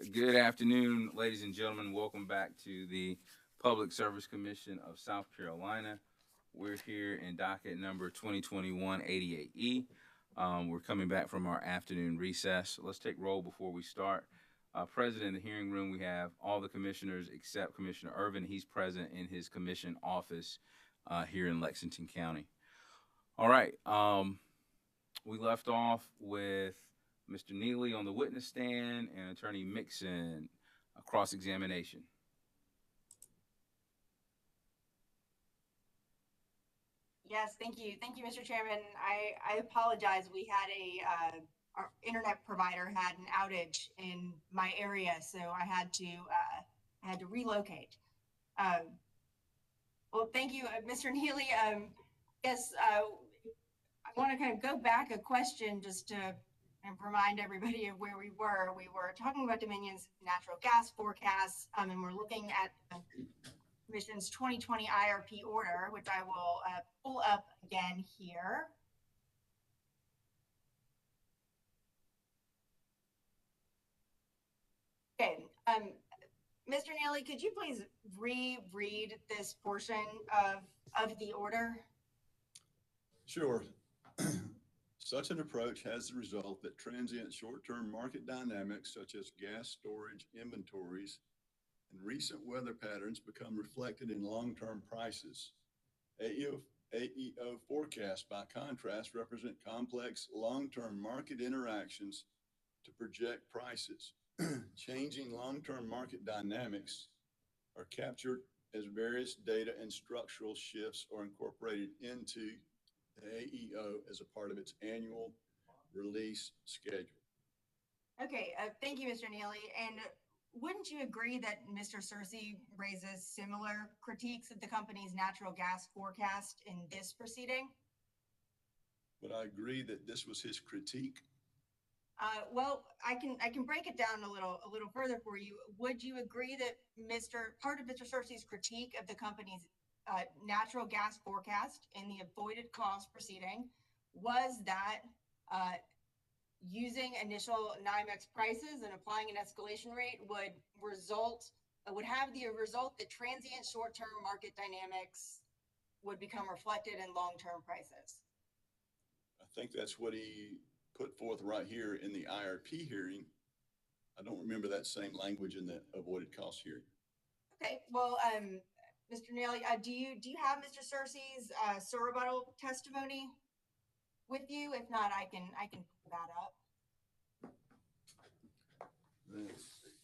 Good afternoon, ladies and gentlemen. Welcome back to the Public Service Commission of South Carolina. We're here in docket number 2021-88E. We're coming back from our afternoon recess. Let's take roll before we start. Present in the hearing room, we have all the commissioners except Commissioner Irvin. He's present in his commission office here in Lexington County. All right. We left off with Mr. Neely on the witness stand and Attorney Mixon, a cross-examination. Yes, thank you. Thank you, Mr. Chairman. I apologize. We had our internet provider had an outage in my area, so I had to relocate. Well, thank you, Mr. Neely. Yes, I want to kind of go back a question just to remind everybody of where we were. We were talking about Dominion's natural gas forecasts, and we're looking at Commission's 2020 IRP order, which I will pull up again here. Okay, Mr. Neely, could you please reread this portion of the order? Sure. Such an approach has the result that transient short-term market dynamics such as gas storage inventories and recent weather patterns become reflected in long-term prices. AEO forecasts, by contrast, represent complex long-term market interactions to project prices. Changing long-term market dynamics are captured as various data and structural shifts are incorporated into the AEO as a part of its annual release schedule. Okay, thank you, Mr. Neely. And wouldn't you agree that Mr. Searcy raises similar critiques of the company's natural gas forecast in this proceeding? Would I agree that this was his critique? Well, I can break it down a little further for you. Would you agree that part of Mr. Searcy's critique of the company's natural gas forecast in the avoided cost proceeding was that using initial NYMEX prices and applying an escalation rate would have the result that transient short-term market dynamics would become reflected in long-term prices? I think that's what he put forth right here in the IRP hearing. I don't remember that same language in the avoided cost hearing. Okay, well, Mr. Neely, do you have Mr. Searcy's surrebuttal testimony with you? If not, I can pull that up. Let's see.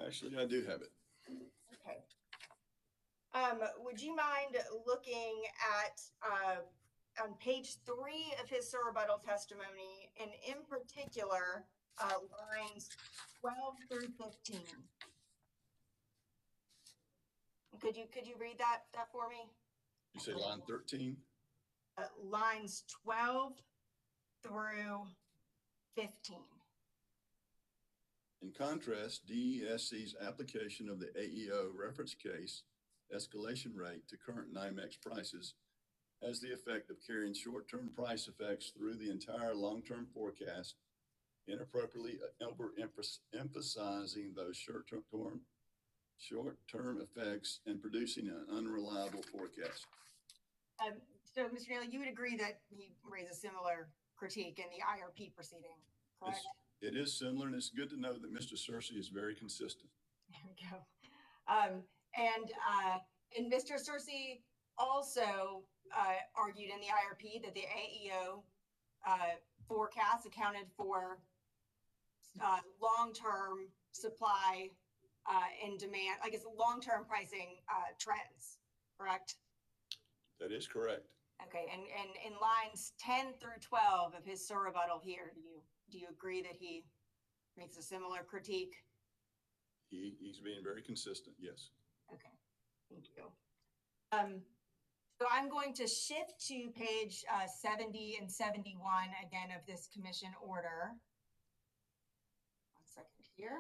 Actually, I do have it. Okay. Would you mind looking at on page 3 of his surrebuttal testimony, and in particular, lines 12 through 15? Could you read that for me? You say line 13? Lines 12 through 15. In contrast, DESC's application of the AEO reference case escalation rate to current NYMEX prices has the effect of carrying short-term price effects through the entire long-term forecast, inappropriately emphasizing those short-term effects and producing an unreliable forecast. So, Mr. Neely, you would agree that he raised a similar critique in the IRP proceeding, correct? It is similar, and it's good to know that Mr. Searcy is very consistent. There we go. And Mr. Searcy also argued in the IRP that the AEO forecast accounted for long-term supply and demand, I guess long-term pricing trends, correct? That is correct. Okay, and in lines 10 through 12 of his surrebuttal here, do you agree that he makes a similar critique? He's being very consistent, yes. Okay, thank you. So I'm going to shift to page 70 and 71 again of this commission order. 1 second here.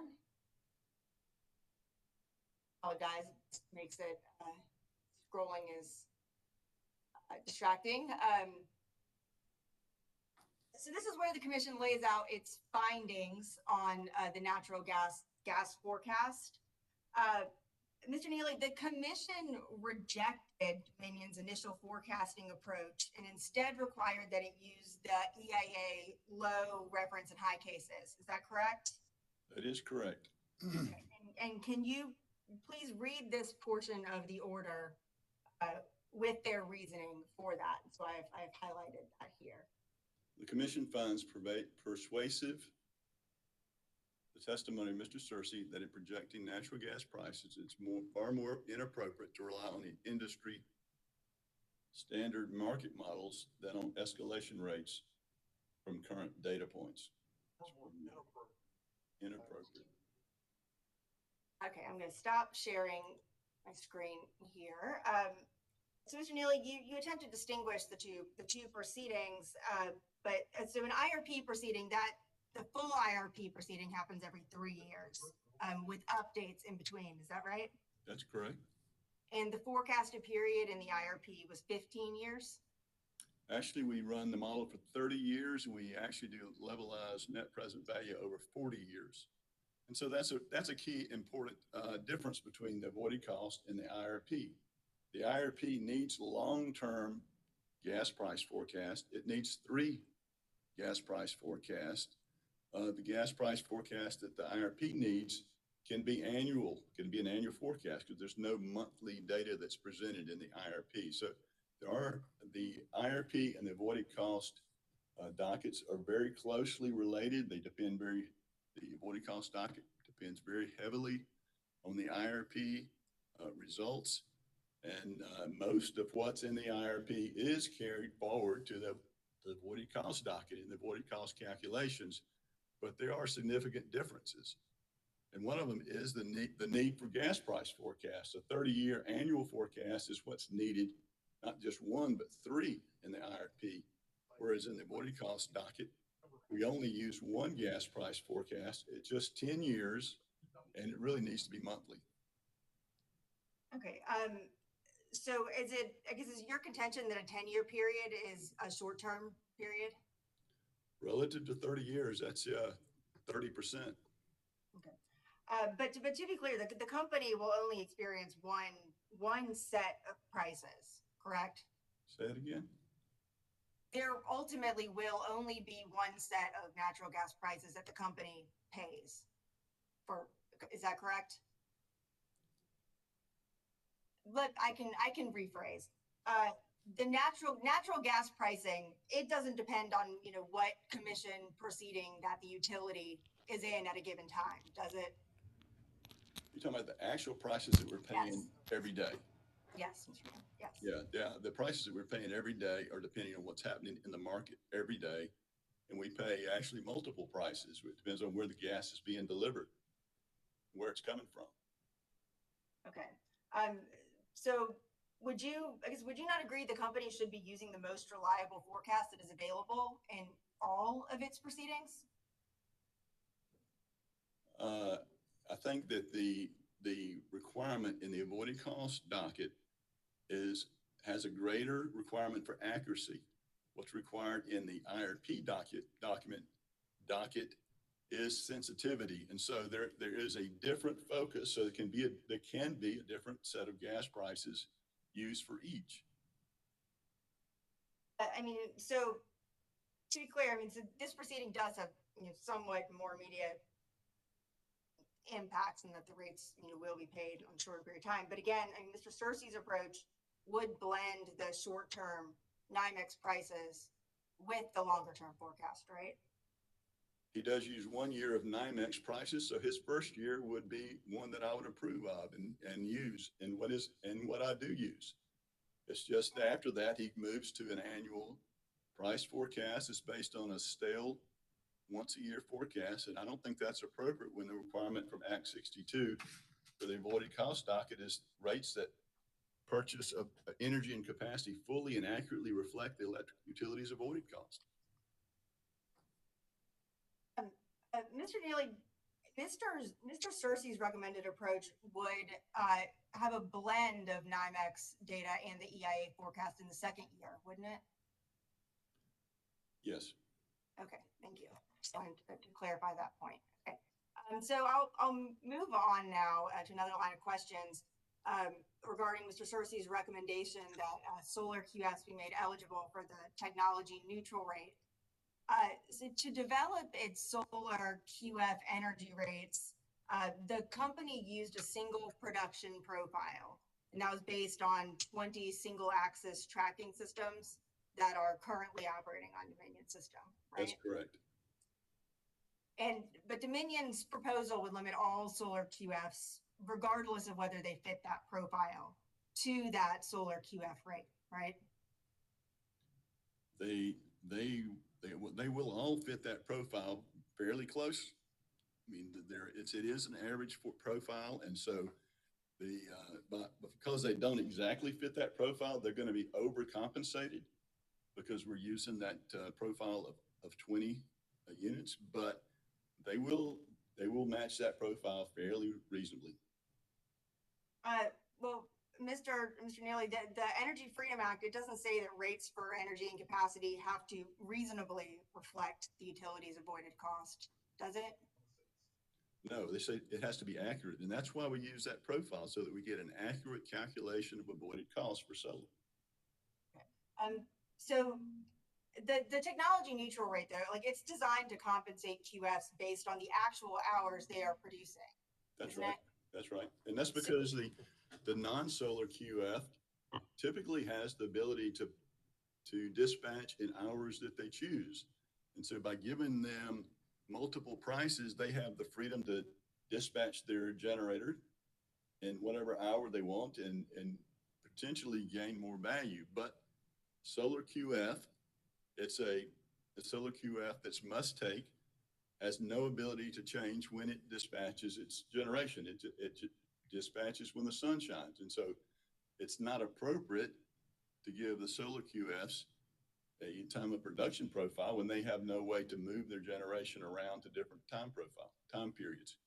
Oh, guys, makes it scrolling is distracting. So this is where the commission lays out its findings on the natural gas forecast. Mr. Neely, the commission rejected Dominion's initial forecasting approach and instead required that it use the EIA low, reference, and high cases. Is that correct? That is correct. Okay. And can you please read this portion of the order with their reasoning for that? So I've highlighted that here. The commission finds persuasive the testimony of Mr. Searcy that in projecting natural gas prices, it's far more inappropriate to rely on the industry standard market models than on escalation rates from current data points. Inappropriate. Okay, I'm going to stop sharing my screen here. So, Mr. Neely, you attempt to distinguish the two proceedings, but so an IRP proceeding, that the full IRP proceeding happens every 3 years with updates in between. Is that right? That's correct. And the forecasted period in the IRP was 15 years? Actually, we run the model for 30 years, and we actually do levelized net present value over 40 years. And so that's a key important difference between the avoided cost and the IRP. The IRP needs long-term gas price forecast. It needs 3 gas price forecasts. The gas price forecast that the IRP needs can be annual, can be an annual forecast because there's no monthly data that's presented in the IRP. So the IRP and the avoided cost dockets are very closely related. The avoided cost docket depends very heavily on the IRP results. And most of what's in the IRP is carried forward to the avoided cost docket and the avoided cost calculations, but there are significant differences. And one of them is the need for gas price forecast. A 30-year annual forecast is what's needed, not just 1, but 3 in the IRP, whereas in the avoided cost docket, we only use 1 gas price forecast. It's just 10 years, and it really needs to be monthly. Okay. So is your contention that a 10-year period is a short-term period? Relative to 30 years, that's 30%. Okay. But to be clear, the company will only experience one set of prices, correct? Say it again. There ultimately will only be one set of natural gas prices that the company pays for. Is that correct? But I can rephrase. The natural gas pricing, it doesn't depend on what commission proceeding that the utility is in at a given time, does it? You're talking about the actual prices that we're paying every day. Yes, Mr. Mayor. Yes. Yeah. The prices that we're paying every day are depending on what's happening in the market every day. And we pay actually multiple prices. It depends on where the gas is being delivered, where it's coming from. Okay. So would you not agree the company should be using the most reliable forecast that is available in all of its proceedings? I think that the requirement in the avoided cost docket has a greater requirement for accuracy. What's required in the IRP docket is sensitivity, and so there is a different focus. So there can be a different set of gas prices used for each. So to be clear, so this proceeding does have somewhat more immediate impacts, and that the rates will be paid on a shorter period of time. But again, Mr. Searcy's approach would blend the short-term NYMEX prices with the longer-term forecast, right? He does use 1 year of NYMEX prices, so his first year would be one that I would approve of and use, and what I do use. It's just after that he moves to an annual price forecast. It's based on a stale once-a-year forecast, and I don't think that's appropriate when the requirement from Act 62 for the avoided cost docket is rates that purchase of energy and capacity fully and accurately reflect the electric utilities avoided cost. Mr. Neely, Mr. Searcy's recommended approach would have a blend of NYMEX data and the EIA forecast in the second year, wouldn't it? Yes. Okay, thank you. Just wanted to clarify that point. Okay. So I'll move on now to another line of questions regarding Mr. Searcy's recommendation that solar QS be made eligible for the technology neutral rate. So to develop its solar QF energy rates, the company used a single production profile, and that was based on 20 single axis tracking systems that are currently operating on Dominion's system, right? That's correct. But Dominion's proposal would limit all solar QFs, regardless of whether they fit that profile, to that solar QF rate, right? They will all fit that profile fairly close. I mean, it is an average profile, and so but because they don't exactly fit that profile, they're going to be overcompensated because we're using that profile of 20 units, but they will match that profile fairly reasonably. Well, Mr. Neely, the Energy Freedom Act, it doesn't say that rates for energy and capacity have to reasonably reflect the utility's avoided cost, does it? No, they say it has to be accurate, and that's why we use that profile, so that we get an accurate calculation of avoided costs for solar. Okay. So the technology neutral rate, though, like it's designed to compensate QFs based on the actual hours they are producing. That's right. That's right. And that's because the non-solar QF typically has the ability to dispatch in hours that they choose. And so by giving them multiple prices, they have the freedom to dispatch their generator in whatever hour they want and potentially gain more value. But solar QF, it's a solar QF that's must take, has no ability to change when it dispatches its generation. It dispatches when the sun shines. And so it's not appropriate to give the solar QFs a time of production profile when they have no way to move their generation around to different time periods.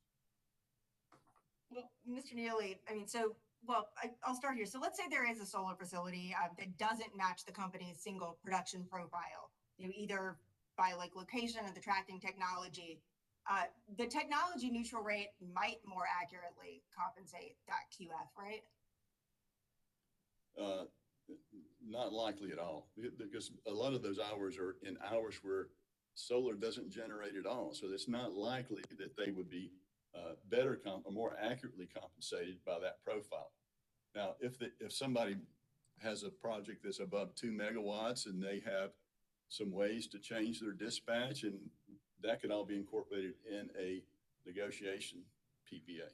Well, Mr. Neely, I mean, I'll start here. So let's say there is a solar facility that doesn't match the company's single production profile, either by like location or the tracking technology. The technology neutral rate might more accurately compensate that QF, right? Not likely at all, because a lot of those hours are in hours where solar doesn't generate at all. So it's not likely that they would be better or more accurately compensated by that profile. Now, if somebody has a project that's above 2 megawatts and they have some ways to change their dispatch, and that could all be incorporated in a negotiation PPA.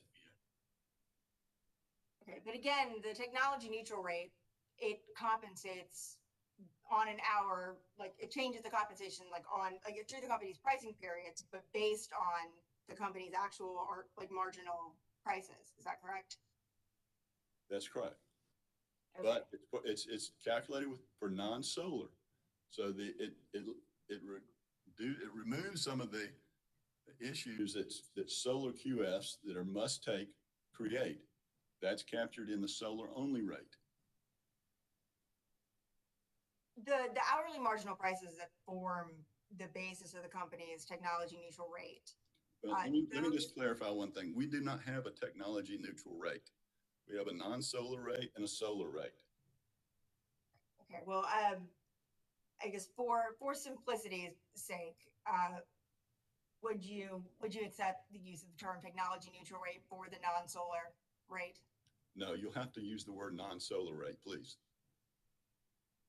Okay, but again, the technology neutral rate, it compensates on an hour, like it changes the compensation through the company's pricing periods, but based on the company's actual or like marginal prices. Is that correct? That's correct. Okay. But it's calculated for non-solar, so it removes some of the issues that solar QFs that are must take create. That's captured in the solar only rate. The hourly marginal prices that form the basis of the company's technology neutral rate. But let me just clarify one thing. We do not have a technology neutral rate. We have a non-solar rate and a solar rate. Okay, well, I guess for simplicity's sake, would you accept the use of the term technology neutral rate for the non-solar rate? No, you'll have to use the word non-solar rate, please.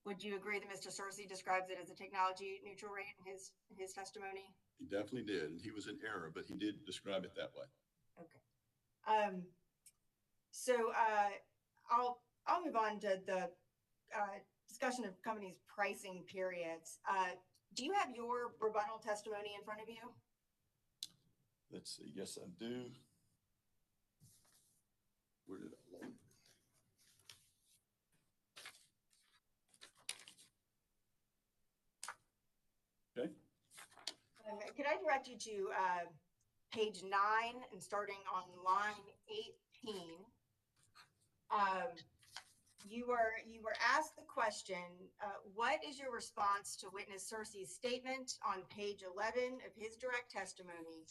Would you agree that Mr. Searcy describes it as a technology neutral rate in his testimony? He definitely did, and he was in error, but he did describe it that way. Okay. So I'll move on to the discussion of companies' pricing periods. Do you have your rebuttal testimony in front of you? Let's see. Yes, I do. Where did I load? Okay. Could I direct you to page 9 and starting on line 18? you were asked the question, what is your response to witness Cersei's statement on page 11 of his direct testimony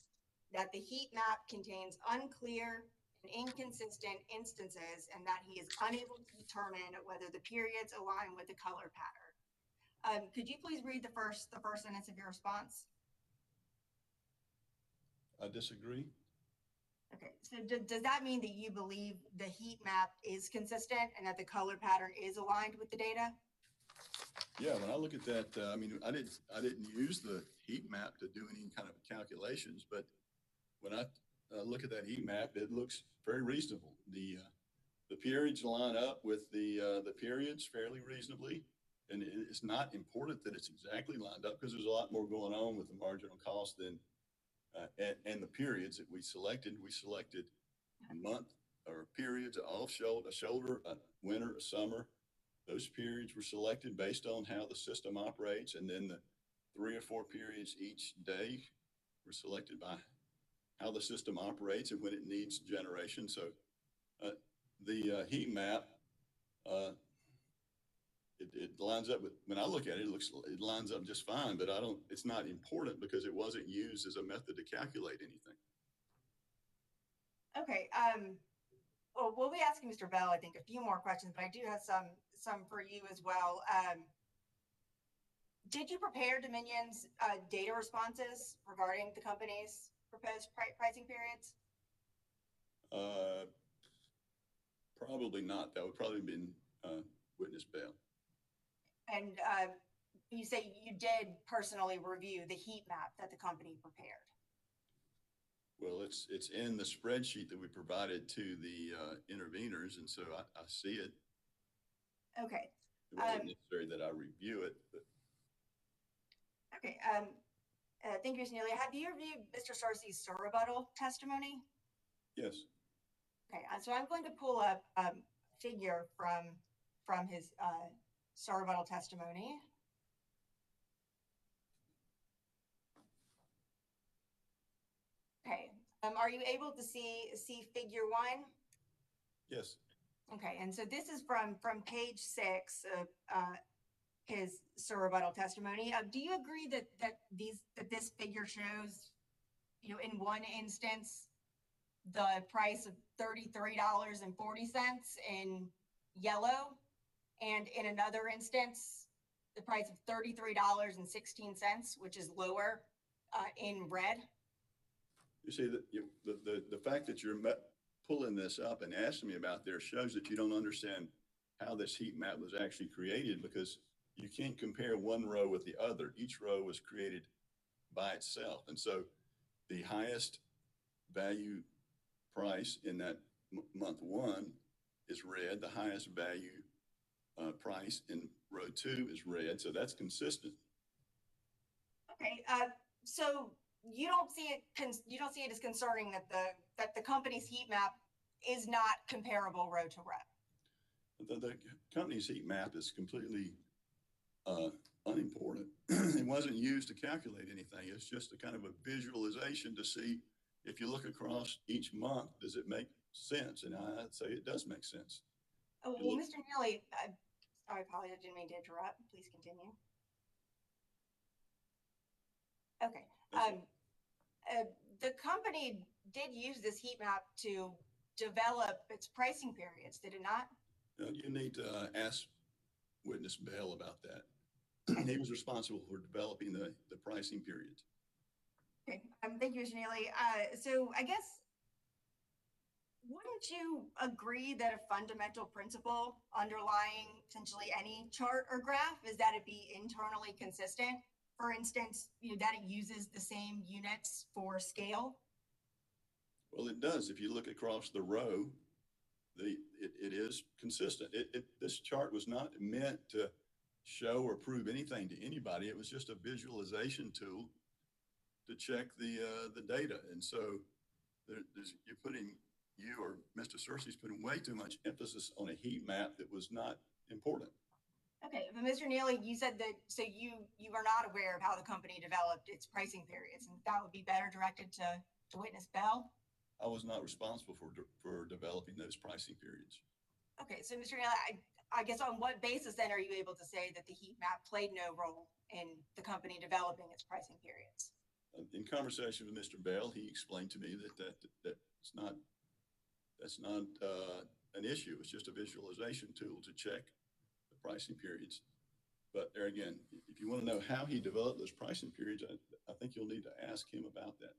that the heat map contains unclear and inconsistent instances and that he is unable to determine whether the periods align with the color pattern? Could you please read the first sentence of your response? I disagree. Okay, so does that mean that you believe the heat map is consistent and that the color pattern is aligned with the data? Yeah, when I look at that, I mean, I didn't use the heat map to do any kind of calculations, but when I look at that heat map, it looks very reasonable. The periods line up with the periods fairly reasonably, and it's not important that it's exactly lined up because there's a lot more going on with the marginal cost than and the periods that we selected. We selected a month or periods, off shoulder, a shoulder, a winter, a summer. Those periods were selected based on how the system operates, and then the 3 or 4 periods each day were selected by how the system operates and when it needs generation. So the heat map, it lines up with, when I look at it, it lines up just fine, but it's not important because it wasn't used as a method to calculate anything. Okay, well, we'll be asking Mr. Bell, I think, a few more questions, but I do have some for you as well. Did you prepare Dominion's data responses regarding the company's proposed pricing periods? Probably not. That would probably have been witness Bell. And you say you did personally review the heat map that the company prepared. Well, it's in the spreadsheet that we provided to the interveners, and so I see it. Okay. It wasn't necessary that I review it. But... Okay. Thank you, Ms. Neely. Have you reviewed Mr. Cersei's rebuttal testimony? Yes. Okay. So I'm going to pull up a figure from his rebuttal testimony. Okay. Are you able to see figure 1? Yes. Okay, and so this is from page 6 of his rebuttal testimony. Do you agree that this figure shows, in one instance, the price of $33.40 in yellow, and in another instance, the price of $33.16, which is lower, in red? You see, the fact that you're pulling this up and asking me about there shows that you don't understand how this heat map was actually created, because you can't compare one row with the other. Each row was created by itself. And so the highest value price in that month 1 is red. The highest value price in row 2 is red. So that's consistent. Okay. So you don't see it as concerning that the company's heat map is not comparable row to row? The company's heat map is completely unimportant. It wasn't used to calculate anything. It's just a kind of a visualization to see, if you look across each month, does it make sense? And I'd say it does make sense. Oh, well, Mr. Neely, I apologize, I didn't mean to interrupt. Please continue. Okay. The company did use this heat map to develop its pricing periods, did it not? You need to ask witness Bell about that. He was responsible for developing the pricing periods. Okay, thank you, Mr. Neely. So I guess, wouldn't you agree that a fundamental principle underlying essentially any chart or graph is that it be internally consistent? For instance, that it uses the same units for scale? Well, it does. If you look across the row, it is consistent. This chart was not meant to show or prove anything to anybody. It was just a visualization tool to check the data. And so you or Mr. Cersei's putting way too much emphasis on a heat map that was not important. Okay, but Mr. Neely, you said that, so you are not aware of how the company developed its pricing periods, and that would be better directed to witness Bell? I was not responsible for developing those pricing periods. Okay, so Mr. Neely, I guess on what basis then are you able to say that the heat map played no role in the company developing its pricing periods? In conversation with Mr. Bell, he explained to me that's not an issue. It's just a visualization tool to check the pricing periods. But there again, if you want to know how he developed those pricing periods, I think you'll need to ask him about that.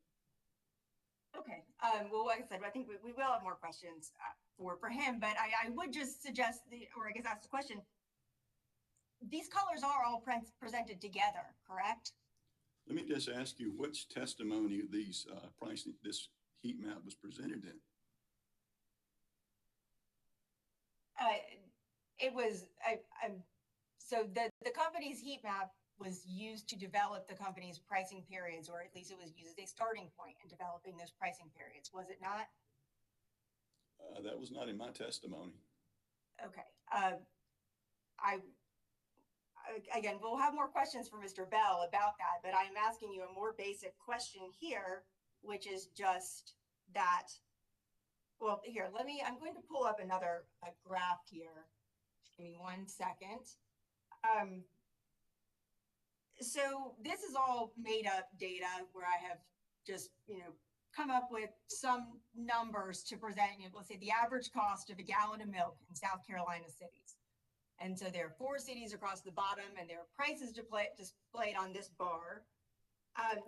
Okay. Well, like I said, I think we will have more questions for him, but I would just suggest, or I guess ask the question, these colors are all presented together, correct? Let me just ask you, which testimony of these pricing, this heat map was presented in? It was, so the company's heat map was used to develop the company's pricing periods, or at least it was used as a starting point in developing those pricing periods, was it not? That was not in my testimony. Okay. Again, we'll have more questions for Mr. Bell about that, but I'm asking you a more basic question here, which is just that, well, here, I'm going to pull up another graph here. Just give me 1 second. So this is all made up data where I have just, come up with some numbers to present. Let's say the average cost of a gallon of milk in South Carolina cities. And so there are 4 cities across the bottom, and there are prices displayed on this bar.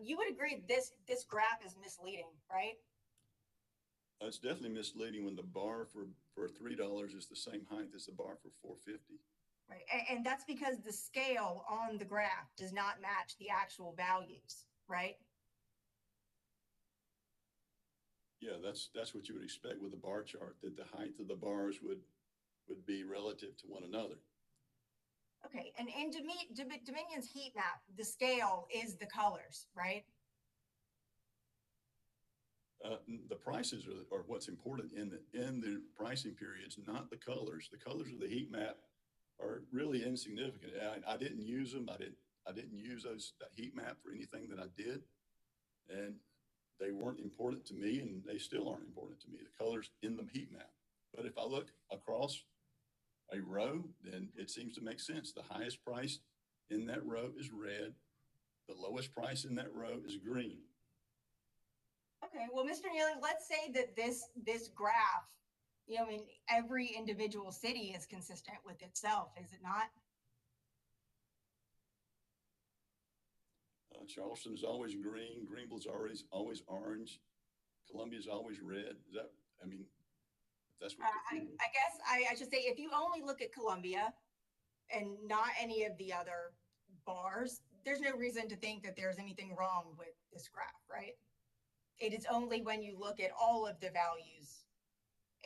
You would agree this graph is misleading, right? It's definitely misleading when the bar for $3 is the same height as the bar for $4.50. Right, and that's because the scale on the graph does not match the actual values, right? Yeah, that's what you would expect with a bar chart, that the height of the bars would be relative to one another. Okay, and in Dominion's heat map, the scale is the colors, right? The prices are what's important in the pricing periods, not the colors. The colors of the heat map are really insignificant. I didn't use them. I didn't use that heat map for anything that I did, and they weren't important to me, and they still aren't important to me, the colors in the heat map. But if I look across a row, then it seems to make sense. The highest price in that row is red. The lowest price in that row is green. Okay, well, Mr. Neely, let's say that this graph, every individual city is consistent with itself, is it not? Charleston is always green. Greenville's always orange. Columbia's always red. That's what I guess I should say, if you only look at Columbia and not any of the other bars, there's no reason to think that there's anything wrong with this graph, right? It is only when you look at all of the values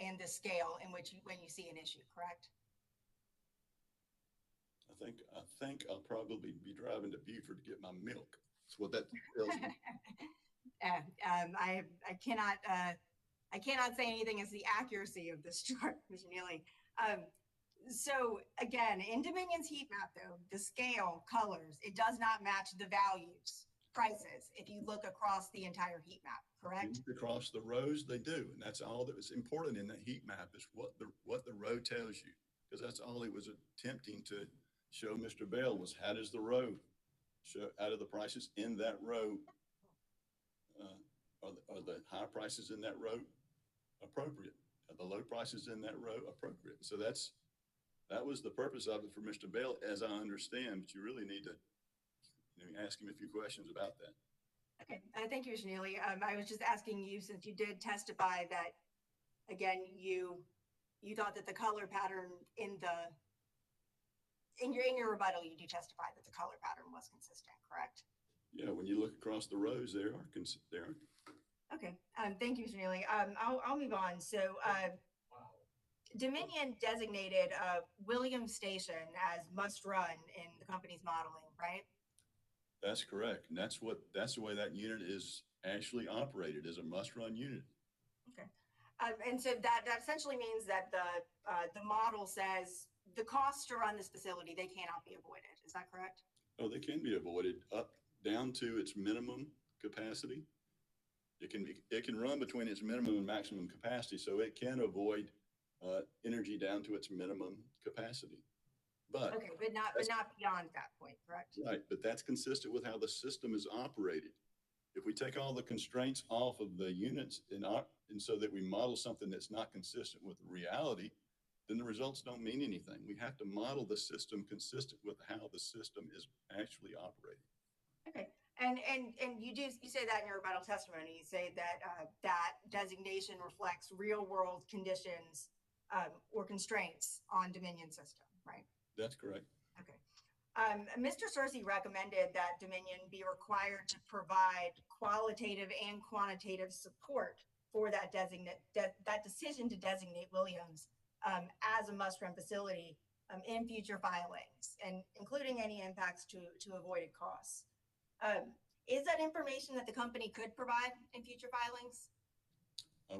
and the scale when you see an issue, correct? I think I'll probably be driving to Beaufort to get my milk. That's what that tells me. I cannot say anything as the accuracy of this chart, Mr. Neely. So again, in Dominion's heat map, though, the scale, colors, it does not match the values, prices, if you look across the entire heat map, correct? Across the rows, they do, and that's all that was important in the heat map is what the row tells you, because that's all it was attempting to show Mr. Bell was how does the row show out of the prices in that row, are the high prices in that row appropriate? Are the low prices in that row appropriate? So that was the purpose of it for Mr. Bell, as I understand, but you really need to ask him a few questions about that. Okay, thank you, Mr. Neely. I was just asking you, since you did testify that, again, you thought that the color pattern in your rebuttal, you do testify that the color pattern was consistent, correct? Yeah, when you look across the rows, they are. Okay, thank you, Mr. Neely. I'll move on. So Dominion designated Williams Station as must run in the company's modeling, right? That's correct. And that's the way that unit is actually operated, as a must run unit. Okay. And so that essentially means that the model says the costs to run this facility, they cannot be avoided. Is that correct? Oh, they can be avoided down to its minimum capacity. It can run between its minimum and maximum capacity, so it can avoid energy down to its minimum capacity. But Okay, but not beyond that point, correct? right, but that's consistent with how the system is operated. If we take all the constraints off of the units and so that we model something that's not consistent with reality, then the results don't mean anything. We have to model the system consistent with how the system is actually operating. Okay, and you say that in your rebuttal testimony. You say that that designation reflects real world conditions or constraints on Dominion system, right? That's correct. Okay. Mr. Searcy recommended that Dominion be required to provide qualitative and quantitative support for that that decision to designate Williams as a must-run facility in future filings, and including any impacts to avoided costs. Is that information that the company could provide in future filings?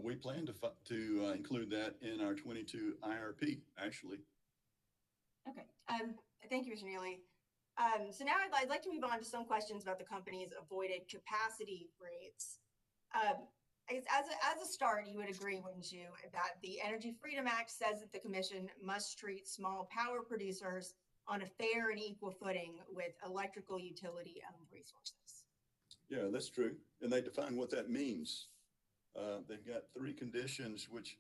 We plan to include that in our 22 IRP, actually. Okay. Thank you, Mr. Neely. So now I'd like to move on to some questions about the company's avoided capacity rates. As a start, you would agree, wouldn't you, that the Energy Freedom Act says that the commission must treat small power producers on a fair and equal footing with electrical utility owned resources. Yeah, that's true. And they define what that means. They've got 3 conditions which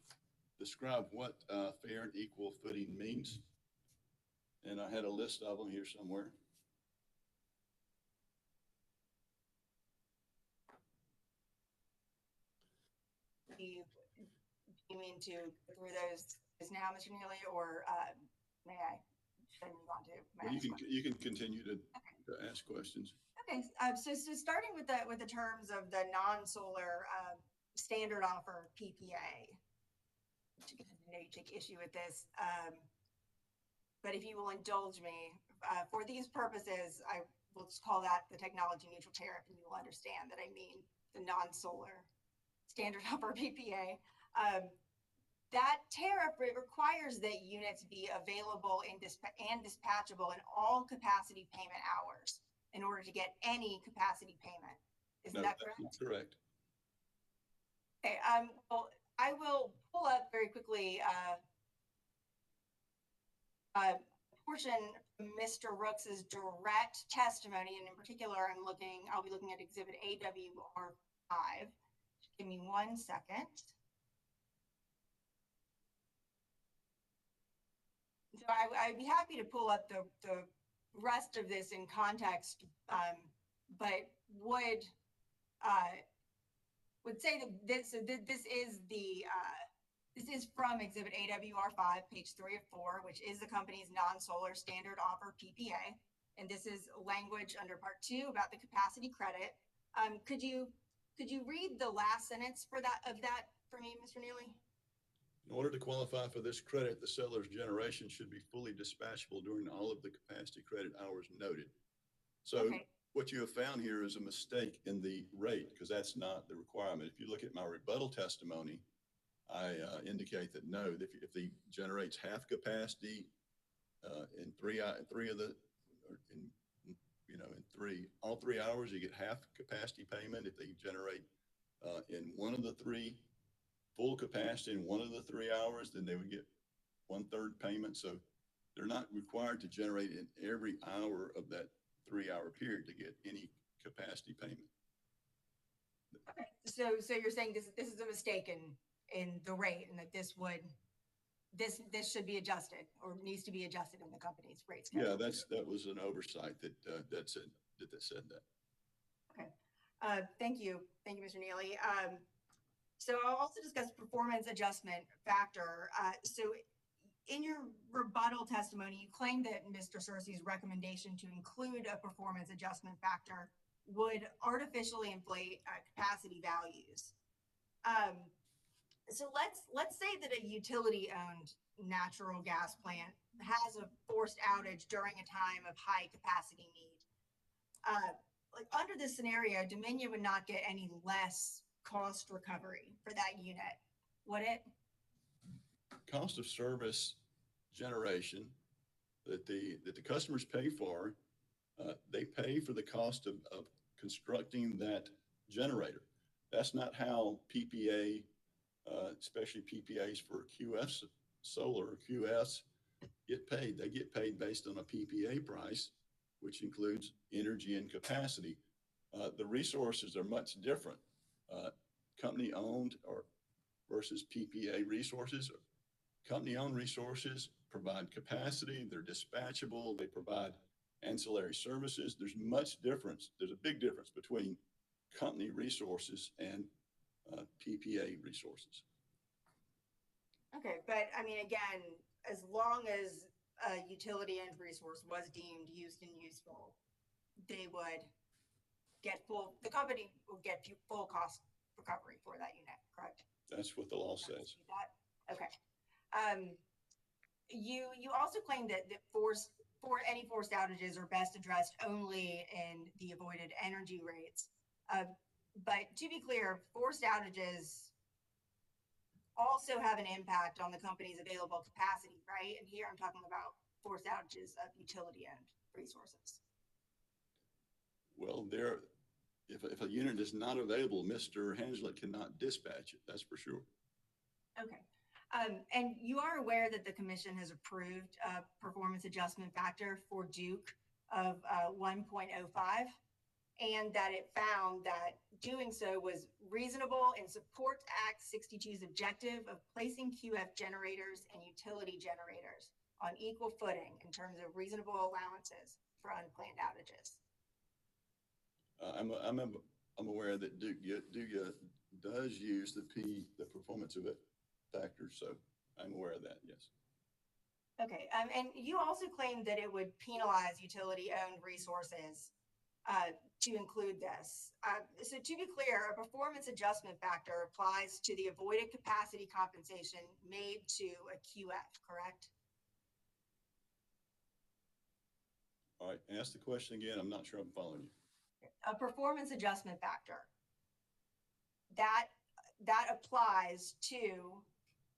describe what fair and equal footing means. And I had a list of them here somewhere. Do you mean to go through those now, Mr. Neely, or may I? Should I move on to my Well, next you can continue to ask questions. Okay, so starting with the terms of the non-solar standard offer PPA, I know you take issue with this, but if you will indulge me, for these purposes, I will just call that the technology neutral tariff, and you will understand that I mean the non-solar standard offer PPA. That tariff requires that units be available and dispatchable in all capacity payment hours in order to get any capacity payment. Isn't that correct? That's correct. Okay, well, I will pull up very quickly a portion from Mr. Rooks's direct testimony, and in particular, I'll be looking at Exhibit AWR5. Give me 1 second. So I'd be happy to pull up the rest of this in context, but would say that this is from Exhibit AWR5, page 3 of 4, which is the company's non-solar standard offer PPA, and this is language under Part 2 about the capacity credit. Could you read the last sentence for that for me, Mr. Neely? In order to qualify for this credit, the seller's generation should be fully dispatchable during all of the capacity credit hours noted. So what you have found here is a mistake in the rate, because that's not the requirement. If you look at my rebuttal testimony, I indicate that no, if he generates half capacity in all 3 hours, you get half capacity payment. If they generate in one of the 3 full capacity in one of the 3 hours, then they would get 1/3 payment. So they're not required to generate in every hour of that 3-hour period to get any capacity payment. Okay, so you're saying this is a mistake in the rate, and that this should be adjusted or needs to be adjusted in the company's rate schedule. Yeah, that was an oversight that said that. Okay, thank you, Mr. Neely. So I'll also discuss performance adjustment factor. So in your rebuttal testimony, you claimed that Mr. Searcy's recommendation to include a performance adjustment factor would artificially inflate capacity values. So let's say that a utility-owned natural gas plant has a forced outage during a time of high capacity need. Like under this scenario, Dominion would not get any less cost recovery for that unit, would it? Cost of service generation that the customers pay for, they pay for the cost of constructing that generator. That's not how PPA, especially PPAs for QF solar or QS get paid. They get paid based on a PPA price, which includes energy and capacity. The resources are much different. Company owned or versus PPA resources. Company owned resources provide capacity, they're dispatchable, they provide ancillary services. There's much difference. There's a big difference between company resources and PPA resources. Okay, but I mean, again, as long as a utility and resource was deemed used and useful, they would get the company will get full cost recovery for that unit, correct? That's what the law says. Okay. You also claim that any forced outages are best addressed only in the avoided energy rates. But to be clear, forced outages also have an impact on the company's available capacity, right? And here I'm talking about forced outages of utility and resources. Well, if a unit is not available, Mr. Hanslett cannot dispatch it. That's for sure. Okay. And you are aware that the commission has approved a performance adjustment factor for Duke of 1.05, and that it found that doing so was reasonable and supports Act 62's objective of placing QF generators and utility generators on equal footing in terms of reasonable allowances for unplanned outages. I'm aware that Duke does use the performance of it factor, so I'm aware of that. Yes. Okay, and you also claim that it would penalize utility-owned resources to include this. So to be clear, a performance adjustment factor applies to the avoided capacity compensation made to a QF, correct? All right, ask the question again. I'm not sure I'm following you. A performance adjustment factor that applies to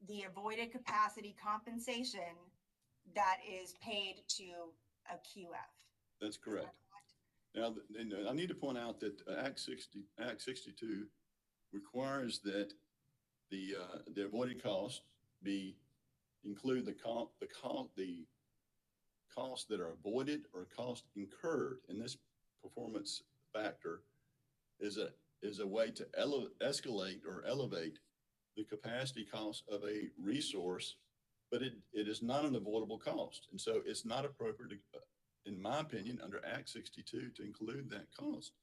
the avoided capacity compensation that is paid to a QF. That's correct. Now, I need to point out that Act 62 requires that the avoided costs include the costs that are avoided or costs incurred. In this performance factor is a way to escalate or elevate the capacity cost of a resource, but it is not an avoidable cost. And so it's not appropriate, in my opinion, under Act 62 to include that cost.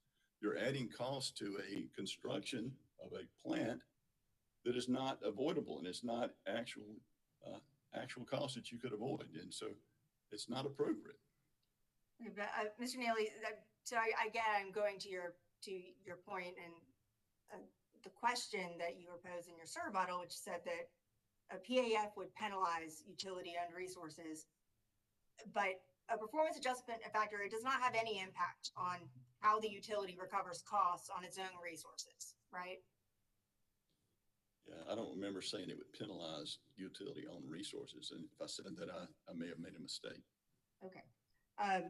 You're adding cost to a construction of a plant that is not avoidable, and it's not actual cost that you could avoid. And so it's not appropriate. Mr. Neely, so I'm going to your point and the question that you proposed in your rebuttal, which said that a PAF would penalize utility-owned resources, but a performance adjustment factor, it does not have any impact on how the utility recovers costs on its own resources, right? Yeah, I don't remember saying it would penalize utility-owned resources, and if I said that, I may have made a mistake. Okay, I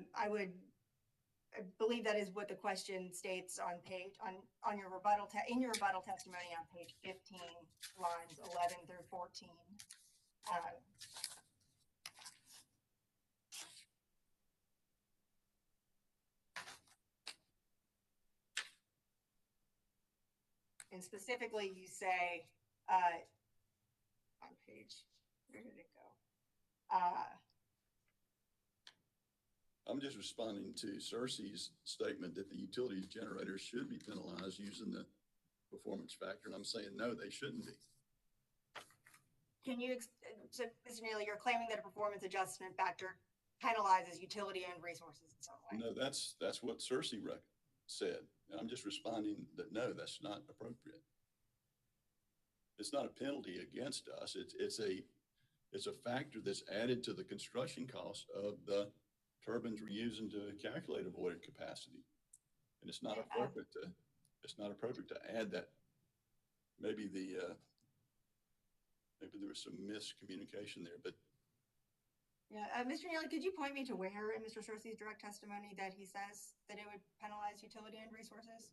believe that is what the question states on your rebuttal in your rebuttal testimony on page 15, lines 11 through 14. And specifically, you say on page, where did it go? I'm just responding to Cersei's statement that the utility generators should be penalized using the performance factor, and I'm saying no, they shouldn't be. Can you, so Mr. Neely, you're claiming that a performance adjustment factor penalizes utility-owned resources in some way? No, that's what Cersei said. And I'm just responding that no, that's not appropriate. It's not a penalty against us. It's a factor that's added to the construction cost of the turbines we're using to calculate avoided capacity, and it's not appropriate to add that. Maybe there was some miscommunication there, but yeah, Mr. Neely, could you point me to where in Mr. Cersei's direct testimony that he says that it would penalize utility and resources?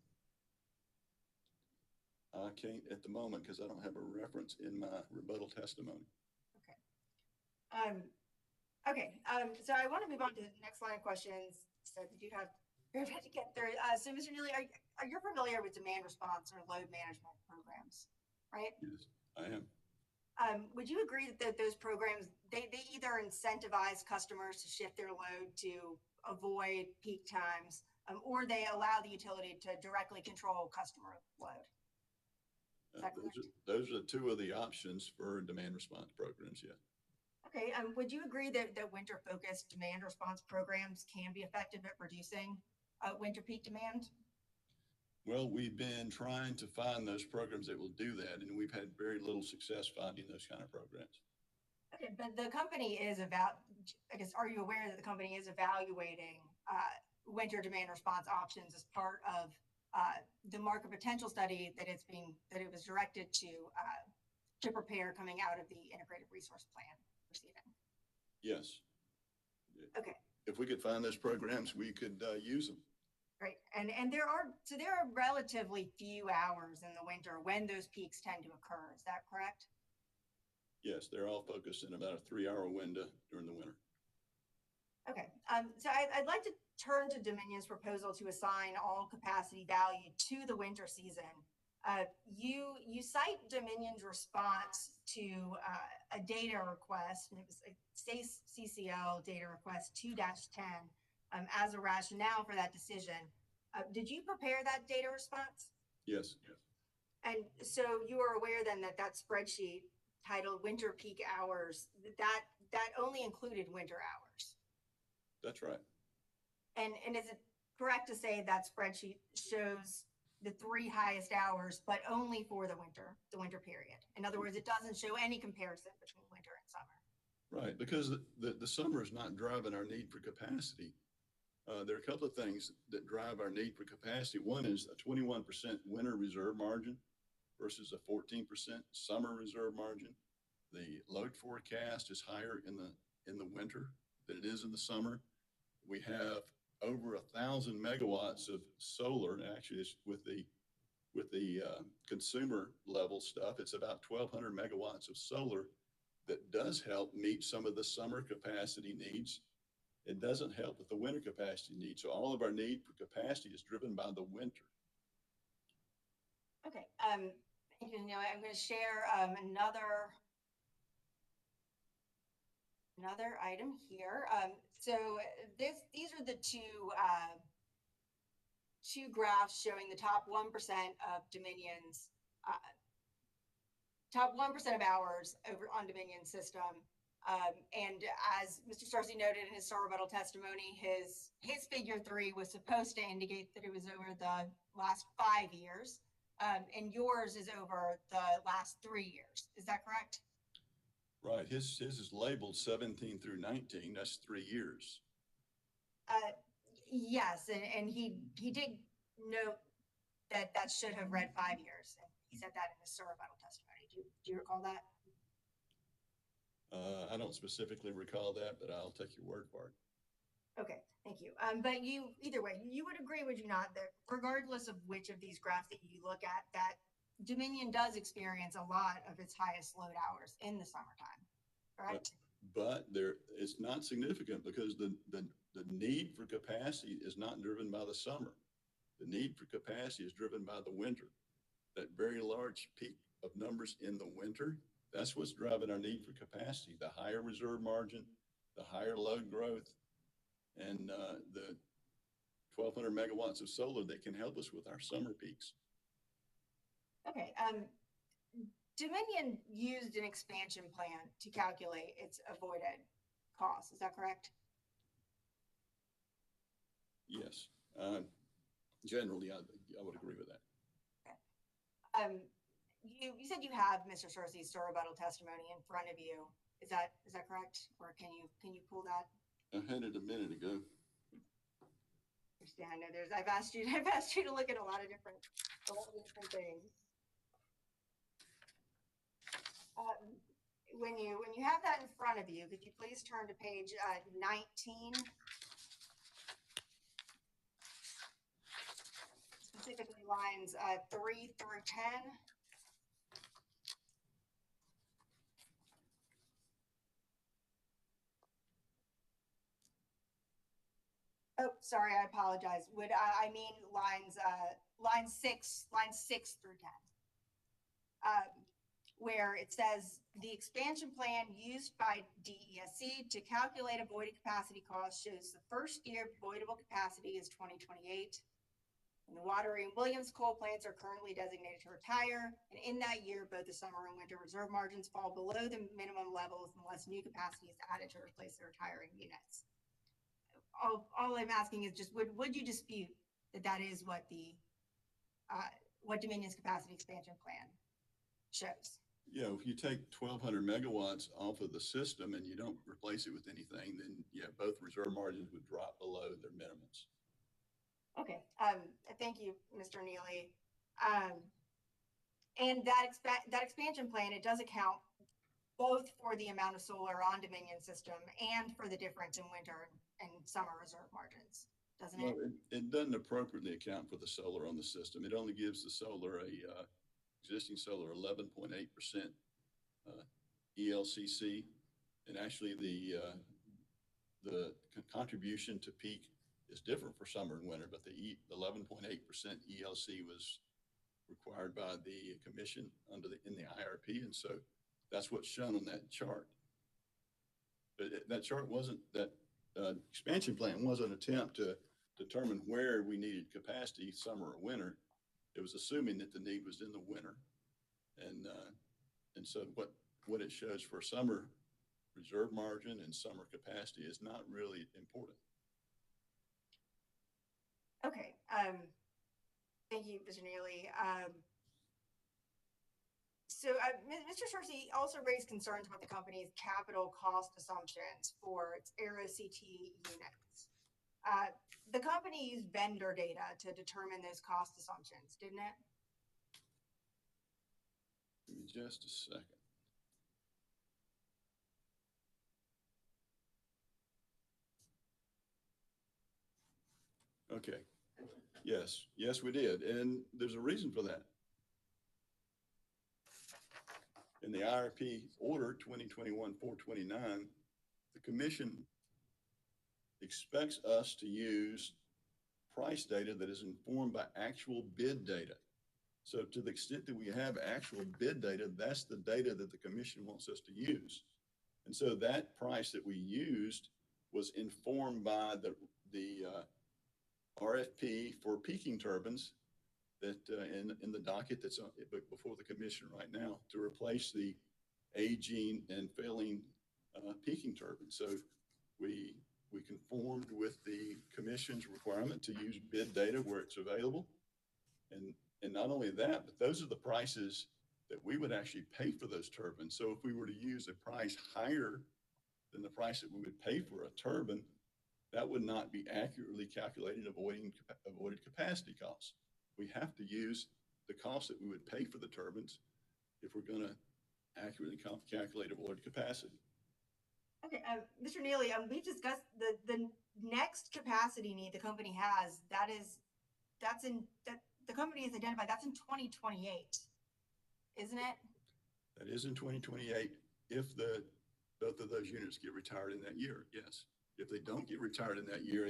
I can't at the moment because I don't have a reference in my rebuttal testimony. Okay. Okay, so I want to move on to the next line of questions. So did you have, you're about to get through. So Mr. Neely, are you familiar with demand response or load management programs, right? Yes, I am. Would you agree that those programs, they either incentivize customers to shift their load to avoid peak times, or they allow the utility to directly control customer load? Is that correct? Those are two of the options for demand response programs, yeah. Okay, would you agree that winter-focused demand response programs can be effective at reducing winter peak demand? Well, we've been trying to find those programs that will do that, and we've had very little success finding those kind of programs. Okay, but the company is I guess, are you aware that the company is evaluating winter demand response options as part of the market potential study that it was directed to prepare coming out of the integrated resource plan proceeding? Yes. Okay. If we could find those programs, we could use them. Right, and there are relatively few hours in the winter when those peaks tend to occur. Is that correct? Yes, they're all focused in about a 3-hour window during the winter. Okay, so I'd like to turn to Dominion's proposal to assign all capacity value to the winter season. You cite Dominion's response to a data request, and it was a SACE CCL data request 2-10 as a rationale for that decision. Did you prepare that data response? Yes. And so you are aware then that spreadsheet titled winter peak hours, that only included winter hours? That's right. And is it correct to say that spreadsheet shows the 3 highest hours, but only for the winter period? In other words, it doesn't show any comparison between winter and summer. Right, because the summer is not driving our need for capacity. There are a couple of things that drive our need for capacity. One is a 21% winter reserve margin versus a 14% summer reserve margin. The load forecast is higher in the winter than it is in the summer. We have over 1,000 megawatts of solar. Actually, it's with the consumer level stuff, it's about 1,200 megawatts of solar that does help meet some of the summer capacity needs. It doesn't help with the winter capacity needs. So all of our need for capacity is driven by the winter. Okay. I'm going to share another item here. So these are the two graphs showing the top 1% of Dominion's top 1% of hours over on Dominion's system. And as Mr. Starcy noted in his star rebuttal testimony, his figure 3 was supposed to indicate that it was over the last 5 years, and yours is over the last 3 years. Is that correct? Right. His is labeled 17 through 19. That's 3 years. Yes, and he did note that should have read 5 years, and he said that in his star rebuttal testimony. Do you recall that? I don't specifically recall that, but I'll take your word for it. Okay, thank you. But either way, you would agree, would you not, that regardless of which of these graphs that you look at, that Dominion does experience a lot of its highest load hours in the summertime, correct? But it's not significant because the need for capacity is not driven by the summer. The need for capacity is driven by the winter. That very large peak of numbers in the winter, that's what's driving our need for capacity. The higher reserve margin, the higher load growth, and the 1,200 megawatts of solar that can help us with our summer peaks. Okay. Dominion used an expansion plan to calculate its avoided costs. Is that correct? Yes. Generally, I would agree with that. Okay. You said you have Mr. Starcy's star rebuttal testimony in front of you. Is that correct? Or can you pull that? I had it a minute ago. I know I've asked you to look at a lot of different things. When you have that in front of you, could you please turn to page 19? Specifically lines 3 through 10. Oh, sorry, I apologize. I mean line six through 10. Where it says the expansion plan used by DESC to calculate avoided capacity costs shows the first year avoidable capacity is 2028. And the Watery and Williams coal plants are currently designated to retire. And in that year, both the summer and winter reserve margins fall below the minimum levels unless new capacity is added to replace the retiring units. All I'm asking is just, would you dispute that that is what the, what Dominion's capacity expansion plan shows? Yeah, if you take 1,200 megawatts off of the system and you don't replace it with anything, then yeah, both reserve margins would drop below their minimums. Okay, thank you, Mr. Neely. And that expansion plan, it does account both for the amount of solar on Dominion system and for the difference in winter and summer reserve margins, doesn't it? Well, it doesn't appropriately account for the solar on the system. It only gives the solar existing solar 11.8% ELCC, and actually the contribution to peak is different for summer and winter, but the 11.8% ELC was required by the commission in the IRP, and so that's what's shown on that chart. But that chart wasn't, that expansion plan was an attempt to determine where we needed capacity, summer or winter. It was assuming that the need was in the winter, and so what it shows for summer reserve margin and summer capacity is not really important. Okay, thank you, Mr. Neely. Mr. Searcy also raised concerns about the company's capital cost assumptions for its AeroCT units. The company used vendor data to determine those cost assumptions, didn't it? Give me just a second. Okay. Yes, we did. And there's a reason for that. In the IRP order 2021-429, the commission expects us to use price data that is informed by actual bid data. So to the extent that we have actual bid data, that's the data that the commission wants us to use. And so that price that we used was informed by the RFP for peaking turbines that in the docket that's before the commission right now to replace the aging and failing peaking turbines. So we conformed with the commission's requirement to use bid data where it's available. And not only that, but those are the prices that we would actually pay for those turbines. So if we were to use a price higher than the price that we would pay for a turbine, that would not be accurately calculated, avoided capacity costs. We have to use the cost that we would pay for the turbines if we're going to accurately calculate avoided capacity. Okay, Mr. Neely, we've discussed the next capacity need the company has. The company has identified that's in 2028, isn't it? That is in 2028 if both of those units get retired in that year, yes. If they don't get retired in that year,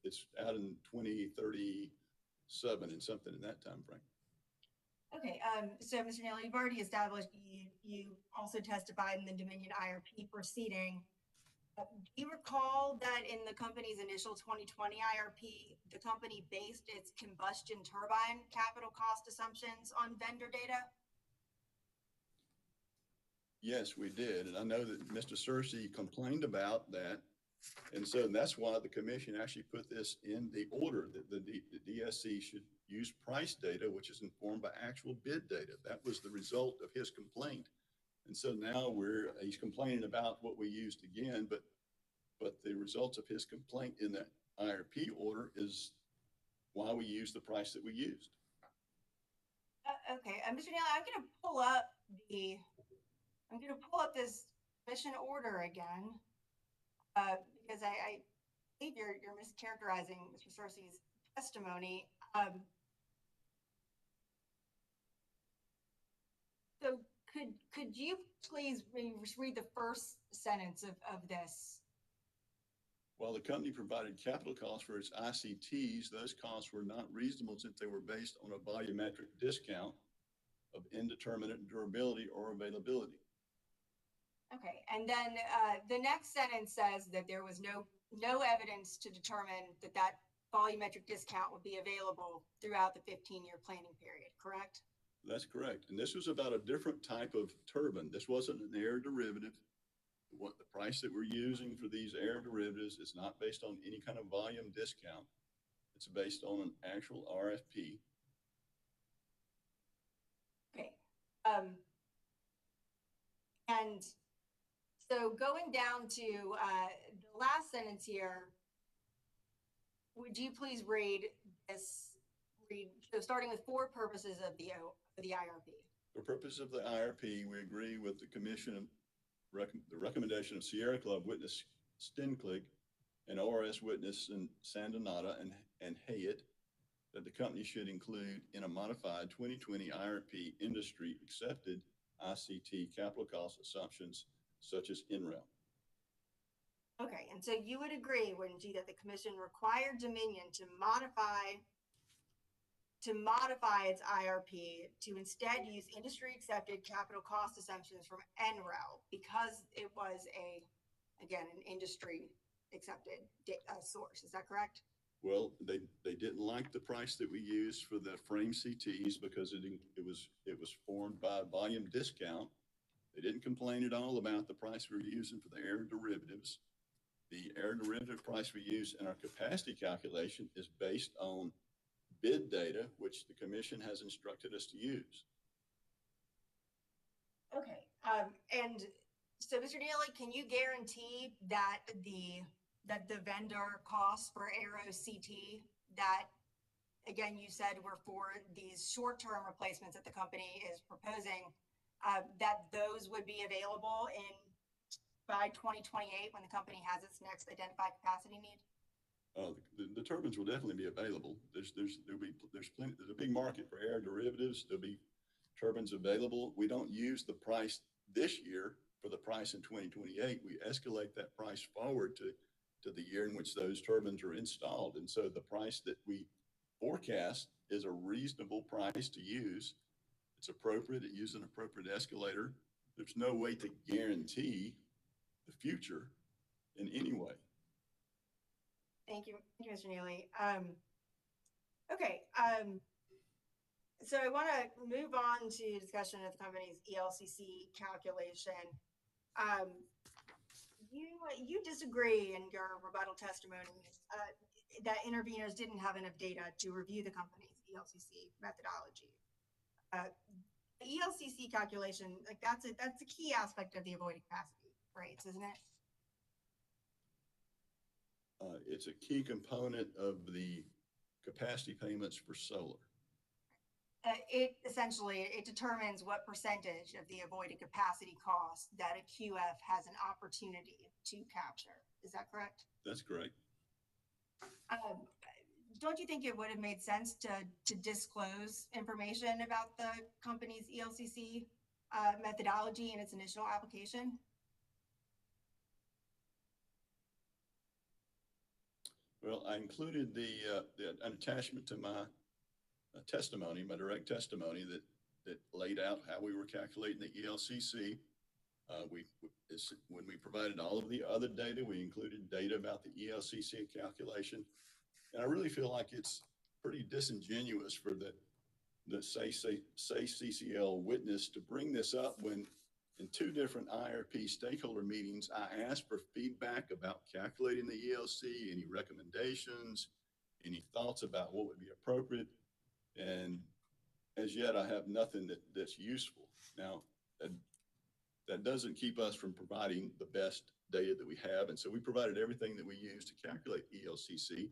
it's out in 2037 and something in that time frame. Okay, so Mr. Neely, you've already established you also testified in the Dominion IRP proceeding. Do you recall that in the company's initial 2020 IRP, the company based its combustion turbine capital cost assumptions on vendor data? Yes, we did. And I know that Mr. Searcy complained about that. And so that's why the commission actually put this in the order that the DSC should use price data, which is informed by actual bid data. That was the result of his complaint. And so now he's complaining about what we used again, but the results of his complaint in the IRP order is why we use the price that we used. Okay, Mr. Neely, I'm going to pull up this commission order again because I think you're mischaracterizing Mr. Searcy's testimony. So could you please read the first sentence of this? While the company provided capital costs for its ICTs, those costs were not reasonable since they were based on a volumetric discount of indeterminate durability or availability. Okay, and then the next sentence says that there was no evidence to determine that that volumetric discount would be available throughout the 15-year planning period, correct? That's correct. And this was about a different type of turbine. This wasn't an air derivative. What the price that we're using for these air derivatives is not based on any kind of volume discount. It's based on an actual RFP. Okay. And so going down to the last sentence here, would you please read this? So starting with for purposes of the IRP. For purposes of the IRP, we agree with the commission, the recommendation of Sierra Club witness Stenklig and ORS witness in Sandonata and Hayet that the company should include in a modified 2020 IRP industry accepted ICT capital cost assumptions such as NREL. Okay, and so you would agree, wouldn't you, that the commission required Dominion to modify its IRP to instead use industry accepted capital cost assumptions from NREL because it was an industry accepted source. Is that correct? Well, they didn't like the price that we used for the frame CTs because it was formed by a volume discount. They didn't complain at all about the price we were using for the air derivatives. The air derivative price we use in our capacity calculation is based on bid data, which the commission has instructed us to use. Okay, and so Mr. Neely, can you guarantee that the vendor costs for Aero CT that, again, you said were for these short-term replacements that the company is proposing, that those would be available by 2028 when the company has its next identified capacity need? The turbines will definitely be available. There's a big market for air derivatives. There'll be turbines available. We don't use the price this year for the price in 2028. We escalate that price forward to the year in which those turbines are installed. And so the price that we forecast is a reasonable price to use. It's appropriate. It uses an appropriate escalator. There's no way to guarantee the future in any way. Thank you, Mr. Neely. Okay, so I want to move on to discussion of the company's ELCC calculation. You disagree in your rebuttal testimony that interveners didn't have enough data to review the company's ELCC methodology. The ELCC calculation, like that's a key aspect of the avoided capacity rates, isn't it? It's a key component of the capacity payments for solar. It essentially determines what percentage of the avoided capacity cost that a QF has an opportunity to capture. Is that correct? That's correct. Don't you think it would have made sense to disclose information about the company's ELCC methodology in its initial application? Well, I included an attachment to my testimony, my direct testimony that laid out how we were calculating the ELCC. When we provided all of the other data, we included data about the ELCC calculation. And I really feel like it's pretty disingenuous for the CCL witness to bring this up when in two different IRP stakeholder meetings, I asked for feedback about calculating the ELC, any recommendations, any thoughts about what would be appropriate. And as yet, I have nothing that's useful. Now, that doesn't keep us from providing the best data that we have. And so we provided everything that we used to calculate ELCC.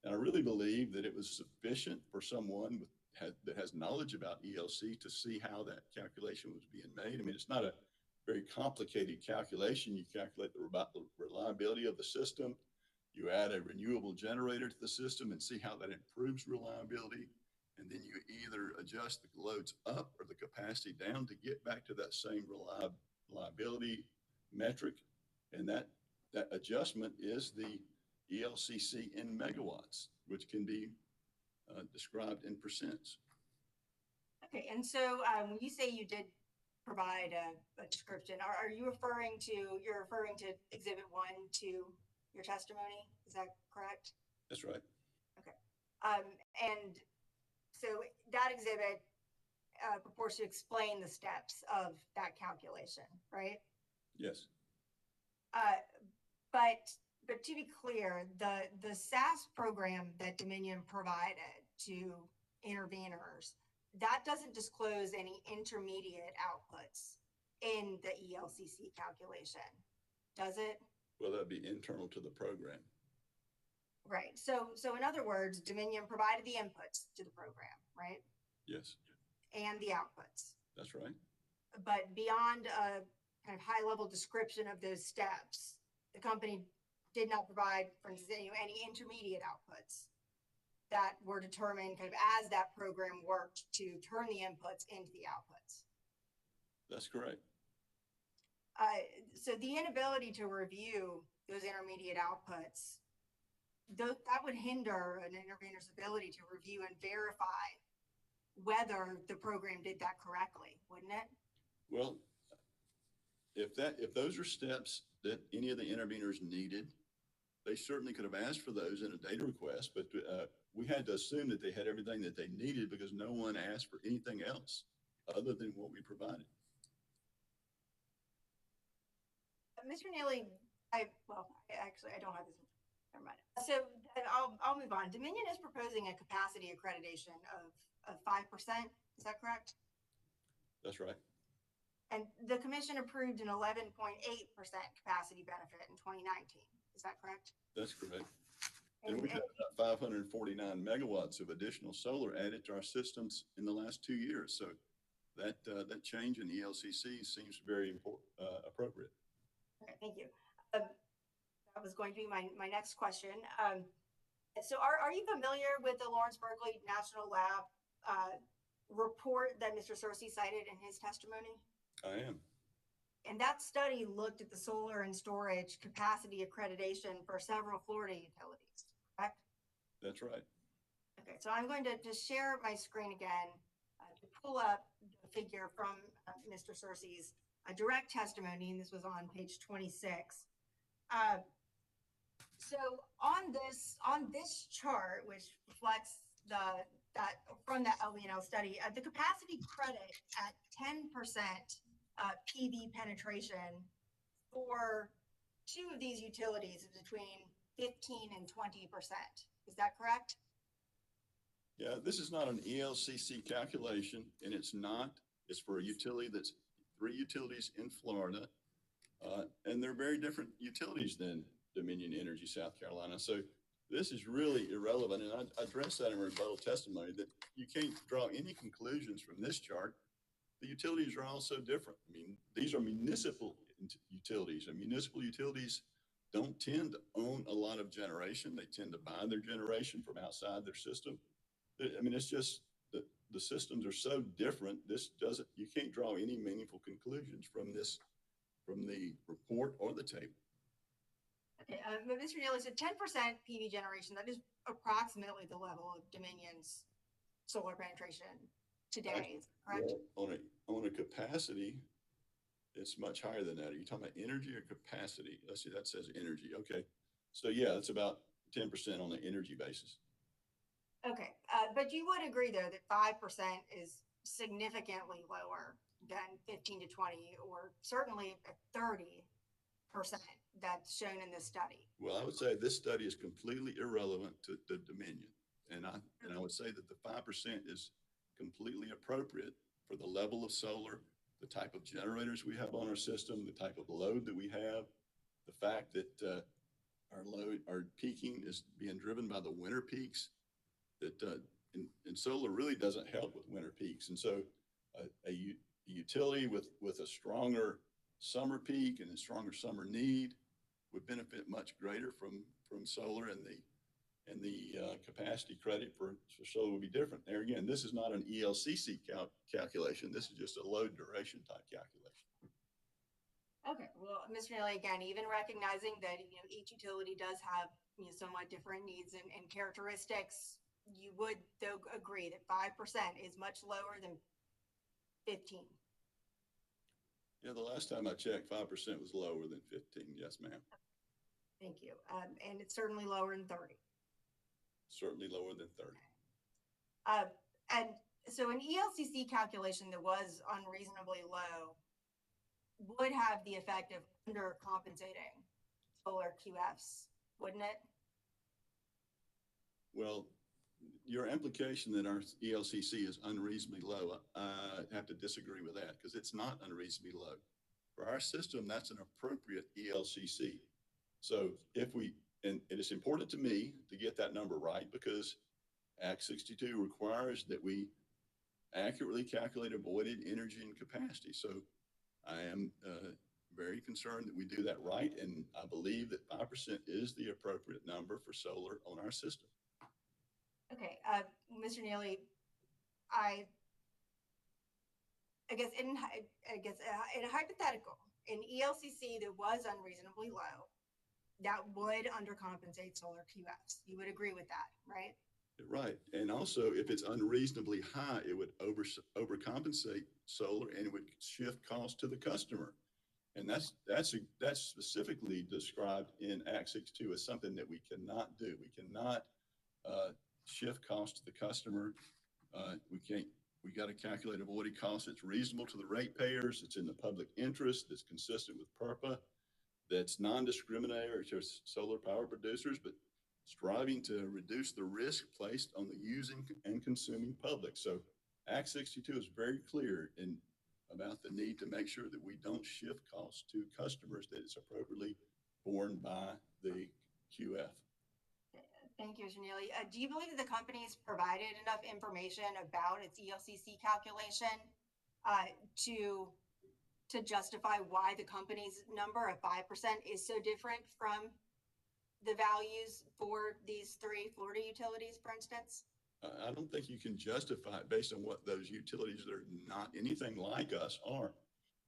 And I really believe that it was sufficient for someone that has knowledge about ELC to see how that calculation was being made. I mean, it's not a very complicated calculation. You calculate the reliability of the system. You add a renewable generator to the system and see how that improves reliability. And then you either adjust the loads up or the capacity down to get back to that same reliability metric. And that adjustment is the ELCC in megawatts, which can be described in percents. Okay, and so when you say you did provide a description, are you referring to, you're referring to Exhibit 1 to your testimony? Is that correct? That's right. Okay. And so that exhibit purports to explain the steps of that calculation, right? Yes. But to be clear, the SAS program that Dominion provided to interveners, that doesn't disclose any intermediate outputs in the ELCC calculation, does it? Well, that'd be internal to the program. Right. So in other words, Dominion provided the inputs to the program, right? Yes. And the outputs. That's right. But beyond a kind of high-level description of those steps, the company did not provide, for instance, any intermediate outputs that were determined kind of as that program worked to turn the inputs into the outputs. That's correct. So the inability to review those intermediate outputs, that would hinder an intervener's ability to review and verify whether the program did that correctly, wouldn't it? Well, if those are steps that any of the interveners needed, they certainly could have asked for those in a data request, but we had to assume that they had everything that they needed because no one asked for anything else other than what we provided. Mr. Neely, I don't have this. Never mind. So I'll move on. Dominion is proposing a capacity accreditation of 5%. Is that correct? That's right. And the commission approved an 11.8% capacity benefit in 2019. Is that correct? That's correct. And we've had about 549 megawatts of additional solar added to our systems in the last 2 years. So that change in ELCC seems very appropriate. Okay, thank you. That was going to be my next question. So are you familiar with the Lawrence Berkeley National Lab report that Mr. Searcy cited in his testimony? I am. And that study looked at the solar and storage capacity accreditation for several Florida utilities, correct? That's right. Okay, so I'm going to just share my screen again to pull up the figure from Mr. Searcy's direct testimony, and this was on page 26. So on this chart, which reflects from that LBNL study, the capacity credit at 10% PV penetration for two of these utilities is between 15 and 20%. Is that correct? Yeah, this is not an ELCC calculation, and it's for a utility that's 3 utilities in Florida, and they're very different utilities than Dominion Energy, South Carolina. So this is really irrelevant, and I addressed that in rebuttal testimony that you can't draw any conclusions from this chart. The utilities are all so different. I mean, these are municipal utilities, and municipal utilities don't tend to own a lot of generation. They tend to buy their generation from outside their system. I mean, it's just the systems are so different. You can't draw any meaningful conclusions from the report or the table. Okay, Mr. Neely said 10% PV generation. That is approximately the level of Dominion's solar penetration today, correct? Well, on a capacity, it's much higher than that. Are you talking about energy or capacity? Let's see, that says energy. Okay. So yeah, it's about 10% on the energy basis. Okay, but you would agree though that 5% is significantly lower than 15 to 20, or certainly 30% that's shown in this study. Well, I would say this study is completely irrelevant to the Dominion. And I would say that the 5% is completely appropriate for the level of solar, the type of generators we have on our system, the type of load that we have, the fact that our peaking is being driven by the winter peaks, that and solar really doesn't help with winter peaks. And so a utility with a stronger summer peak and a stronger summer need would benefit much greater from solar, and the capacity credit for solar would be different. There again, this is not an ELCC calculation. This is just a load duration type calculation. Okay, well, Mr. Neely, again, even recognizing that each utility does have somewhat different needs and characteristics, you would though agree that 5% is much lower than 15. Yeah, the last time I checked, 5% was lower than 15. Yes, ma'am. Thank you. And it's certainly lower than 30. Certainly lower than 30. And so an ELCC calculation that was unreasonably low would have the effect of undercompensating solar QFs, wouldn't it? Well, your implication that our ELCC is unreasonably low, I have to disagree with that because it's not unreasonably low. For our system, that's an appropriate ELCC. So if we, and it is important to me to get that number right because Act 62 requires that we accurately calculate avoided energy and capacity. So I am very concerned that we do that right. And I believe that 5% is the appropriate number for solar on our system. Okay, Mr. Neely, I guess in a hypothetical, an ELCC that was unreasonably low, that would undercompensate solar QFs. You would agree with that, right? Right. And also, if it's unreasonably high, it would overcompensate solar and it would shift costs to the customer. And that's specifically described in Act 62 as something that we cannot do. We cannot shift costs to the customer. We got to calculate avoided costs. It's reasonable to the ratepayers. It's in the public interest. It's consistent with PURPA. That's non-discriminatory to solar power producers, but striving to reduce the risk placed on the using and consuming public. So Act 62 is very clear about the need to make sure that we don't shift costs to customers, that it's appropriately borne by the QF. Thank you, Mr. Neely. Do you believe that the company's provided enough information about its ELCC calculation to justify why the company's number of 5% is so different from the values for these 3 Florida utilities, for instance? I don't think you can justify it based on what those utilities that are not anything like us are.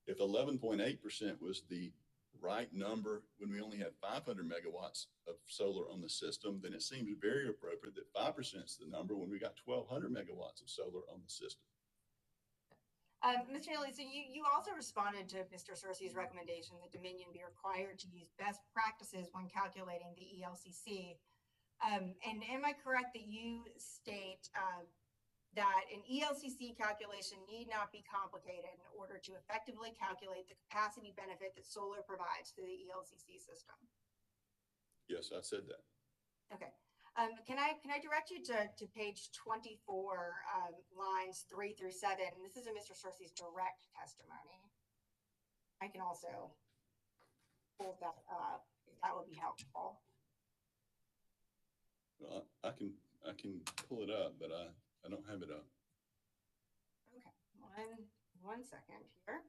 If 11.8% was the right number when we only had 500 megawatts of solar on the system, then it seems very appropriate that 5% is the number when we got 1,200 megawatts of solar on the system. Mr. Neely, so you also responded to Mr. Searcy's recommendation that Dominion be required to use best practices when calculating the ELCC. And am I correct that you state that an ELCC calculation need not be complicated in order to effectively calculate the capacity benefit that solar provides to the ELCC system? Yes, I said that. Okay. Can I direct you to page 24, lines 3 through 7? And this is in Mr. Searcy's direct testimony. I can also pull that up if that would be helpful. Well, I can pull it up, but I don't have it up. Okay, one second here.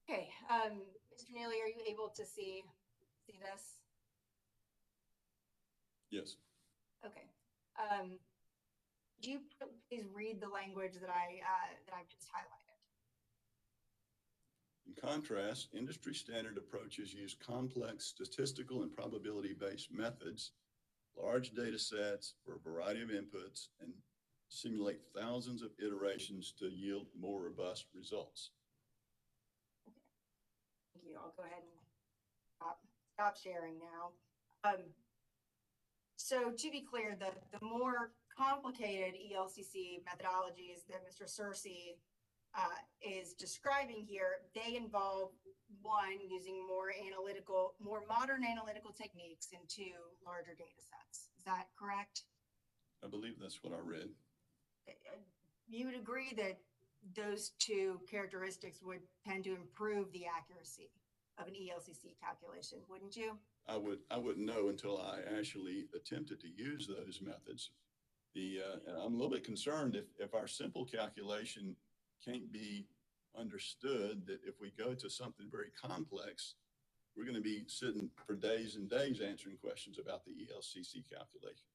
Okay, Mr. Neely, are you able to see this? Yes. Okay. Could you please read the language that I've just highlighted? In contrast, industry standard approaches use complex statistical and probability-based methods, large data sets for a variety of inputs, and simulate thousands of iterations to yield more robust results. Thank you. I'll go ahead and stop sharing now. So to be clear, the more complicated ELCC methodologies that Mr. Searcy is describing here, they involve, one, using more modern analytical techniques, and 2, larger data sets. Is that correct? I believe that's what I read. You would agree that those 2 characteristics would tend to improve the accuracy of an ELCC calculation, wouldn't you? I wouldn't know until I actually attempted to use those methods. And I'm a little bit concerned if our simple calculation can't be understood, that if we go to something very complex, we're going to be sitting for days and days answering questions about the ELCC calculation.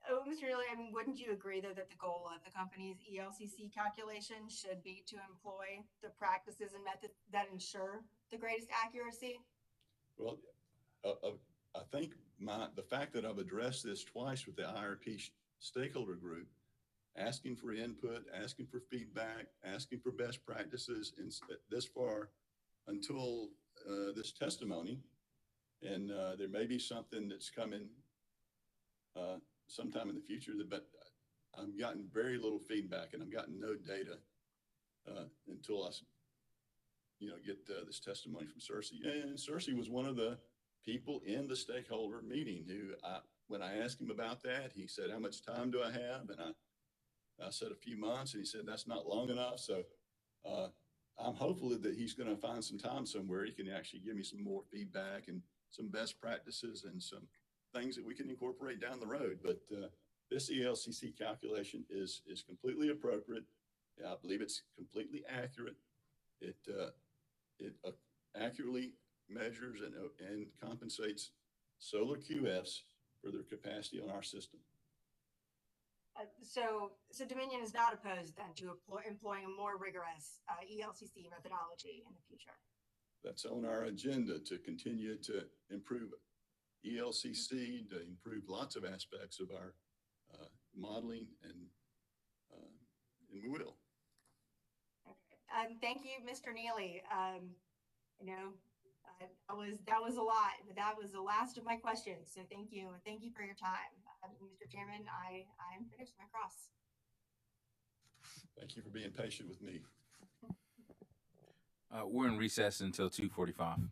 Oh, Mr. Neely, I mean, wouldn't you agree though that the goal of the company's ELCC calculation should be to employ the practices and methods that ensure the greatest accuracy? Well, I think the fact that I've addressed this twice with the IRP stakeholder group, asking for input, asking for feedback, asking for best practices, and this far until this testimony, and there may be something that's coming sometime in the future, but I've gotten very little feedback and I've gotten no data until I, get this testimony from Cersei. And Cersei was one of the people in the stakeholder meeting who, when I asked him about that, he said, "How much time do I have?" And I said a few months, and he said, "That's not long enough." So I'm hopeful that he's going to find some time somewhere. He can actually give me some more feedback and some best practices and some things that we can incorporate down the road. But this ELCC calculation is completely appropriate. I believe it's completely accurate. It accurately measures and compensates solar QFs for their capacity on our system. So Dominion is not opposed then to employing a more rigorous ELCC methodology in the future. That's on our agenda to continue to improve ELCC, to improve lots of aspects of our modeling, and we will. Okay. Thank you, Mr. Neely. That was a lot, but that was the last of my questions. So thank you for your time, Mr. Chairman. I'm finished my cross. Thank you for being patient with me. We're in recess until 2:45.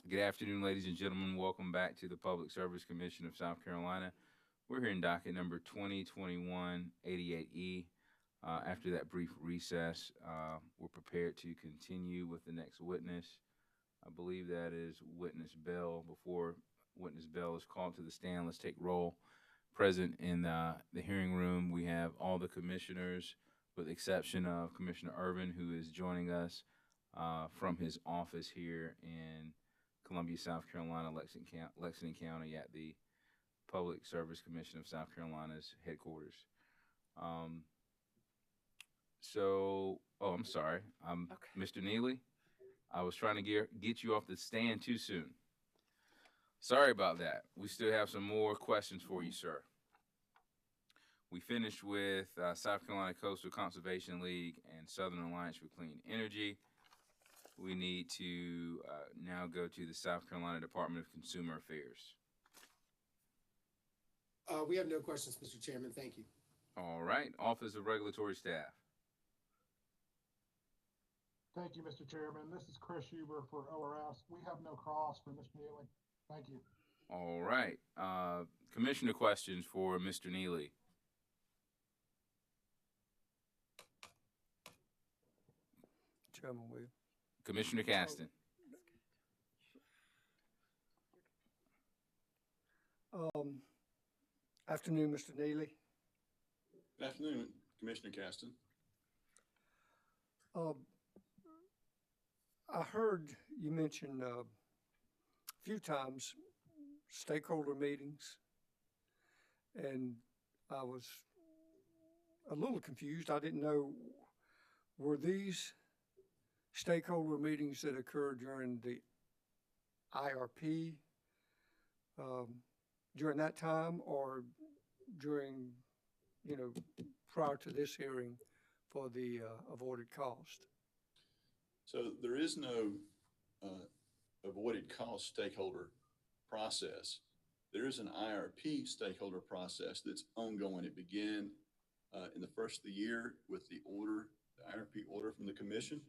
Good afternoon, ladies and gentlemen. Welcome back to the Public Service Commission of South Carolina. We're here in docket number 2021-88E. After that brief recess, we're prepared to continue with the next witness. I believe that is Witness Bell. Before Witness Bell is called to the stand, let's take roll. Present in the hearing room, we have all the commissioners, with the exception of Commissioner Irvin, who is joining us from his office here in Columbia, South Carolina, Lexington County, at the Public Service Commission of South Carolina's headquarters. I'm sorry. Okay. Mr. Neely, I was trying to get you off the stand too soon. Sorry about that. We still have some more questions for you, sir. We finished with South Carolina Coastal Conservation League and Southern Alliance for Clean Energy. We need to now go to the South Carolina Department of Consumer Affairs. We have no questions, Mr. Chairman. Thank you. All right. Office of Regulatory Staff. Thank you, Mr. Chairman. This is Chris Huber for ORS. We have no cross for Ms. Neely. Thank you. All right. Commissioner questions for Mr. Neely. Chairman, we. Commissioner Caston. Afternoon, Mr. Neely. Good afternoon, Commissioner Caston. I heard you mention a few times stakeholder meetings, and I was a little confused. I didn't know, were these stakeholder meetings that occurred during the IRP during that time, or during, prior to this hearing for the avoided cost? So there is no avoided cost stakeholder process. There is an IRP stakeholder process that's ongoing. It began in the first of the year with the IRP order from the commission,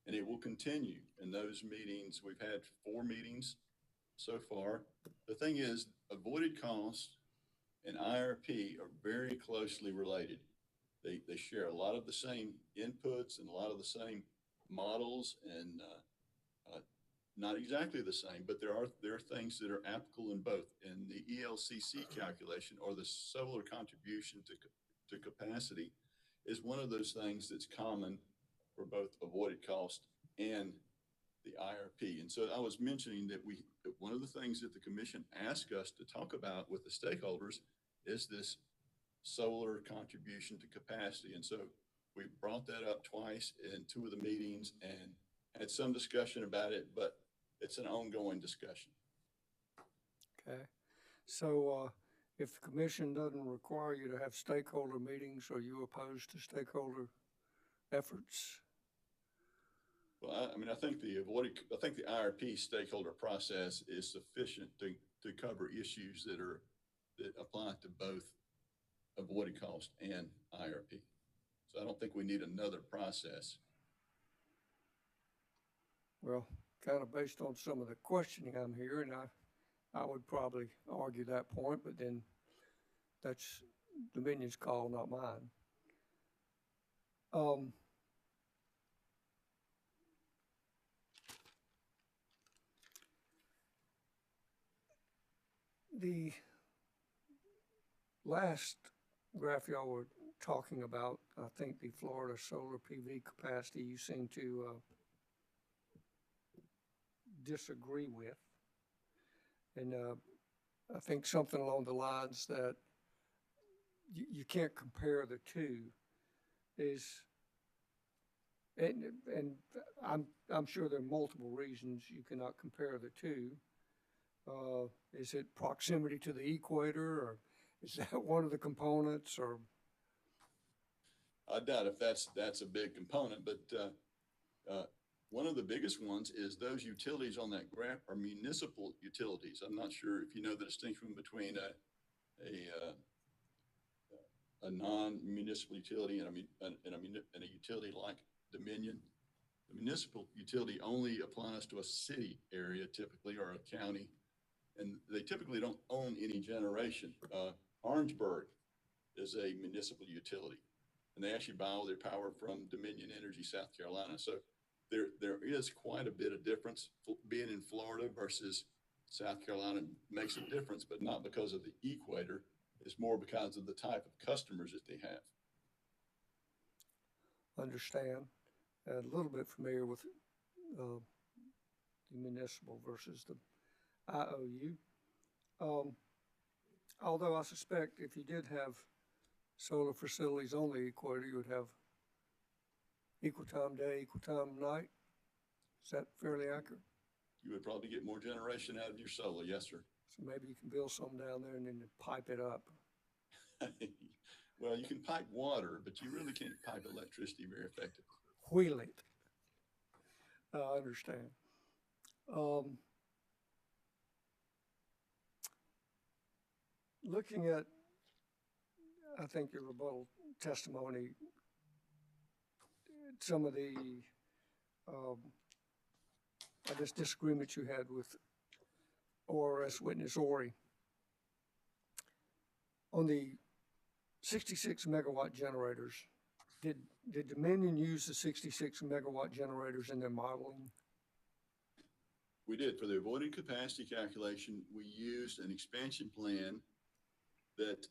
and it will continue. In those meetings, we've had 4 meetings so far. The thing is, avoided cost and IRP are very closely related. They share a lot of the same inputs and a lot of the same models, and not exactly the same, but there are things that are applicable in both. And the ELCC calculation, or the solar contribution to capacity, is one of those things that's common for both avoided cost and the IRP. And so I was mentioning that one of the things that the commission asked us to talk about with the stakeholders is this solar contribution to capacity. And so we brought that up twice in 2 of the meetings and had some discussion about it, but it's an ongoing discussion. Okay. So if the commission doesn't require you to have stakeholder meetings, are you opposed to stakeholder efforts? Well, I think the IRP stakeholder process is sufficient to cover issues that apply to both avoided cost and IRP. So I don't think we need another process. Well, kind of based on some of the questioning I'm hearing, I would probably argue that point, but then that's Dominion's call, not mine. The last graph y'all were talking about, I think the Florida solar PV capacity, you seem to disagree with. And I think something along the lines that you can't compare the two is, and I'm sure there are multiple reasons you cannot compare the two. Is it proximity to the equator, or is that one of the components, or? I doubt if that's a big component, but one of the biggest ones is those utilities on that graph are municipal utilities. I'm not sure if you know the distinction between a non-municipal utility and a utility like Dominion. The municipal utility only applies to a city area typically, or a county, and they typically don't own any generation. Orangeburg is a municipal utility, and they actually buy all their power from Dominion Energy, South Carolina. So there is quite a bit of difference. Being in Florida versus South Carolina makes a difference, but not because of the equator. It's more because of the type of customers that they have. Understand, and a little bit familiar with the municipal versus the IOU. Although I suspect if you did have solar facilities on the equator, you would have equal time day, equal time night. Is that fairly accurate? You would probably get more generation out of your solar, yes, sir. So maybe you can build some down there and then pipe it up. Well, you can pipe water, but you really can't pipe electricity very effectively. Wheel it. I understand. Looking at, I think, your rebuttal testimony, some of the, I guess, disagreements you had with ORS witness Ori on the 66 megawatt generators. Did Dominion use the 66 megawatt generators in their modeling? We did. For the avoided capacity calculation, we used an expansion plan that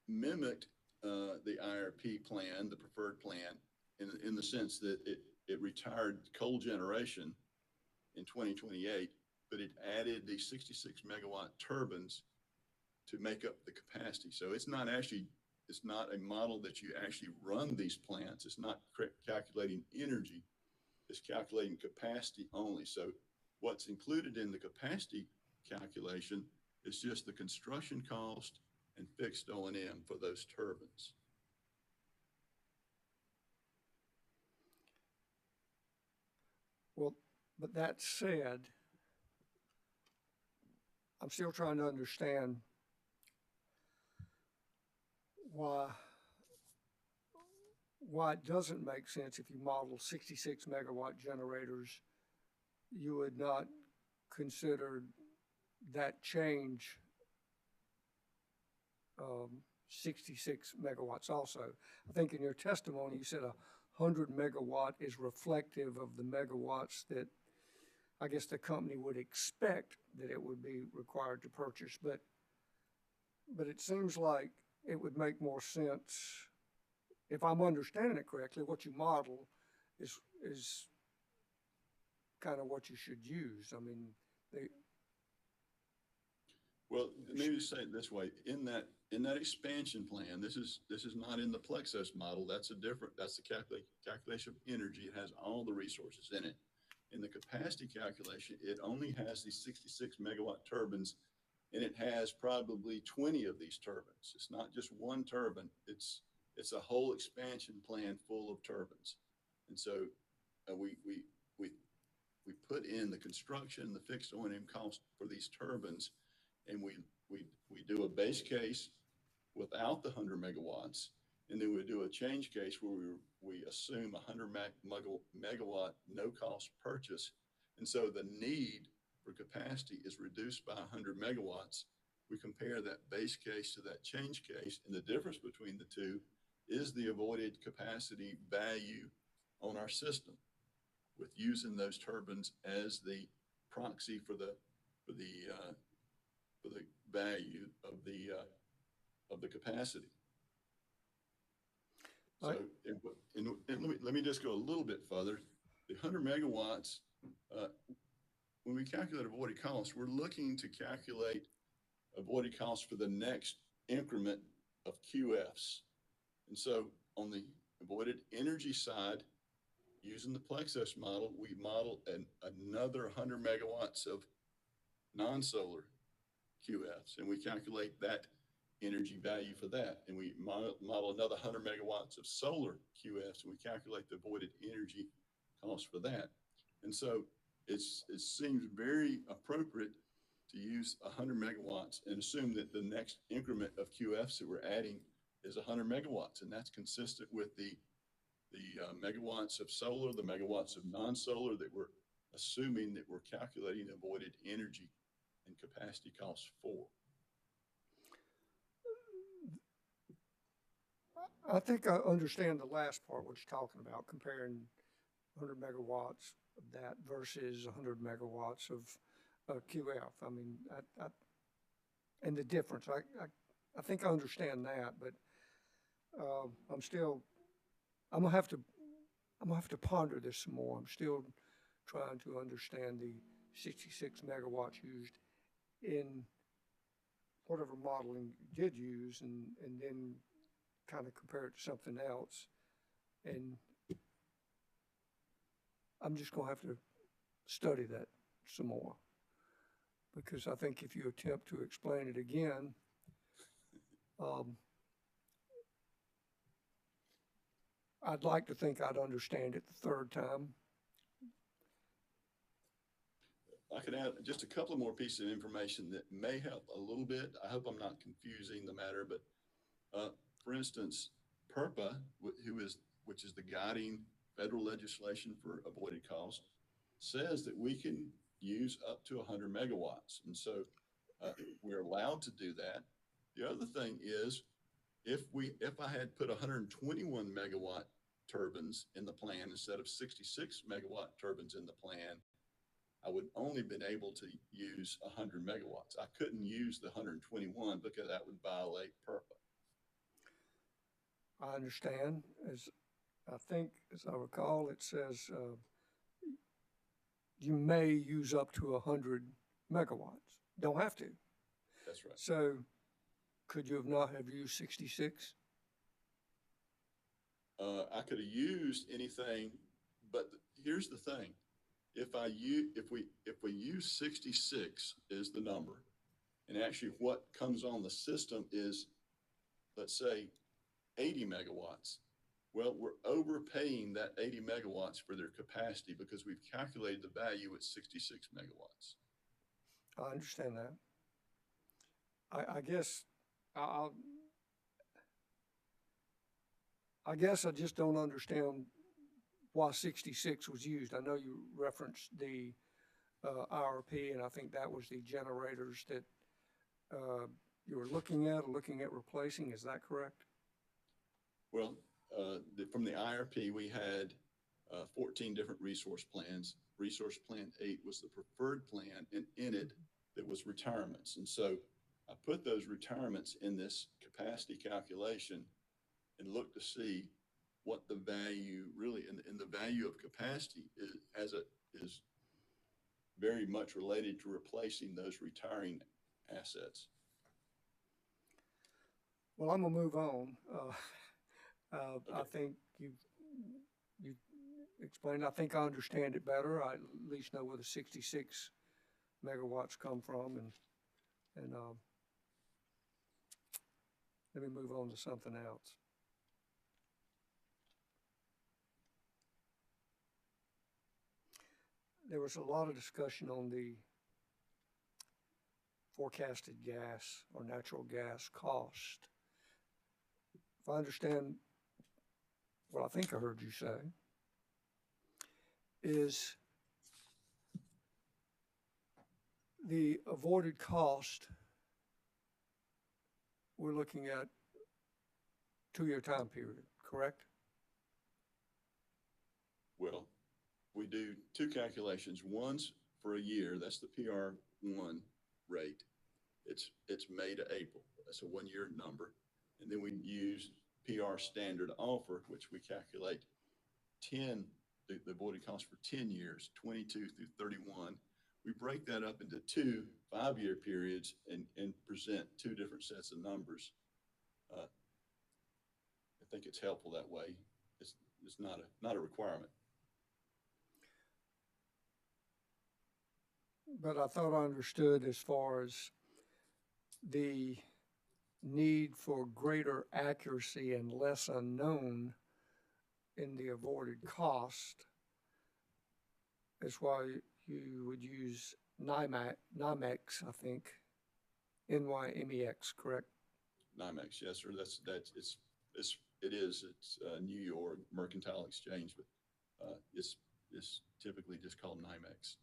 mimicked the IRP plan, the preferred plan, in the sense that it retired coal generation in 2028, but it added the 66 megawatt turbines to make up the capacity. So it's not a model that you actually run these plants. It's not calculating energy. It's calculating capacity only. So what's included in the capacity calculation is just the construction cost and fixed O&M for those turbines. Well, but that said, I'm still trying to understand why it doesn't make sense if you model 66 megawatt generators, you would not consider that change 66 megawatts also. I think in your testimony you said 100 megawatt is reflective of the megawatts that I guess the company would expect that it would be required to purchase, but it seems like it would make more sense, if I'm understanding it correctly, what you model is kind of what you should use. I mean, well, maybe say it this way: in that expansion plan, this is not in the Plexus model. That's the calculation of energy. It has all the resources in it. In the capacity calculation, it only has these 66 megawatt turbines, and it has probably 20 of these turbines. It's not just one turbine. It's a whole expansion plan full of turbines. And so we put in the construction, the fixed O&M cost for these turbines, and we do a base case without the 100 megawatts, and then we do a change case where we assume 100 megawatt no cost purchase. And so the need for capacity is reduced by 100 megawatts. We compare that base case to that change case, and the difference between the two is the avoided capacity value on our system, with using those turbines as the proxy for the value of the capacity. So, and let me just go a little bit further. The 100 megawatts, when we calculate avoided costs, we're looking to calculate avoided costs for the next increment of QFs. And so on the avoided energy side, using the Plexus model, we model another 100 megawatts of non-solar QFs, and we calculate that energy value for that. And we model another 100 megawatts of solar QFs, and we calculate the avoided energy cost for that. And so it seems very appropriate to use 100 megawatts and assume that the next increment of QFs that we're adding is 100 megawatts. And that's consistent with the megawatts of solar, the megawatts of non-solar that we're assuming that we're calculating avoided energy and capacity costs for. I think I understand the last part, what you're talking about, comparing 100 megawatts of that versus 100 megawatts of QF. I mean, and the difference. I think I understand that, but I'm gonna have to ponder this some more. I'm still trying to understand the 66 megawatts used in whatever modeling you did use, and then kind of compare it to something else. And I'm just gonna have to study that some more, because I think if you attempt to explain it again, I'd like to think I'd understand it the third time. I could add just a couple of more pieces of information that may help a little bit. I hope I'm not confusing the matter, but for instance, PURPA, which is the guiding federal legislation for avoided cost, says that we can use up to 100 megawatts. And so we're allowed to do that. The other thing is, if I had put 121 megawatt turbines in the plan instead of 66 megawatt turbines in the plan, I would only been able to use 100 megawatts. I couldn't use the 121 because that would violate PURPA. I understand. I think, as I recall, it says you may use up to 100 megawatts. Don't have to. That's right. So could you not have used 66? I could have used anything, but here's the thing. If we use 66 is the number, and actually what comes on the system is, let's say, 80 megawatts. Well, we're overpaying that 80 megawatts for their capacity because we've calculated the value at 66 megawatts. I understand that. I guess I guess I just don't understand why 66 was used. I know you referenced the IRP, and I think that was the generators that you were looking at replacing. Is that correct? Well, from the IRP, we had 14 different resource plans. Resource Plan 8 was the preferred plan, and in it, there was retirements. And so I put those retirements in this capacity calculation and looked to see what the value really, and the value of capacity is very much related to replacing those retiring assets. Well, I'm gonna move on. Okay. I think you explained. I think I understand it better. I at least know where the 66 megawatts come from, and let me move on to something else. There was a lot of discussion on the forecasted gas or natural gas cost. If I understand what I think I heard you say, is the avoided cost, we're looking at 2-year time period, correct? Well, we do two calculations. One's for a year, that's the PR1 rate. It's May to April, that's a 1-year number. And then we use PR standard offer, which we calculate the avoided cost for 10 years, 22 through 31. We break that up into 2 5-year periods and present 2 different sets of numbers. I think it's helpful that way. It's not a requirement. But I thought I understood as far as the need for greater accuracy and less unknown in the avoided cost. That's why you would use NYMEX, I think, NYMEX, correct? NYMEX, yes, sir. It's It's New York Mercantile Exchange, but it's typically just called NYMEX.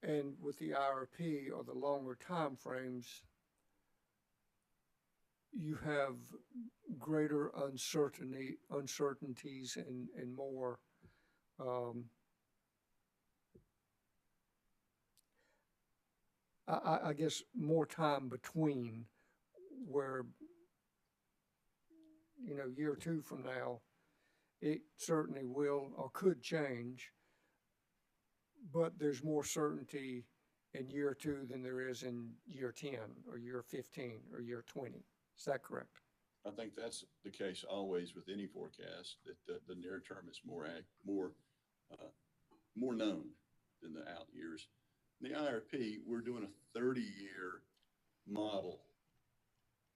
And with the IRP or the longer time frames, you have greater uncertainties and more, I guess more time between where, year two from now, it certainly will or could change, but there's more certainty in year two than there is in year 10 or year 15 or year 20. Is that correct? I think that's the case always with any forecast, that the near term is more known than the out years. In the IRP, we're doing a 30-year model,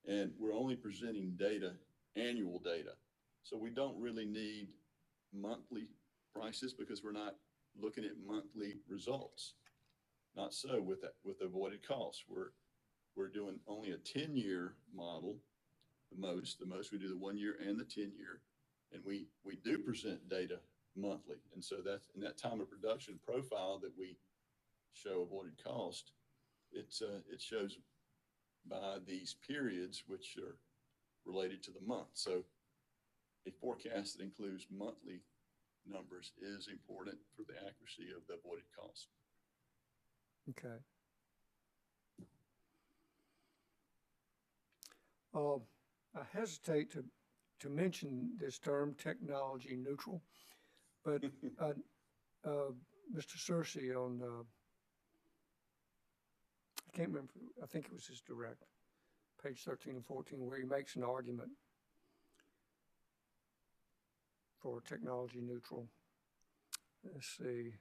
and we're only presenting data, annual data. So we don't really need monthly prices because we're not looking at monthly results. Not so with avoided costs. We're doing only a 10-year model, the most we do the 1 year and the 10-year, and we do present data monthly. And so that's in that time of production profile that we show avoided cost. It shows by these periods which are related to the month. So a forecast that includes monthly numbers is important for the accuracy of the avoided cost. Okay. I hesitate to mention this term, technology neutral, but Mr. Searcy on, I can't remember, I think it was his direct, page 13 and 14, where he makes an argument for technology neutral. Let's see.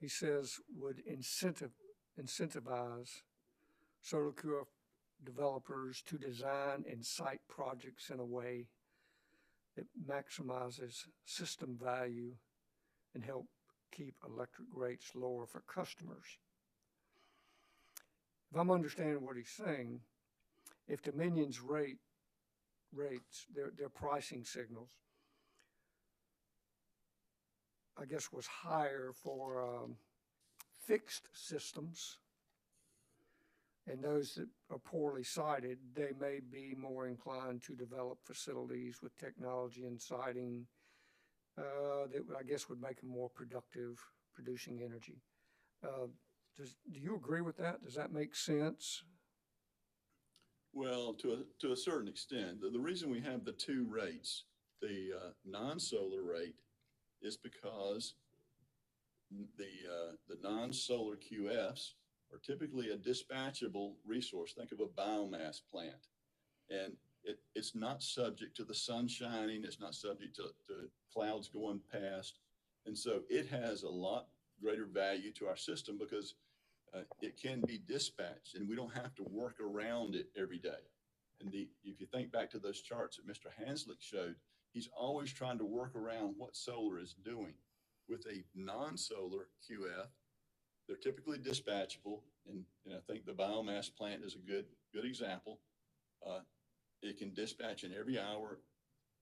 He says would incentivize solar QF developers to design and site projects in a way that maximizes system value and help keep electric rates lower for customers. If I'm understanding what he's saying, if Dominion's rates, their pricing signals, I guess was higher for fixed systems, and those that are poorly sited, they may be more inclined to develop facilities with technology and siting that I guess would make them more productive, producing energy. Do you agree with that? Does that make sense? Well, to a certain extent, the reason we have the two rates, the non-solar rate, is because the non-solar QFs are typically a dispatchable resource. Think of a biomass plant, and it's not subject to the sun shining. It's not subject to clouds going past. And so it has a lot greater value to our system because it can be dispatched and we don't have to work around it every day. And if you think back to those charts that Mr. Hanslick showed, he's always trying to work around what solar is doing. With a non-solar QF, they're typically dispatchable, and I think the biomass plant is a good example. It can dispatch in every hour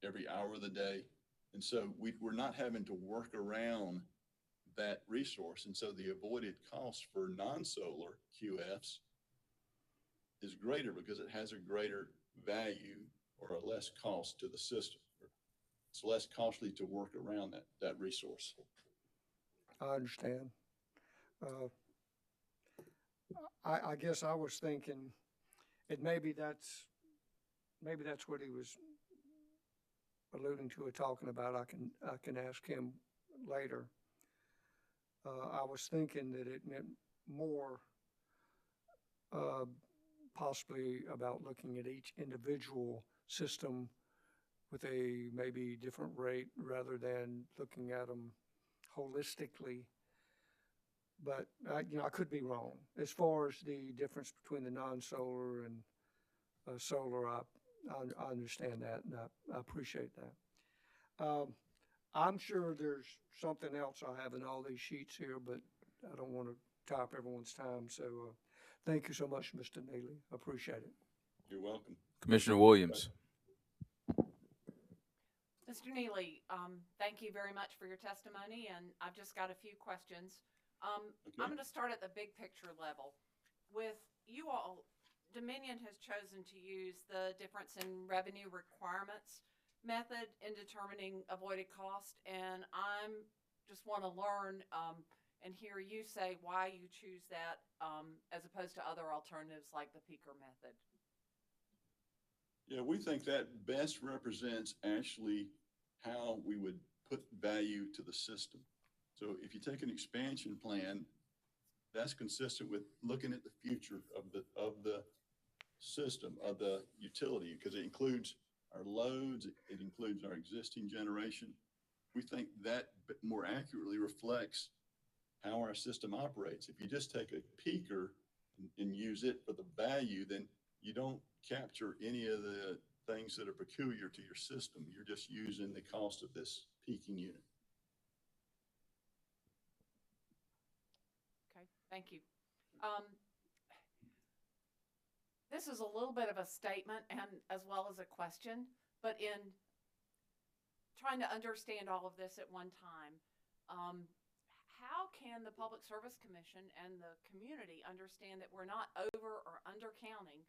of the day, and so we're not having to work around that resource, and so the avoided cost for non-solar QFs is greater because it has a greater value or a less cost to the system. It's less costly to work around that resource. I understand. I guess I was thinking, and maybe that's what he was alluding to or talking about. I can ask him later. I was thinking that it meant more possibly about looking at each individual system with a maybe different rate rather than looking at them holistically. But I could be wrong. As far as the difference between the non-solar and solar, I understand that, and I appreciate that. I'm sure there's something else I have in all these sheets here, but I don't want to tie up everyone's time. So thank you so much, Mr. Neely. I appreciate it. You're welcome. Commissioner Williams. Mr. Neely, thank you very much for your testimony, and I've just got a few questions. I'm going to start at the big picture level. With you all, Dominion has chosen to use the difference in revenue requirements method in determining avoided cost, and I'm just want to learn and hear you say why you choose that as opposed to other alternatives like the peaker method. Yeah, we think that best represents actually how we would put value to the system. So if you take an expansion plan, that's consistent with looking at the future of the system, of the utility, because it includes our loads, it includes our existing generation. We think that more accurately reflects how our system operates. If you just take a peaker and use it for the value, then you don't capture any of the things that are peculiar to your system. You're just using the cost of this peaking unit. Okay, thank you. This is a little bit of a statement and as well as a question, but in trying to understand all of this at one time, how can the Public Service Commission and the community understand that we're not over or undercounting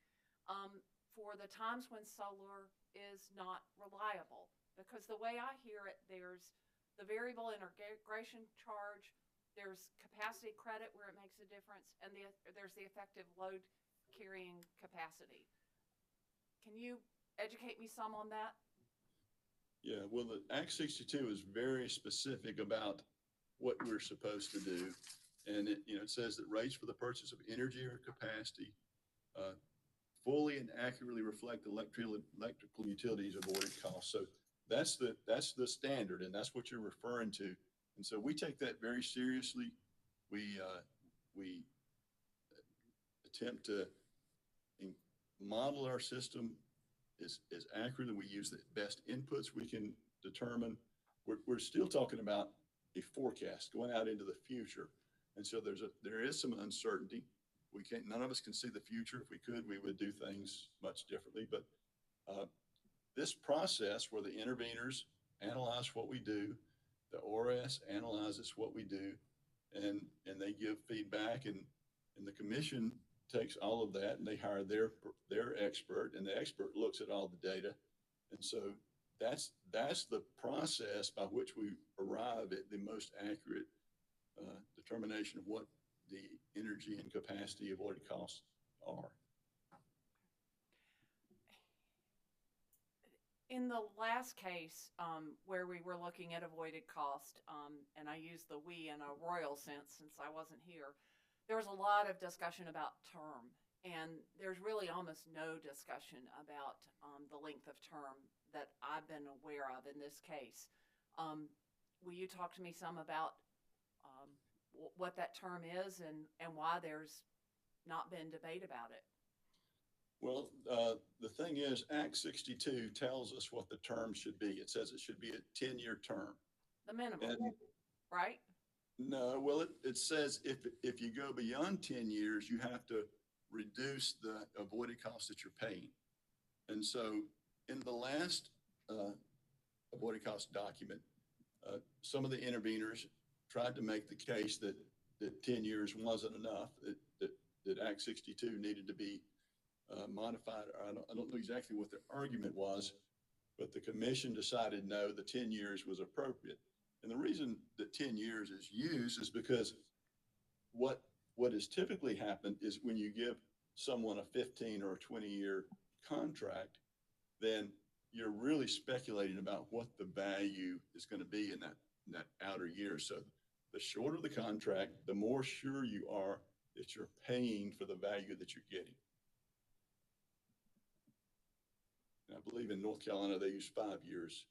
for the times when solar is not reliable? Because the way I hear it, there's the variable integration charge, there's capacity credit where it makes a difference, and there's the effective load carrying capacity. Can you educate me some on that? Yeah, well, the Act 62 is very specific about what we're supposed to do. And it says that rates for the purchase of energy or capacity fully and accurately reflect electrical utilities avoided costs. So that's the standard, and that's what you're referring to. And so we take that very seriously. We attempt to model our system as accurately. We use the best inputs we can determine. We're still talking about a forecast going out into the future. And so there is some uncertainty. None of us can see the future. If we could, we would do things much differently. But this process where the interveners analyze what we do, the ORS analyzes what we do, and they give feedback, and the commission takes all of that and they hire their expert, and the expert looks at all the data. And so that's the process by which we arrive at the most accurate determination of what the energy and capacity avoided costs are. In the last case where we were looking at avoided cost, and I use the we in a royal sense since I wasn't here, there was a lot of discussion about term, and there's really almost no discussion about the length of term that I've been aware of in this case. Will you talk to me some about what that term is and why there's not been debate about it? Well, the thing is, Act 62 tells us what the term should be. It says it should be a 10-year term. The minimum, right? No, well, it says if you go beyond 10 years, you have to reduce the avoided costs that you're paying. And so in the last avoided cost document, some of the interveners tried to make the case that 10 years wasn't enough, that Act 62 needed to be modified. I don't know exactly what the argument was, but the commission decided no, the 10 years was appropriate. And the reason that 10 years is used is because what has typically happened is when you give someone a 15 or a 20-year contract, then you're really speculating about what the value is going to be in that outer year. So the shorter the contract, the more sure you are that you're paying for the value that you're getting. And I believe in North Carolina, they use 5 years.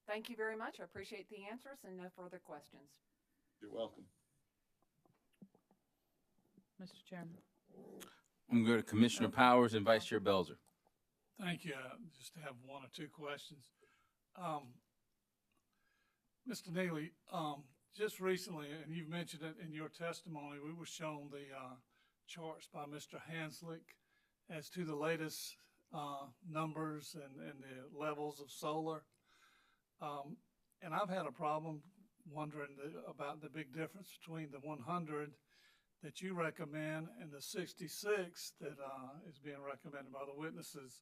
Thank you very much. I appreciate the answers and no further questions. You're welcome. Mr. Chairman. I'm going to Commissioner Powers and Vice Chair Belzer. Thank you. Just have one or two questions. Mr. Neely, just recently, and you've mentioned it in your testimony, we were shown the charts by Mr. Hanslick as to the latest numbers and the levels of solar. And I've had a problem wondering about the big difference between the 100 that you recommend and the 66 that is being recommended by the witnesses.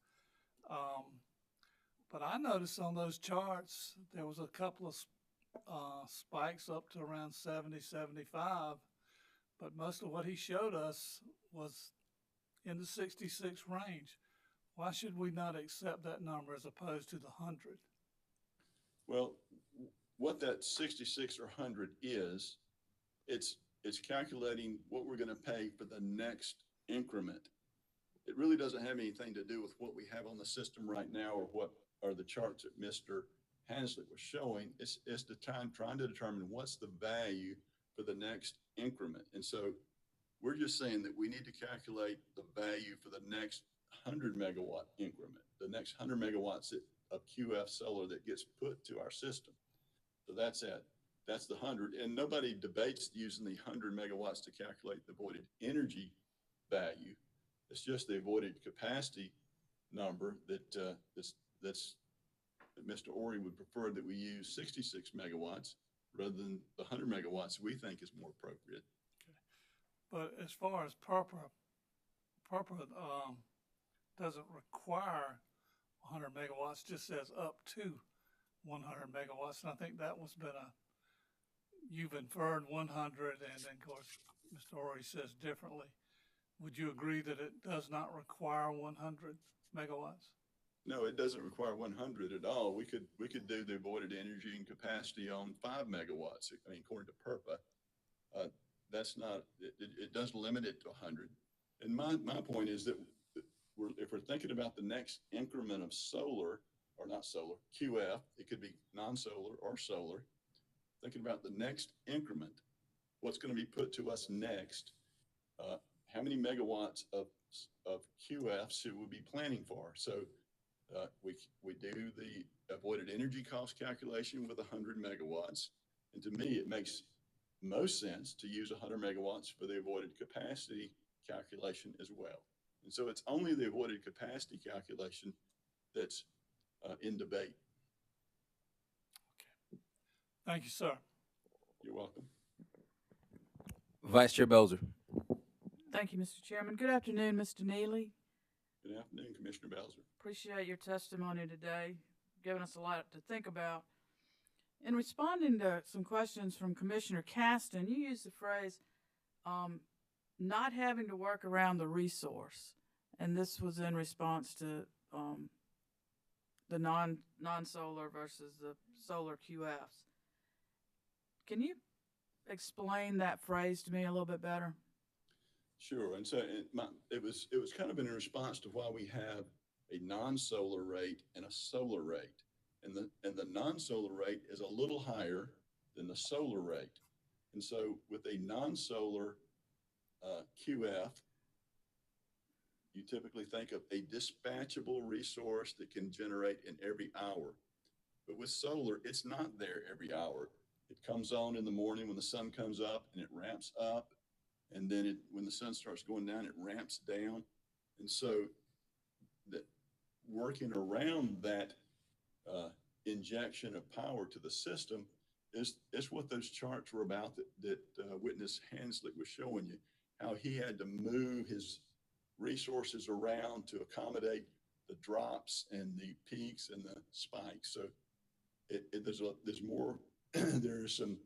But I noticed on those charts, there was a couple of spikes up to around 70, 75, but most of what he showed us was in the 66 range. Why should we not accept that number as opposed to the 100? Well, what that 66 or 100 is, it's calculating what we're going to pay for the next increment. It really doesn't have anything to do with what we have on the system right now or what are the charts that Mr. Hanslick was showing. It's the time trying to determine what's the value for the next increment. And so we're just saying that we need to calculate the value for the next 100 megawatt increment, the next 100 megawatts of QF solar that gets put to our system. So that's it. That's the 100. And nobody debates using the 100 megawatts to calculate the avoided energy value. It's just the avoided capacity number that Mr. Ori would prefer that we use 66 megawatts rather than the 100 megawatts we think is more appropriate. Okay. But as far as purpose doesn't require 100 megawatts, just says up to 100 megawatts. And I think that was you've inferred 100, and then of course, Mr. Ori says differently. Would you agree that it does not require 100 megawatts? No, it doesn't require 100 at all. We could do the avoided energy and capacity on 5 megawatts. I mean, according to PURPA, that's not, it does limit it to 100. And my point is that if we're thinking about the next increment of solar, or not solar, QF, it could be non-solar or solar, thinking about the next increment, what's going to be put to us next, how many megawatts of QF should we be planning for? So we do the avoided energy cost calculation with 100 megawatts. And to me, it makes most sense to use 100 megawatts for the avoided capacity calculation as well. And so it's only the avoided capacity calculation that's in debate. Okay. Thank you, sir. You're welcome. Vice Chair Belzer. Thank you, Mr. Chairman. Good afternoon, Mr. Neely. Good afternoon, Commissioner Belzer. Appreciate your testimony today, giving us a lot to think about. In responding to some questions from Commissioner Caston, you used the phrase, not having to work around the resource. And this was in response to the non-solar versus the solar QFs. Can you explain that phrase to me a little bit better? Sure. And so it was kind of in response to why we have a non-solar rate and a solar rate. And the non-solar rate is a little higher than the solar rate. And so with a non-solar QF, you typically think of a dispatchable resource that can generate in every hour. But with solar, it's not there every hour. It comes on in the morning when the sun comes up and it ramps up. And then when the sun starts going down, it ramps down. And so that working around that injection of power to the system is what those charts were about that witness Hanslick was showing you, how he had to move his resources around to accommodate the drops and the peaks and the spikes. So there's more, there's some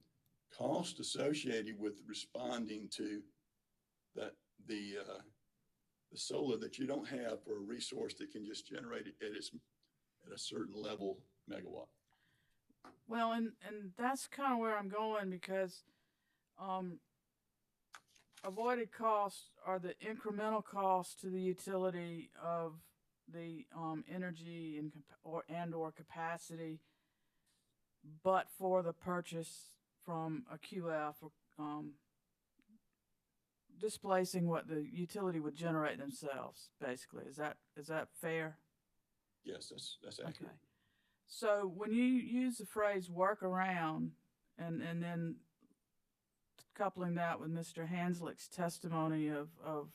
cost associated with responding to the solar that you don't have for a resource that can just generate it at a certain level megawatt. Well, and that's kind of where I'm going, because avoided costs are the incremental costs to the utility of the energy and or capacity, but for the purchase from a QF, displacing what the utility would generate themselves, basically. Is that fair? Yes, that's accurate. Okay. So when you use the phrase work around and then coupling that with Mr. Hanslick's testimony of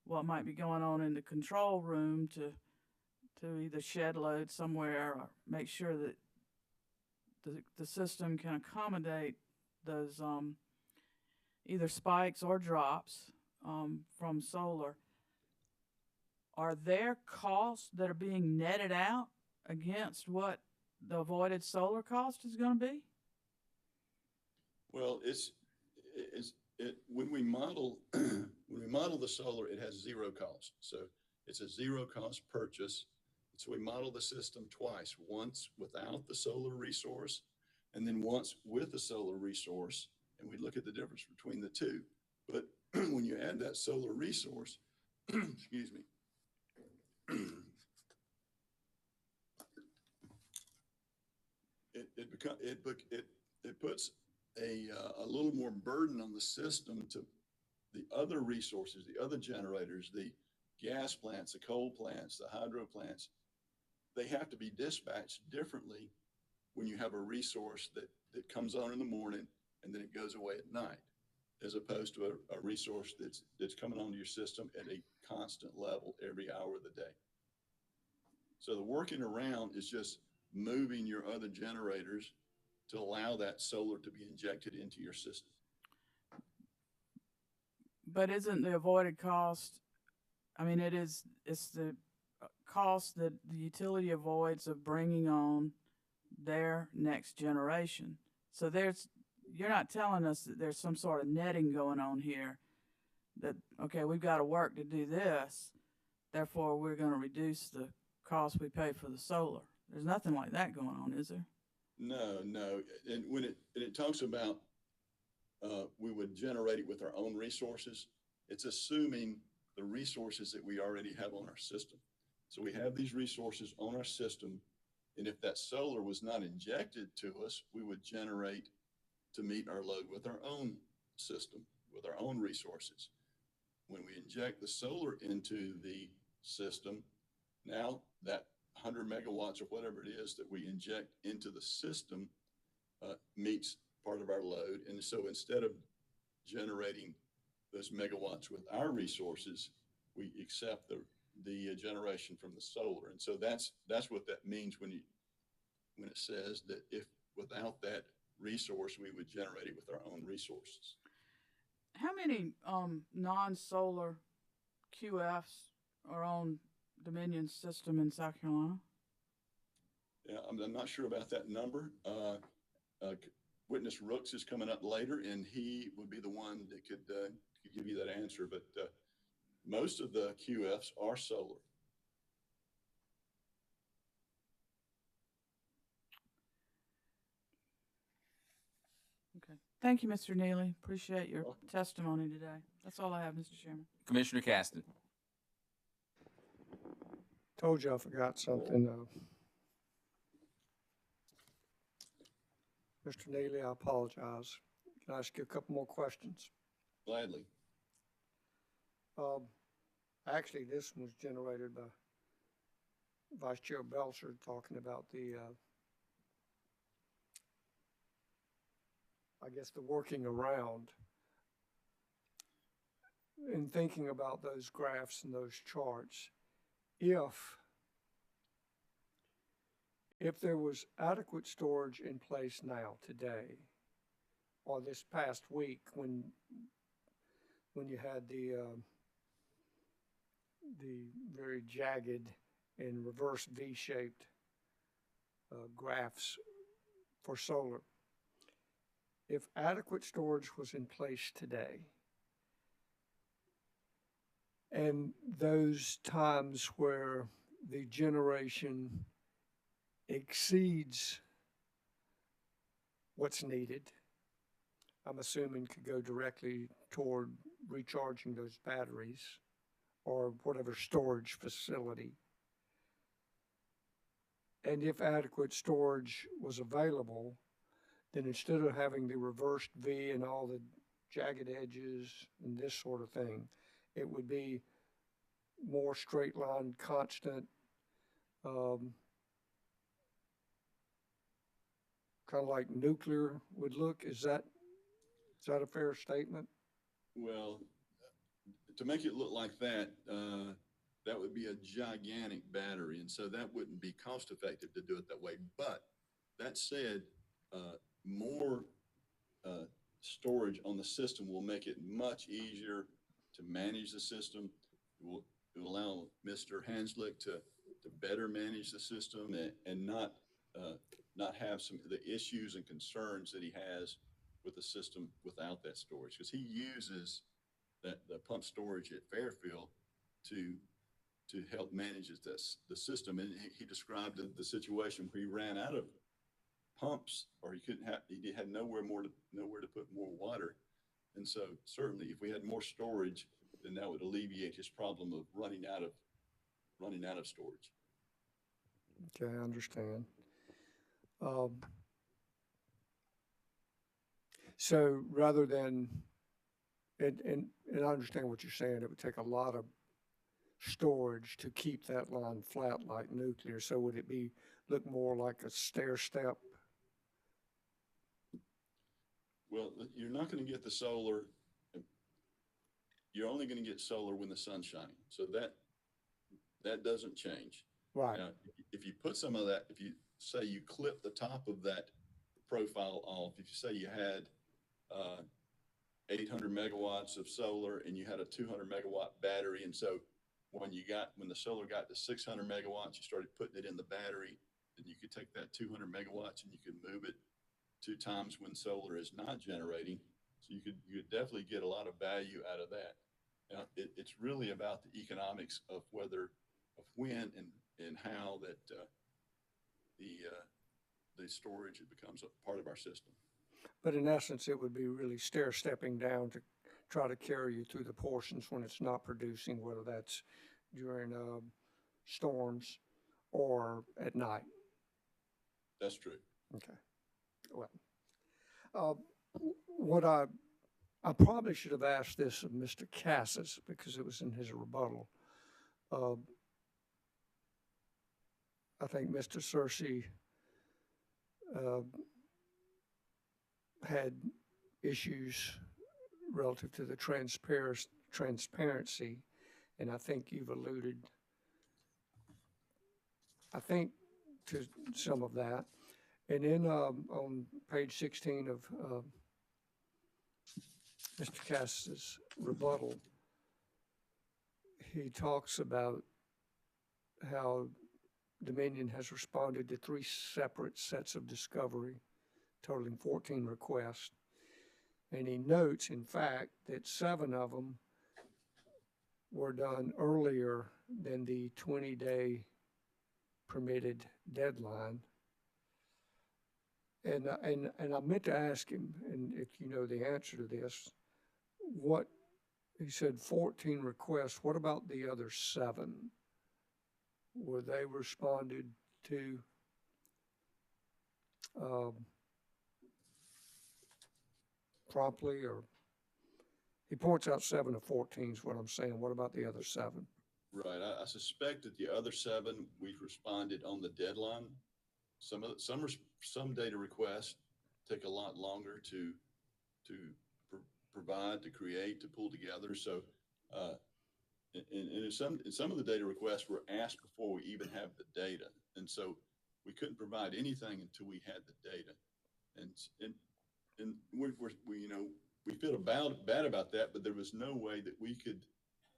what might be going on in the control room to to either shed load somewhere or make sure that the system can accommodate those either spikes or drops from solar. Are there costs that are being netted out against what the avoided solar cost is going to be? Well, when we model the solar, it has zero cost. So it's a zero cost purchase. So we model the system twice, once without the solar resource, and then once with the solar resource, and we look at the difference between the two. But when you add that solar resource, excuse me, it puts a little more burden on the system to the other resources, the other generators, the gas plants, the coal plants, the hydro plants. They have to be dispatched differently when you have a resource that comes on in the morning and then it goes away at night, as opposed to a resource that's coming onto your system at a constant level every hour of the day. So the working around is just moving your other generators to allow that solar to be injected into your system. But isn't the avoided cost, I mean, it's the cost that the utility avoids of bringing on their next generation. So you're not telling us that there's some sort of netting going on here that, okay, we've got to work to do this, therefore we're going to reduce the cost we pay for the solar. There's nothing like that going on, is there? No. And when it talks about we would generate it with our own resources, it's assuming the resources that we already have on our system. So we have these resources on our system, and if that solar was not injected to us, we would generate to meet our load with our own system, with our own resources. When we inject the solar into the system, now that 100 megawatts or whatever it is that we inject into the system meets part of our load. And so instead of generating those megawatts with our resources, we accept the generation from the solar. And so that's what that means when it says that if without that resource, we would generate it with our own resources. How many non-solar QFs are on Dominion's system in South Carolina? Yeah, I'm not sure about that number. Witness Rooks is coming up later, and he would be the one that could give you that answer. But most of the QFs are solar. Okay. Thank you, Mr. Neely. Appreciate your testimony today. That's all I have, Mr. Chairman. Commissioner Caston. Told you I forgot something. Mr. Neely, I apologize. Can I ask you a couple more questions? Gladly. Actually, this was generated by Vice Chair Belcher talking about the, I guess, the working around and thinking about those graphs and those charts. If there was adequate storage in place now, today, or this past week when you had the very jagged and reverse V-shaped graphs for solar, if adequate storage was in place today, and those times where the generation exceeds what's needed, I'm assuming could go directly toward recharging those batteries or whatever storage facility. And if adequate storage was available, then instead of having the reversed V and all the jagged edges and this sort of thing, it would be more straight line, constant, kind of like nuclear would look. Is that a fair statement? Well, to make it look like that, that would be a gigantic battery. And so that wouldn't be cost effective to do it that way. But that said, more storage on the system will make it much easier to manage the system. It will allow Mr. Hanslick to better manage the system and not have some of the issues and concerns that he has with the system without that storage, because he uses the pump storage at Fairfield to help manage the system. And he described the situation where he ran out of pumps, or he had nowhere to put more water. And so certainly if we had more storage, then that would alleviate his problem of running out of storage. Okay, I understand. So rather than, and I understand what you're saying, it would take a lot of storage to keep that line flat like nuclear. So would it look more like a stair step? Well, you're not going to get the solar. You're only going to get solar when the sun's shining. So that doesn't change. Right. Now, if you put some of that, if you say you clip the top of that profile off, if you say you had 800 megawatts of solar and you had a 200 megawatt battery, and so when the solar got to 600 megawatts, you started putting it in the battery, then you could take that 200 megawatts and you could move it 2 times when solar is not generating. So you could definitely get a lot of value out of that. Now, it's really about the economics of when and how that the storage becomes a part of our system. But in essence, it would be really stair stepping down to try to carry you through the portions when it's not producing, whether that's during storms or at night. That's true. Okay. Well, what I probably should have asked this of Mr. Cassis because it was in his rebuttal. I think Mr. Searcy had issues relative to the transparency, and I think you've alluded, to some of that. And then on page 16 of Mr. Cass's rebuttal, he talks about how Dominion has responded to 3 separate sets of discovery, totaling 14 requests. And he notes, in fact, that 7 of them were done earlier than the 20-day permitted deadline. And I meant to ask him, and if you know the answer to this, he said 14 requests. What about the other 7? Were they responded to promptly, or he points out 7 of 14 is what I'm saying. What about the other 7? Right. I suspect that the other 7 we've responded on the deadline. Some data requests take a lot longer to provide, to create, to pull together. So, and some of the data requests were asked before we even have the data, and so we couldn't provide anything until we had the data. And we feel bad about that, but there was no way that we could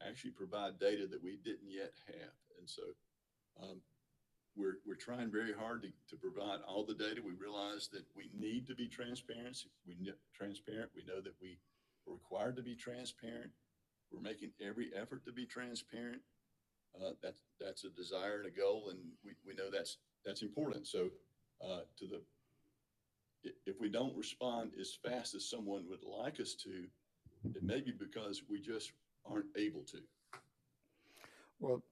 actually provide data that we didn't yet have. And so we're trying very hard to provide all the data. We realize that we need to be transparent. We know that we are required to be transparent. We're making every effort to be transparent. That's a desire and a goal, and we know that's important. So if we don't respond as fast as someone would like us to, it may be because we just aren't able to. Well,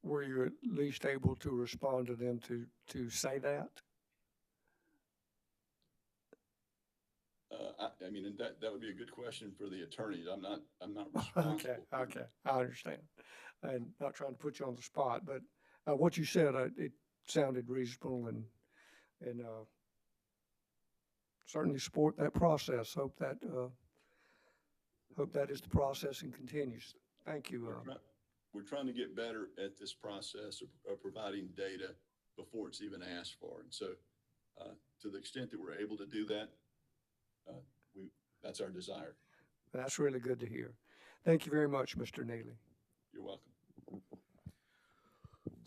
were you at least able to respond to them to say that? I mean, and that would be a good question for the attorneys. I'm not responsible. Okay, I understand. And not trying to put you on the spot, but what you said, it sounded reasonable, and certainly support that process. Hope that is the process and continues. Thank you. we're trying to get better at this process of providing data before it's even asked for. And so, to the extent that we're able to do that, that's our desire. That's really good to hear. Thank you very much, Mr. Neely. You're welcome.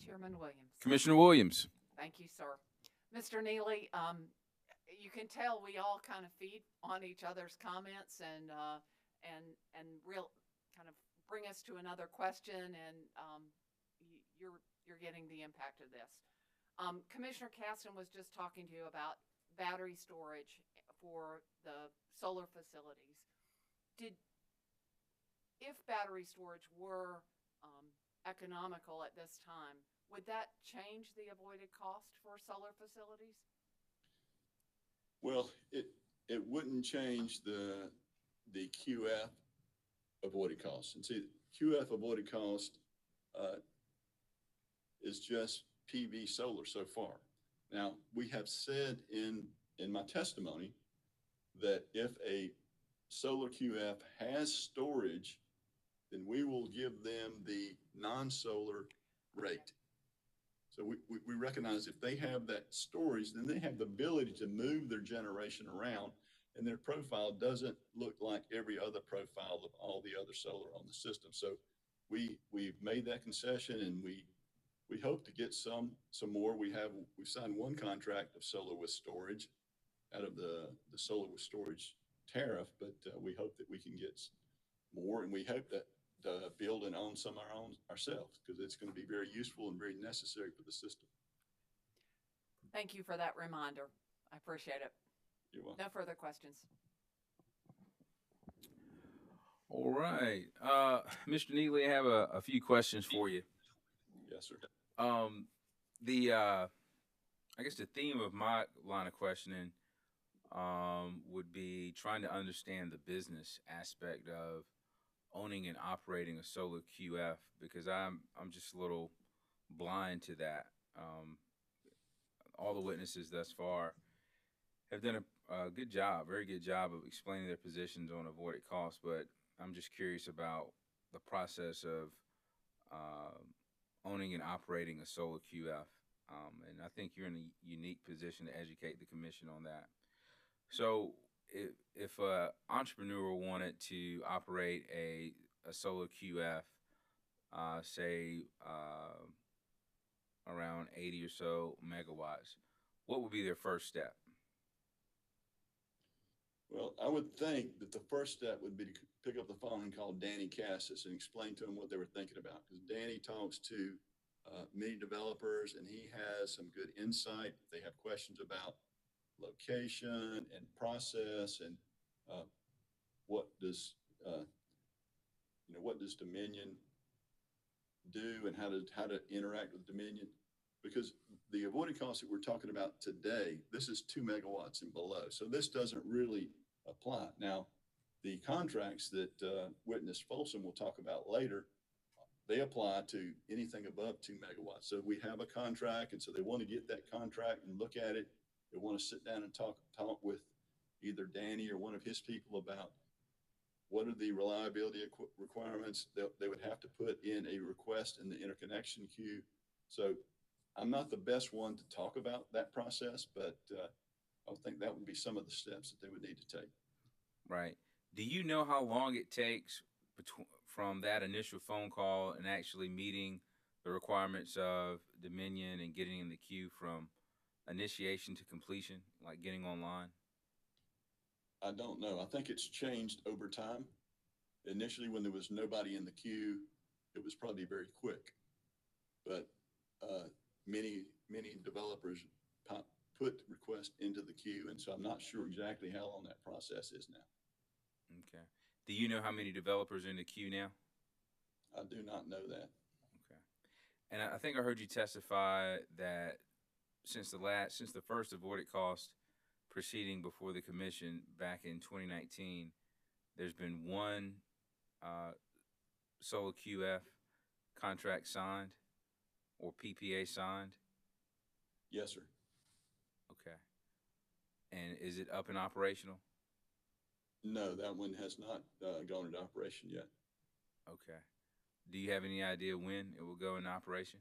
Chairman Williams. Commissioner Williams. Thank you, sir. Mr. Neely, you can tell we all kind of feed on each other's comments and real kind of bring us to another question, and you're getting the impact of this. Commissioner Caston was just talking to you about battery storage for the solar facilities. If battery storage were economical at this time, would that change the avoided cost for solar facilities? Well, it wouldn't change the QF avoided cost. And see, QF avoided cost is just PV solar so far. Now, we have said in my testimony that if a solar QF has storage, then we will give them the non-solar rate. So we recognize if they have that storage, then they have the ability to move their generation around, and their profile doesn't look like every other profile of all the other solar on the system. So we've made that concession, and we hope to get some more. We've signed one contract of solar with storage out of the solar with storage tariff, but we hope that we can get more, and we hope that build and own some of our own ourselves, because it's going to be very useful and very necessary for the system. Thank you for that reminder. I appreciate it. You're welcome. No further questions. All right. Mr. Neely, I have a few questions for you. Yes, sir. I guess the theme of my line of questioning would be trying to understand the business aspect of owning and operating a solar QF, because I'm just a little blind to that. All the witnesses thus far have done a good job, very good job of explaining their positions on avoided costs, but I'm just curious about the process of owning and operating a solar QF. And I think you're in a unique position to educate the commission on that. So if an entrepreneur wanted to operate a solar QF, say around 80 or so megawatts, what would be their first step? Well, I would think that the first step would be to pick up the phone and call Danny Cassis and explain to him what they were thinking about, because Danny talks to many developers, and he has some good insight. They have questions about location and process, and what does Dominion do, and how to interact with Dominion, because the avoided costs that we're talking about today, this is 2 megawatts and below, so this doesn't really apply. Now, the contracts that Witness Folsom will talk about later, they apply to anything above 2 megawatts. So we have a contract, and so they want to get that contract and look at it. They want to sit down and talk with either Danny or one of his people about what are the reliability requirements that they would have to put in a request in the interconnection queue. So I'm not the best one to talk about that process, but I think that would be some of the steps that they would need to take. Right. Do you know how long it takes from that initial phone call and actually meeting the requirements of Dominion and getting in the queue from initiation to completion, like getting online? I don't know. I think it's changed over time. Initially, when there was nobody in the queue, it was probably very quick. But many developers put requests into the queue, and so I'm not sure exactly how long that process is now. Okay. Do you know how many developers are in the queue now? I do not know that. Okay. And I think I heard you testify that since the first avoided cost proceeding before the commission back in 2019, there's been one solar QF contract signed or PPA signed? Yes, sir. Okay. And is it up and operational? No, that one has not gone into operation yet. Okay. Do you have any idea when it will go into operation?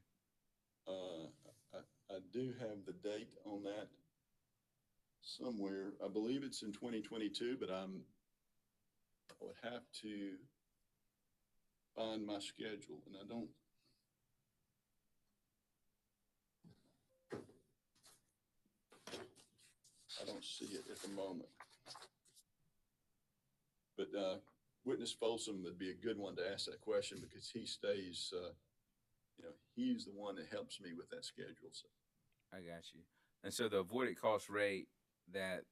I do have the date on that somewhere. I believe it's in 2022, but I would have to find my schedule, and I don't. I don't see it at the moment. But Witness Folsom would be a good one to ask that question because he stays, he's the one that helps me with that schedule. So. I got you. And so the avoided cost rate that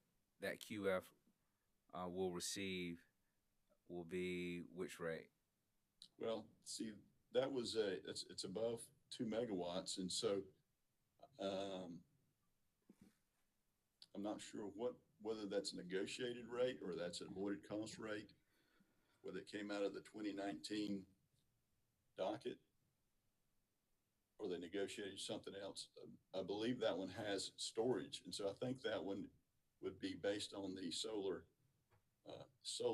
QF will receive will be which rate? Well, see, that was it's above 2 megawatts, and so I'm not sure whether that's a negotiated rate or that's an avoided cost rate, whether it came out of the 2019 docket or they negotiated something else. I believe that one has storage, and so I think that one would be based on the solar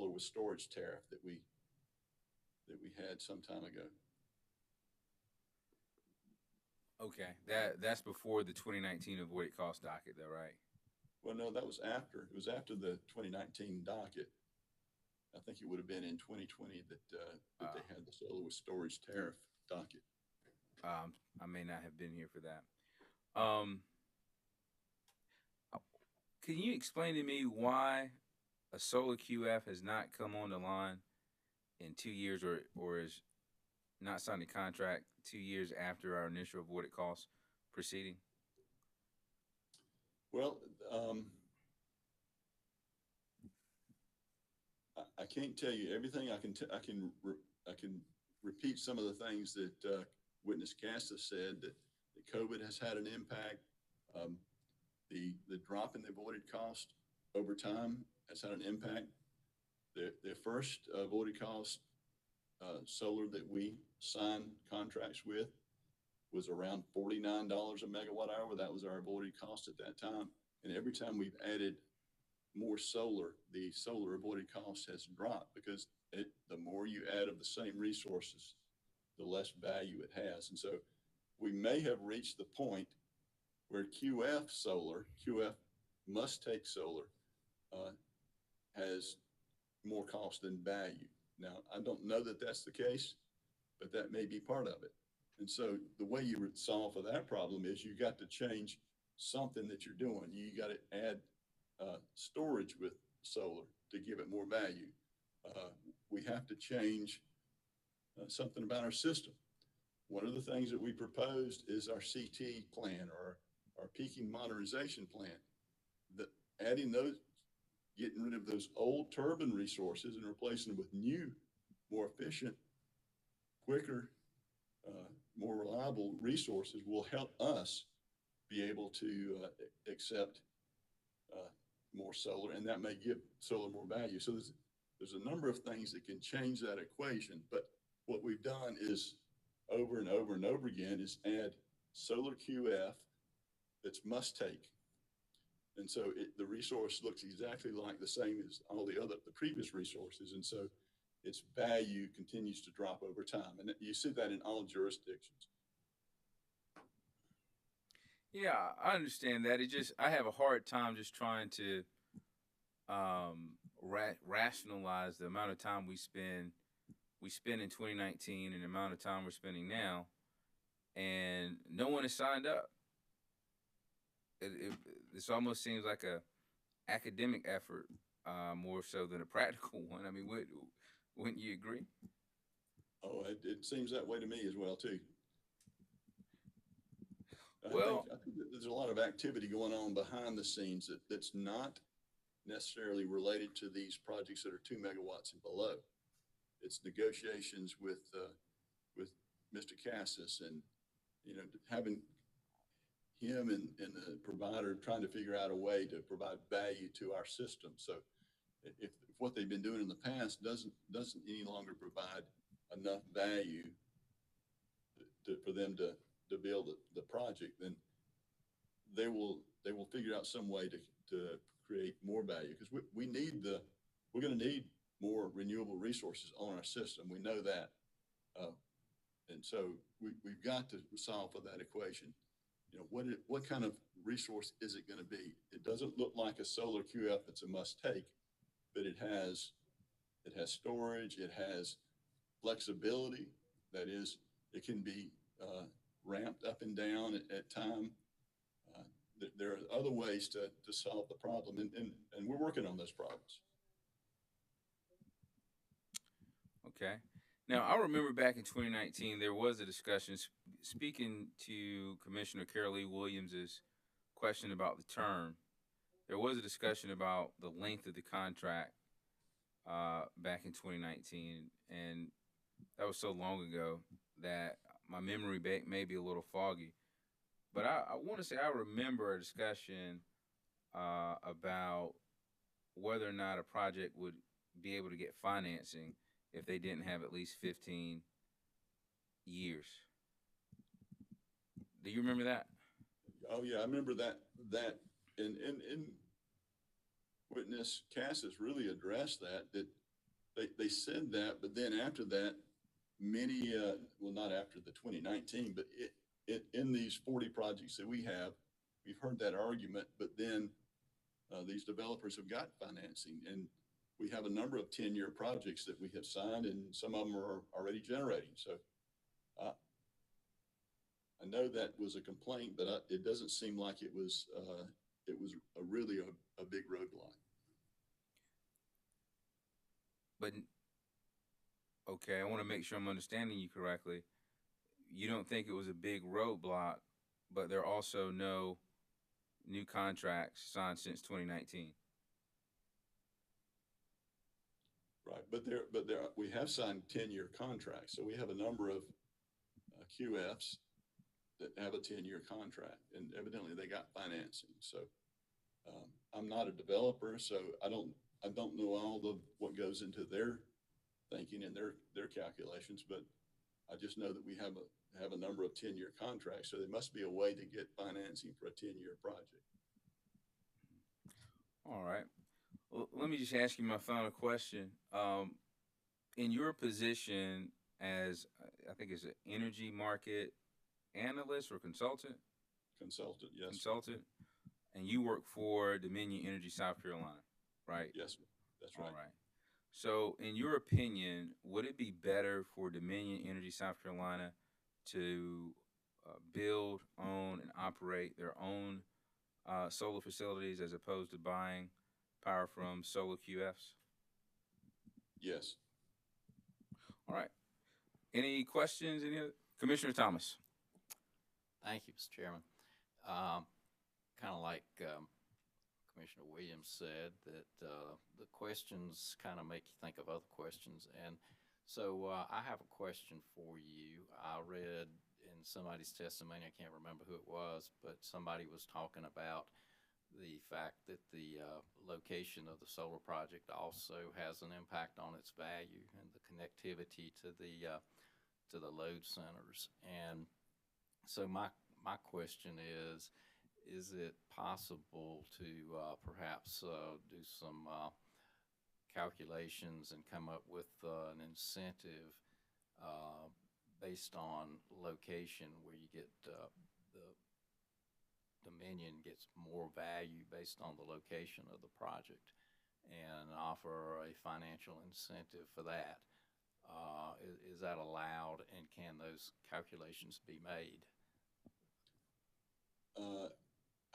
with storage tariff that we had some time ago. Okay, that's before the 2019 avoided cost docket, though, right? Well, no, that was after. It was after the 2019 docket. I think it would have been in 2020 that they had the solar with storage tariff docket. I may not have been here for that. Can you explain to me why a solar QF has not come on the line in 2 years or is not signed a contract 2 years after our initial avoided cost proceeding? Well, I can't tell you everything. I can repeat some of the things that Witness Casta said that COVID has had an impact. The drop in the avoided cost over time has had an impact. The first avoided cost solar that we signed contracts with was around $49 a megawatt hour. That was our avoided cost at that time. And every time we've added more solar, the solar avoided cost has dropped because the more you add of the same resources, the less value it has. And so we may have reached the point where QF must take solar, has more cost than value. Now, I don't know that that's the case, but that may be part of it. And so the way you would solve for that problem is you got to change something that you're doing. You got to add storage with solar to give it more value. We have to change something about our system. One of the things that we proposed is our CT plan or our peaking modernization plan. Adding those, getting rid of those old turbine resources and replacing them with new, more efficient, quicker, more reliable resources will help us be able to accept more solar, and that may give solar more value. So there's a number of things that can change that equation, but what we've done is over and over and over again is add solar QF that's must take. And so the resource looks exactly like the same as all the previous resources. And so its value continues to drop over time. And you see that in all jurisdictions. Yeah, I understand that. I have a hard time just trying to rationalize the amount of time we spent in 2019 and the amount of time we're spending now, and no one has signed up. This almost seems like a academic effort more so than a practical one. I mean, wouldn't you agree? Oh, it seems that way to me as well too. I think that there's a lot of activity going on behind the scenes that's not necessarily related to these projects that are 2 megawatts and below. It's negotiations with Mr. Cassis and, having him and the provider trying to figure out a way to provide value to our system. So if what they've been doing in the past doesn't any longer provide enough value for them to build the project, then they will figure out some way to create more value, because we're going to need more renewable resources on our system. We know that. And so we've got to solve for that equation. You know, what kind of resource is it going to be? It doesn't look like a solar QF that's a must take, but it has storage, it has flexibility. That is, it can be ramped up and down at time. There are other ways to solve the problem, and we're working on those problems. Okay. Now, I remember back in 2019, there was a discussion, speaking to Commissioner Carol Lee Williams's question about the term, there was a discussion about the length of the contract back in 2019, and that was so long ago that my memory may be a little foggy. But I want to say I remember a discussion about whether or not a project would be able to get financing if they didn't have at least 15 years. Do you remember that? Oh yeah, I remember that. And witness Cass has really addressed that they said that, but then after that, many, well, not after the 2019, but in these 40 projects that we have, we've heard that argument, but then these developers have got financing, and we have a number of 10-year projects that we have signed, and some of them are already generating. So I know that was a complaint, but it doesn't seem like it was really a big roadblock. But okay, I want to make sure I'm understanding you correctly. You don't think it was a big roadblock, but there are also no new contracts signed since 2019. Right, but we have signed 10-year contracts, so we have a number of QFs that have a 10-year contract, and evidently they got financing. So I'm not a developer, so I don't know all of what goes into their thinking and their calculations, but I just know that we have a number of 10-year contracts, so there must be a way to get financing for a 10-year project. All right. Well, let me just ask you my final question. In your position as, I think it's an energy market analyst or consultant? Consultant, yes. Consultant. And you work for Dominion Energy South Carolina, right? Yes, that's right. All right. So, in your opinion, would it be better for Dominion Energy South Carolina to build, own, and operate their own solar facilities as opposed to buying power from solar QFs? Yes. All right. Any questions? Commissioner Thomas. Thank you, Mr. Chairman. Kind of like Commissioner Williams said, that the questions kind of make you think of other questions. And so I have a question for you. I read in somebody's testimony, I can't remember who it was, but somebody was talking about the fact that the location of the solar project also has an impact on its value and the connectivity to the load centers. And so my question is it possible to perhaps do some calculations and come up with an incentive based on location where you get the Dominion gets more value based on the location of the project and offer a financial incentive for that? Is that allowed, and can those calculations be made?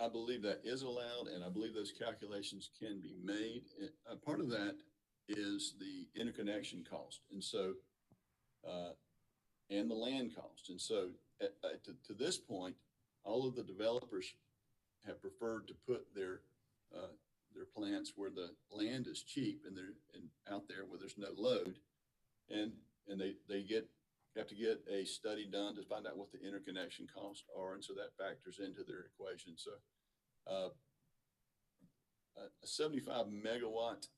I believe that is allowed, and I believe those calculations can be made. Part of that is the interconnection cost, and so and the land cost. And so to this point, all of the developers have preferred to put their plants where the land is cheap and out there where there's no load, and they have to get a study done to find out what the interconnection costs are, and so that factors into their equation. So a 75 megawatt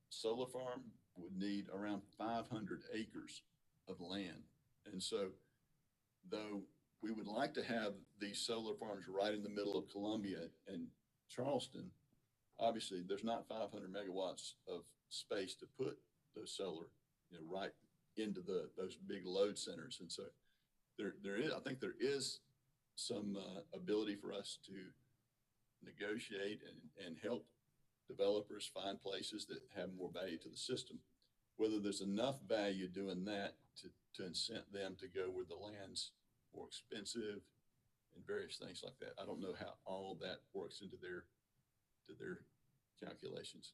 solar farm would need around 500 acres of land. And so though we would like to have these solar farms right in the middle of Columbia and Charleston, obviously there's not 500 megawatts of space to put those solar, right into those big load centers. And so I think there is some ability for us to negotiate and help developers find places that have more value to the system. Whether there's enough value doing that to incent them to go where the land's more expensive and various things like that. I don't know how all of that works into their calculations.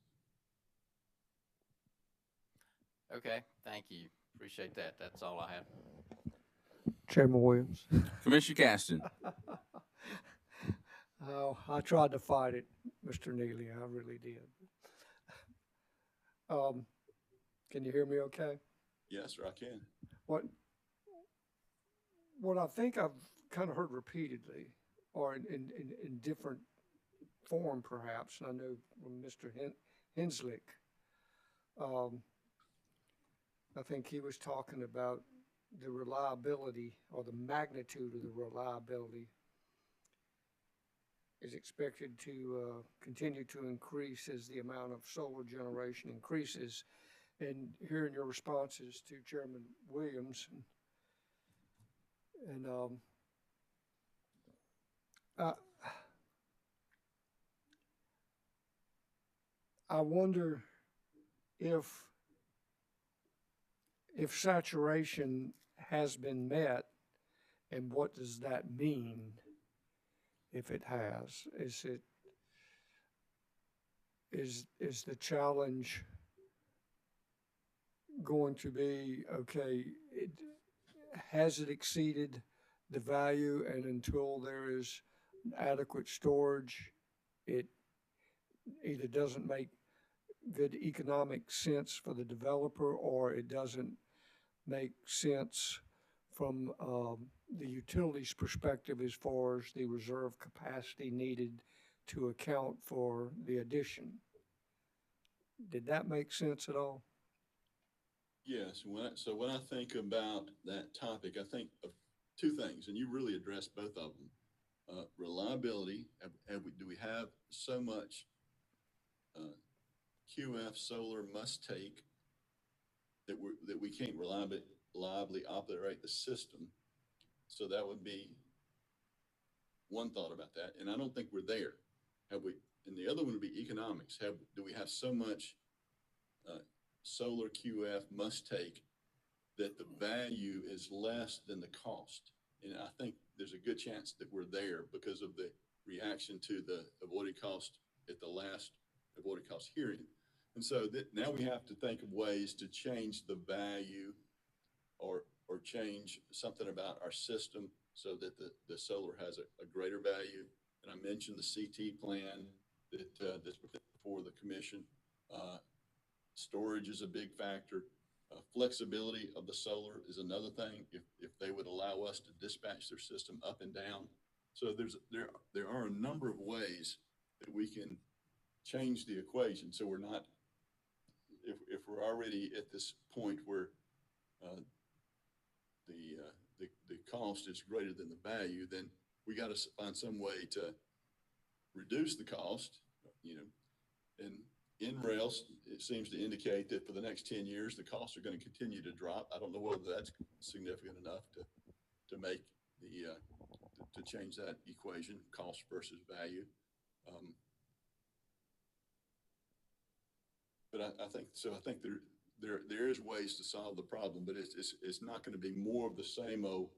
Okay, thank you. Appreciate that. That's all I have. Chairman Williams. Commissioner Caston. Oh, I tried to fight it, Mr. Neely. I really did. Can you hear me okay? Yes, sir, I can. What I think I've kind of heard repeatedly, or in different form perhaps, and I know from Mr. Henslick, I think he was talking about the reliability or the magnitude of the reliability is expected to continue to increase as the amount of solar generation increases. And hearing your responses to Chairman Williams, and I wonder if saturation has been met, and what does that mean if it has? Is the challenge going to be, okay, has it exceeded the value, and until there is adequate storage, it either doesn't make good economic sense for the developer, or it doesn't make sense from the utilities perspective as far as the reserve capacity needed to account for the addition. Did that make sense at all? Yes. So when I think about that topic, I think of two things, and you really addressed both of them. Reliability. Do we have so much QF solar must take that we can't reliably operate the system? So that would be one thought about that. And I don't think we're there. Have we? And the other one would be economics. Do we have so much solar QF must take that the value is less than the cost? And I think there's a good chance that we're there because of the reaction to the avoided cost at the last avoided cost hearing. And so now we have to think of ways to change the value or change something about our system so that the solar has a greater value. And I mentioned the CT plan that's before the commission. Storage is a big factor. Flexibility of the solar is another thing. If they would allow us to dispatch their system up and down. So there are a number of ways that we can change the equation. So we're not, if we're already at this point where the cost is greater than the value, then we got to find some way to reduce the cost, and NREL, it seems to indicate that for the next 10 years, the costs are going to continue to drop. I don't know whether that's significant enough to make to change that equation, cost versus value. But I think there is ways to solve the problem, but it's not going to be more of the same old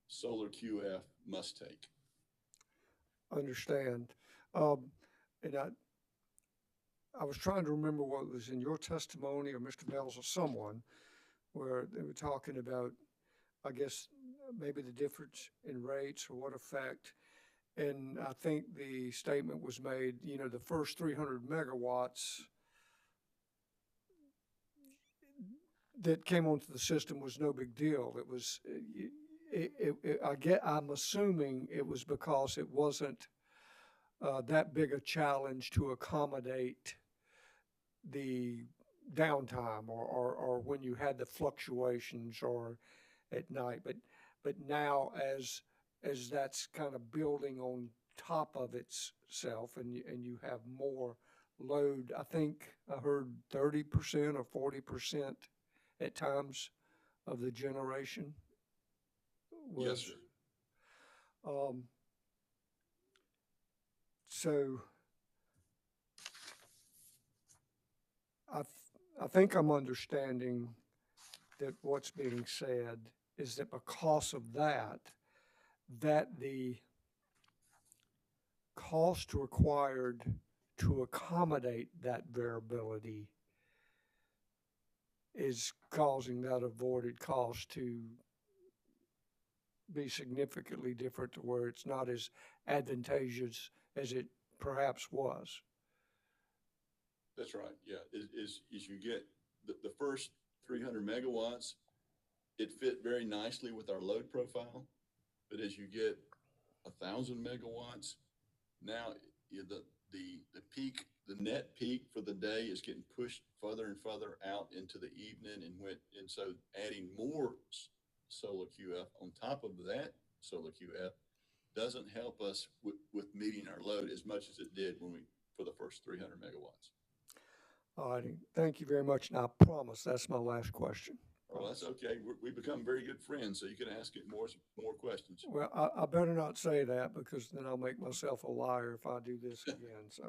solar QF must take. Understand. And I was trying to remember what was in your testimony or Mr. Bell's or someone where they were talking about, I guess, maybe the difference in rates or what effect. And I think the statement was made, the first 300 megawatts that came onto the system was no big deal. It was, I'm assuming it was because it wasn't that big a challenge to accommodate the downtime or when you had the fluctuations or at night. But now as that's kind of building on top of itself and you have more load, I think I heard 30% or 40% at times of the generation? Yes, Was- sir. So I think I'm understanding that what's being said is that because of that, that the cost required to accommodate that variability is causing that avoided cost to be significantly different to where it's not as advantageous as it perhaps was. That's right. Yeah. Is you get the first 300 megawatts, it fit very nicely with our load profile. But as you get 1,000 megawatts, now the peak, the net peak for the day is getting pushed further and further out into the evening, and so adding more solar QF on top of that solar QF doesn't help us with meeting our load as much as it did for the first 300 megawatts. All righty. Thank you very much. And I promise that's my last question. Well, that's okay. We become very good friends, so you can ask it more questions. Well, I better not say that because then I'll make myself a liar if I do this again. So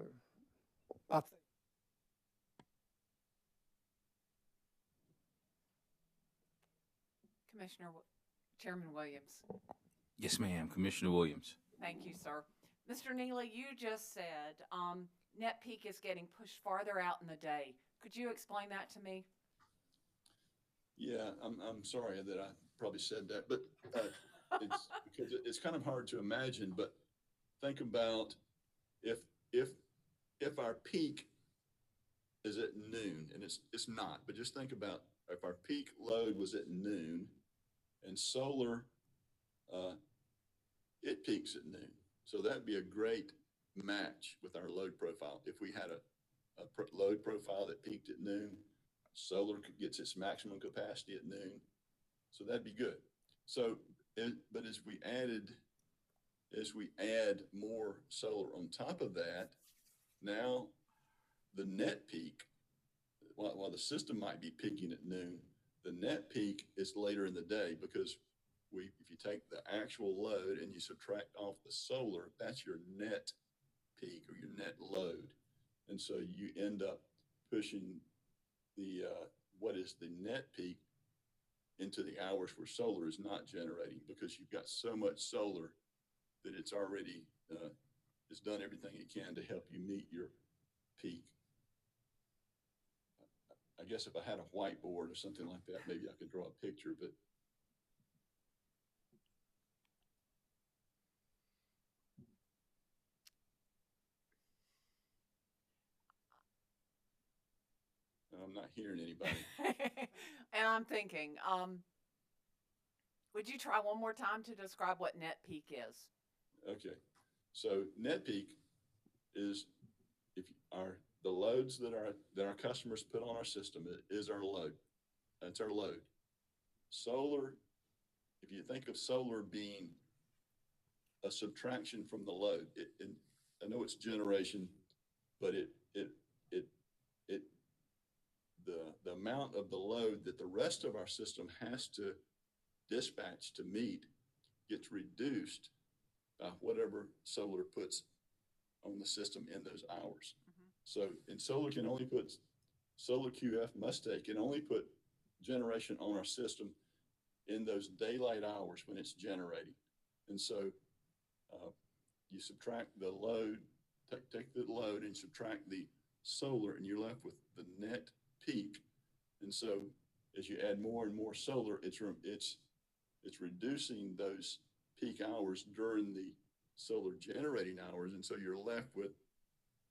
I think. Chairman Williams. Yes, ma'am. Commissioner Williams. Thank you, sir. Mr. Neely, you just said net peak is getting pushed farther out in the day. Could you explain that to me? Yeah, I'm sorry that I probably said that, but it's because it's kind of hard to imagine. But think about if our peak is at noon, and it's not. But just think about if our peak load was at noon, and solar, it peaks at noon. So that'd be a great match with our load profile. If we had a load profile that peaked at noon, solar gets its maximum capacity at noon. So that'd be good. So, but as we add more solar on top of that, now the net peak, while the system might be peaking at noon, the net peak is later in the day because if you take the actual load and you subtract off the solar, that's your net peak or your net load. And so you end up pushing the, what is the net peak into the hours where solar is not generating because you've got so much solar that it's already, it's done everything it can to help you meet your peak. I guess if I had a whiteboard or something like that, maybe I could draw a picture, but I'm not hearing anybody. And I'm thinking, would you try one more time to describe what net peak is? Okay. So net peak is the loads that our customers put on our system is our load. That's our load. Solar, if you think of solar being a subtraction from the load, I know it's generation, but the amount of the load that the rest of our system has to dispatch to meet gets reduced by whatever solar puts on the system in those hours. Mm-hmm. So, and solar QF Mustang can only put generation on our system in those daylight hours when it's generating. And so you subtract the load, take the load and subtract the solar, and you're left with the net peak. And so as you add more and more solar, it's reducing those peak hours during the solar generating hours. And so you're left with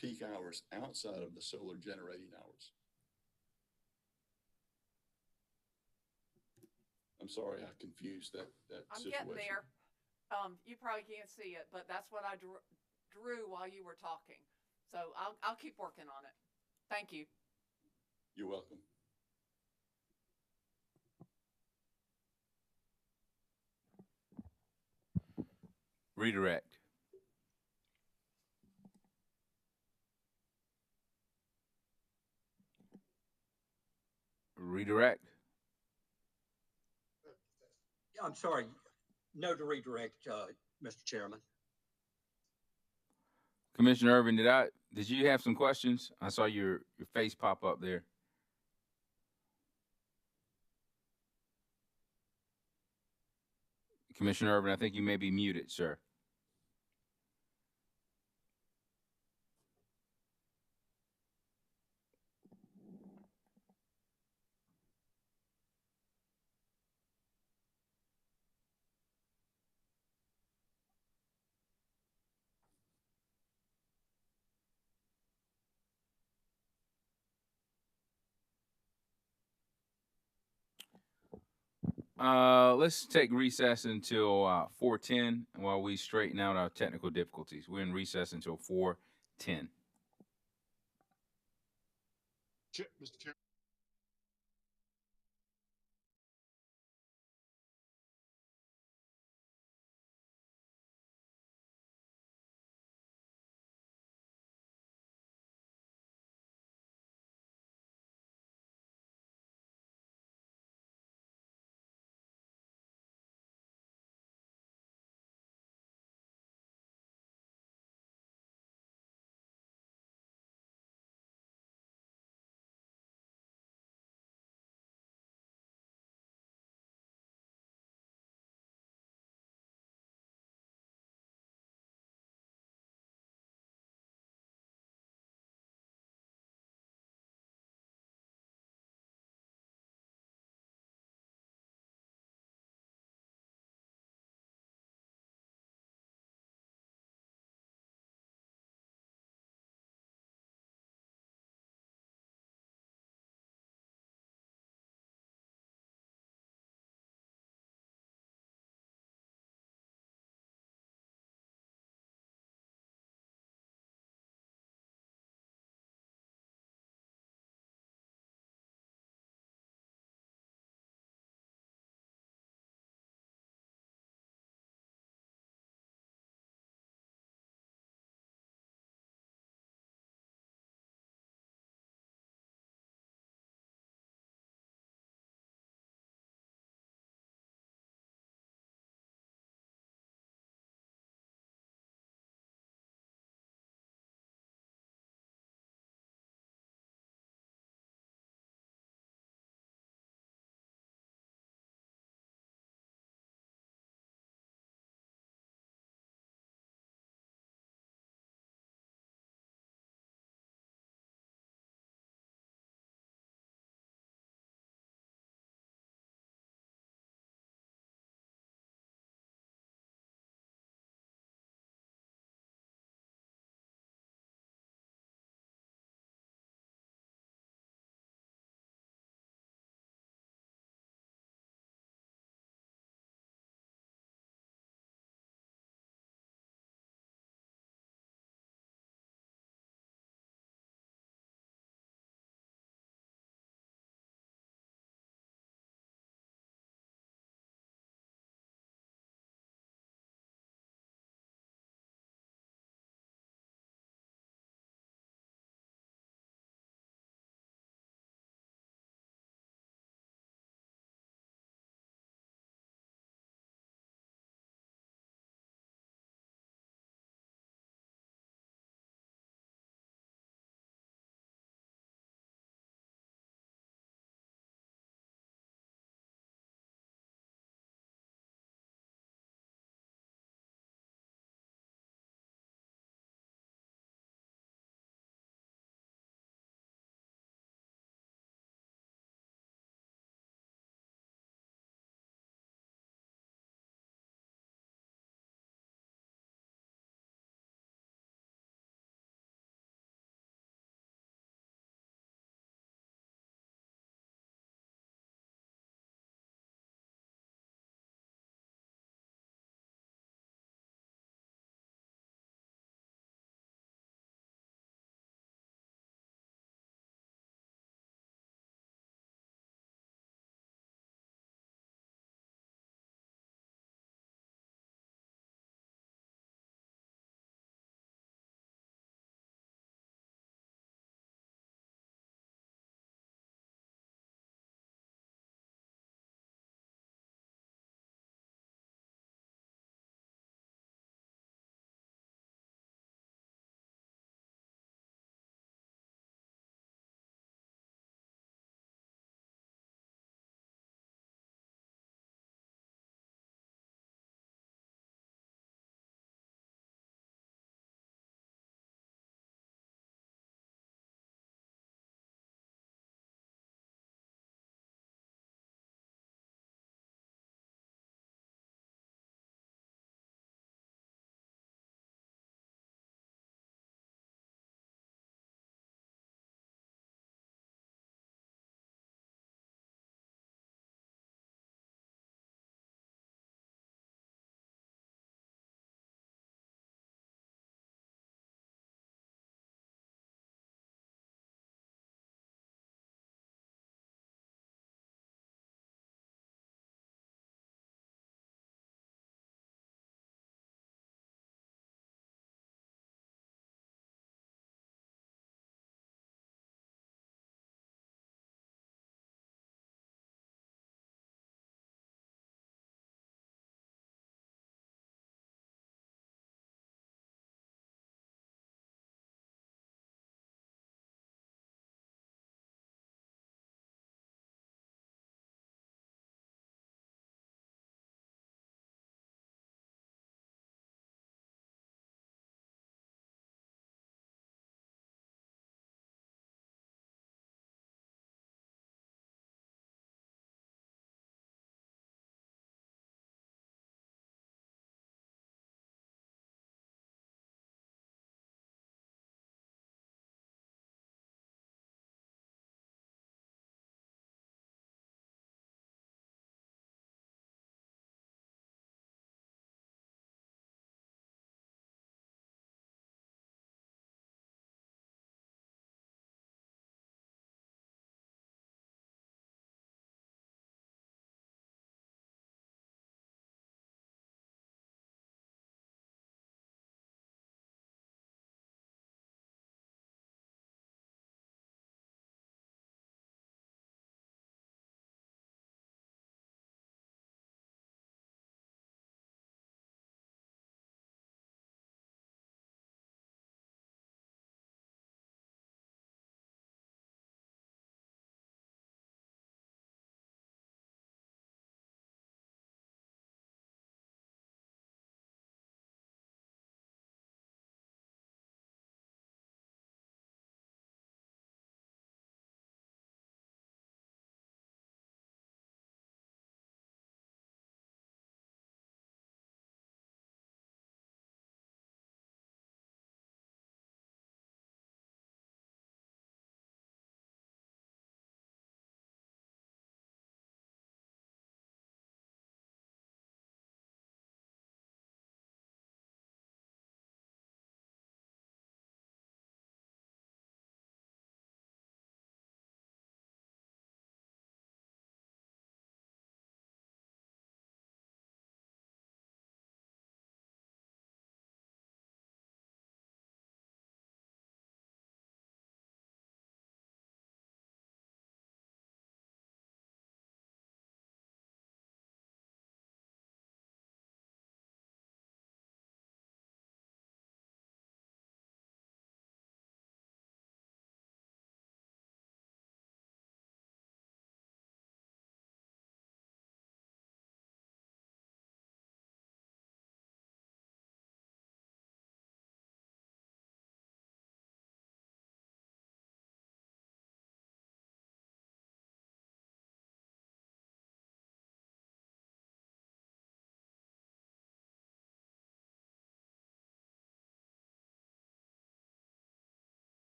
peak hours outside of the solar generating hours. I'm sorry, I confused that I'm situation. getting there. You probably can't see it, but that's what I drew while you were talking. So I'll keep working on it. Thank you. You're welcome. Redirect. Redirect. I'm sorry, no to redirect, Mr. Chairman. Commissioner Irvin, did you have some questions? I saw your face pop up there. Commissioner Irvin, I think you may be muted, sir. Let's take recess until 4:10 while we straighten out our technical difficulties. We're in recess until 4:10. Mr. Chairman.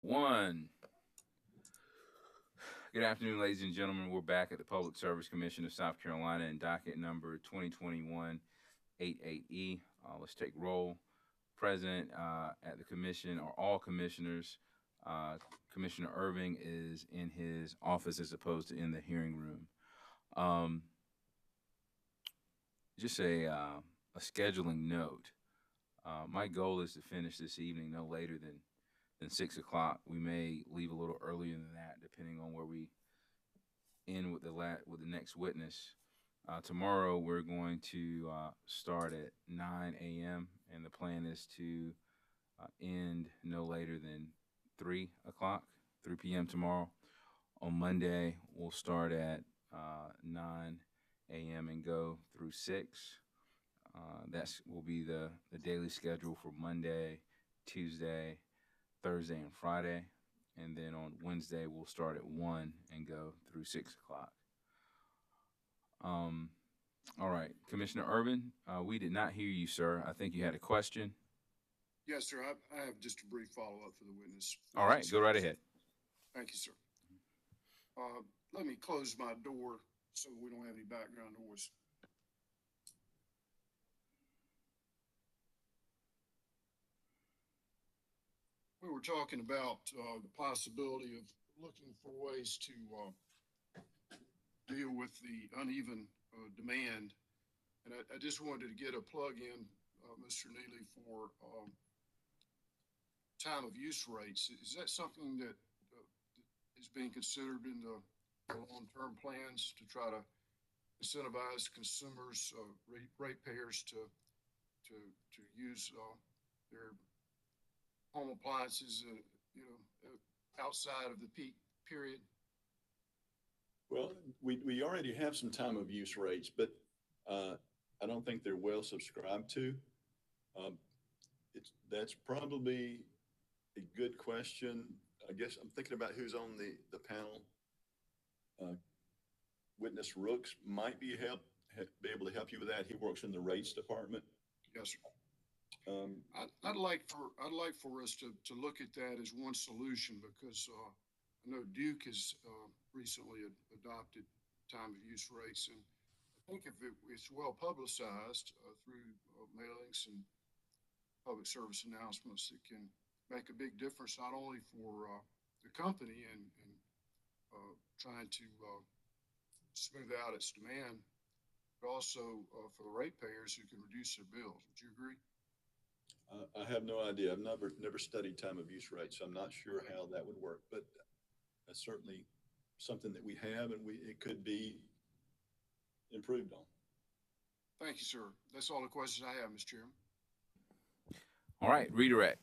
One. Good afternoon, ladies and gentlemen. We're back at the Public Service Commission of South Carolina in docket number 2021-88E. Let's take roll. Present at the commission are all commissioners. Commissioner Irving is in his office as opposed to in the hearing room. Just a scheduling note. My goal is to finish this evening no later than 6 o'clock. We may leave a little earlier than that, depending on where we end with the next witness. Tomorrow we're going to start at 9 a.m. and the plan is to end no later than 3 p.m. tomorrow. On Monday we'll start at 9 a.m. and go through 6. That will be the daily schedule for Monday, Tuesday, Thursday, and Friday. And then on Wednesday, we'll start at 1 and go through 6 o'clock. All right, Commissioner Urban, we did not hear you, sir. I think you had a question. Yes, sir. I have just a brief follow-up for the witness. All right, go right ahead. Thank you, sir. Let me close my door so we don't have any background noise. We were talking about the possibility of looking for ways to deal with the uneven demand. And I just wanted to get a plug in, Mr. Neely, for time of use rates. Is that something that is being considered in the long-term plans to try to incentivize consumers, ratepayers to use their home appliances, outside of the peak period? Well, we already have some time of use rates, but I don't think they're well subscribed to. That's probably a good question. I guess I'm thinking about who's on the panel. Witness Rooks might be able to help you with that. He works in the rates department. Yes, sir. I'd like for us to look at that as one solution, because I know Duke has recently adopted time of use rates, and I think if it's well publicized through mailings and public service announcements, it can make a big difference not only for the company and trying to smooth out its demand, but also for the ratepayers who can reduce their bills. Would you agree? I have no idea. I've never studied time of use rates, so I'm not sure how that would work, but that's certainly something that we have, and it could be improved on. Thank you, sir. That's all the questions I have, Mr. Chairman. All right, redirect.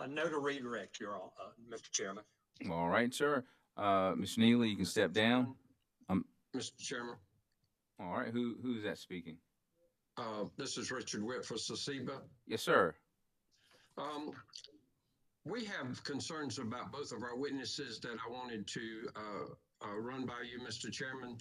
No to redirect, Mr. Chairman. All right, sir. Mr. Neely, you can step down. Mr. Chairman. All right, who's that speaking? This is Richard Witt for SECIBA. Yes, sir. We have concerns about both of our witnesses that I wanted to run by you, Mr. Chairman.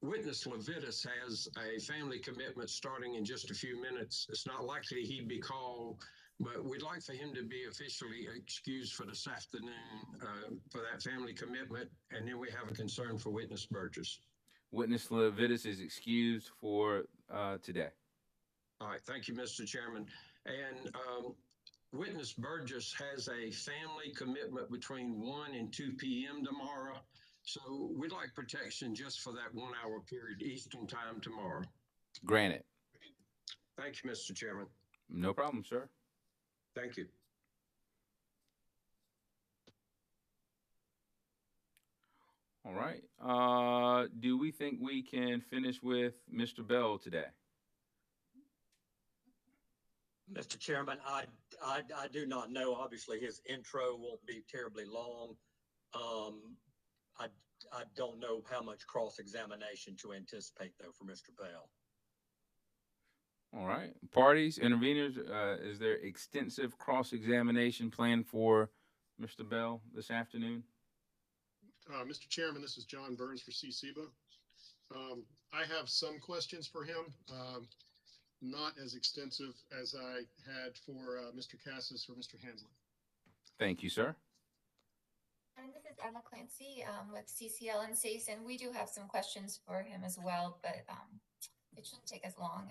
Witness Levitas has a family commitment starting in just a few minutes. It's not likely he'd be called, but we'd like for him to be officially excused for this afternoon for that family commitment. And then we have a concern for Witness Burgess. Witness Levitas is excused for today. All right, thank you, Mr. Chairman. And Witness Burgess has a family commitment between 1 and 2 p.m. tomorrow. So we'd like protection just for that 1 hour period Eastern time tomorrow. Granted. Thank you, Mr. Chairman. No problem, sir. Thank you. All right. Do we think we can finish with Mr. Bell today? Mr. Chairman, I do not know. Obviously, his intro won't be terribly long. I don't know how much cross-examination to anticipate, though, for Mr. Bell. All right. Parties, interveners, is there extensive cross-examination planned for Mr. Bell this afternoon? Mr. Chairman, this is John Burns for CCBA. I have some questions for him. not as extensive as I had for Mr. Cassis or Mr. Hansley. Thank you, sir. And this is Emma Clancy with CCL and SACE, and we do have some questions for him as well, but it shouldn't take as long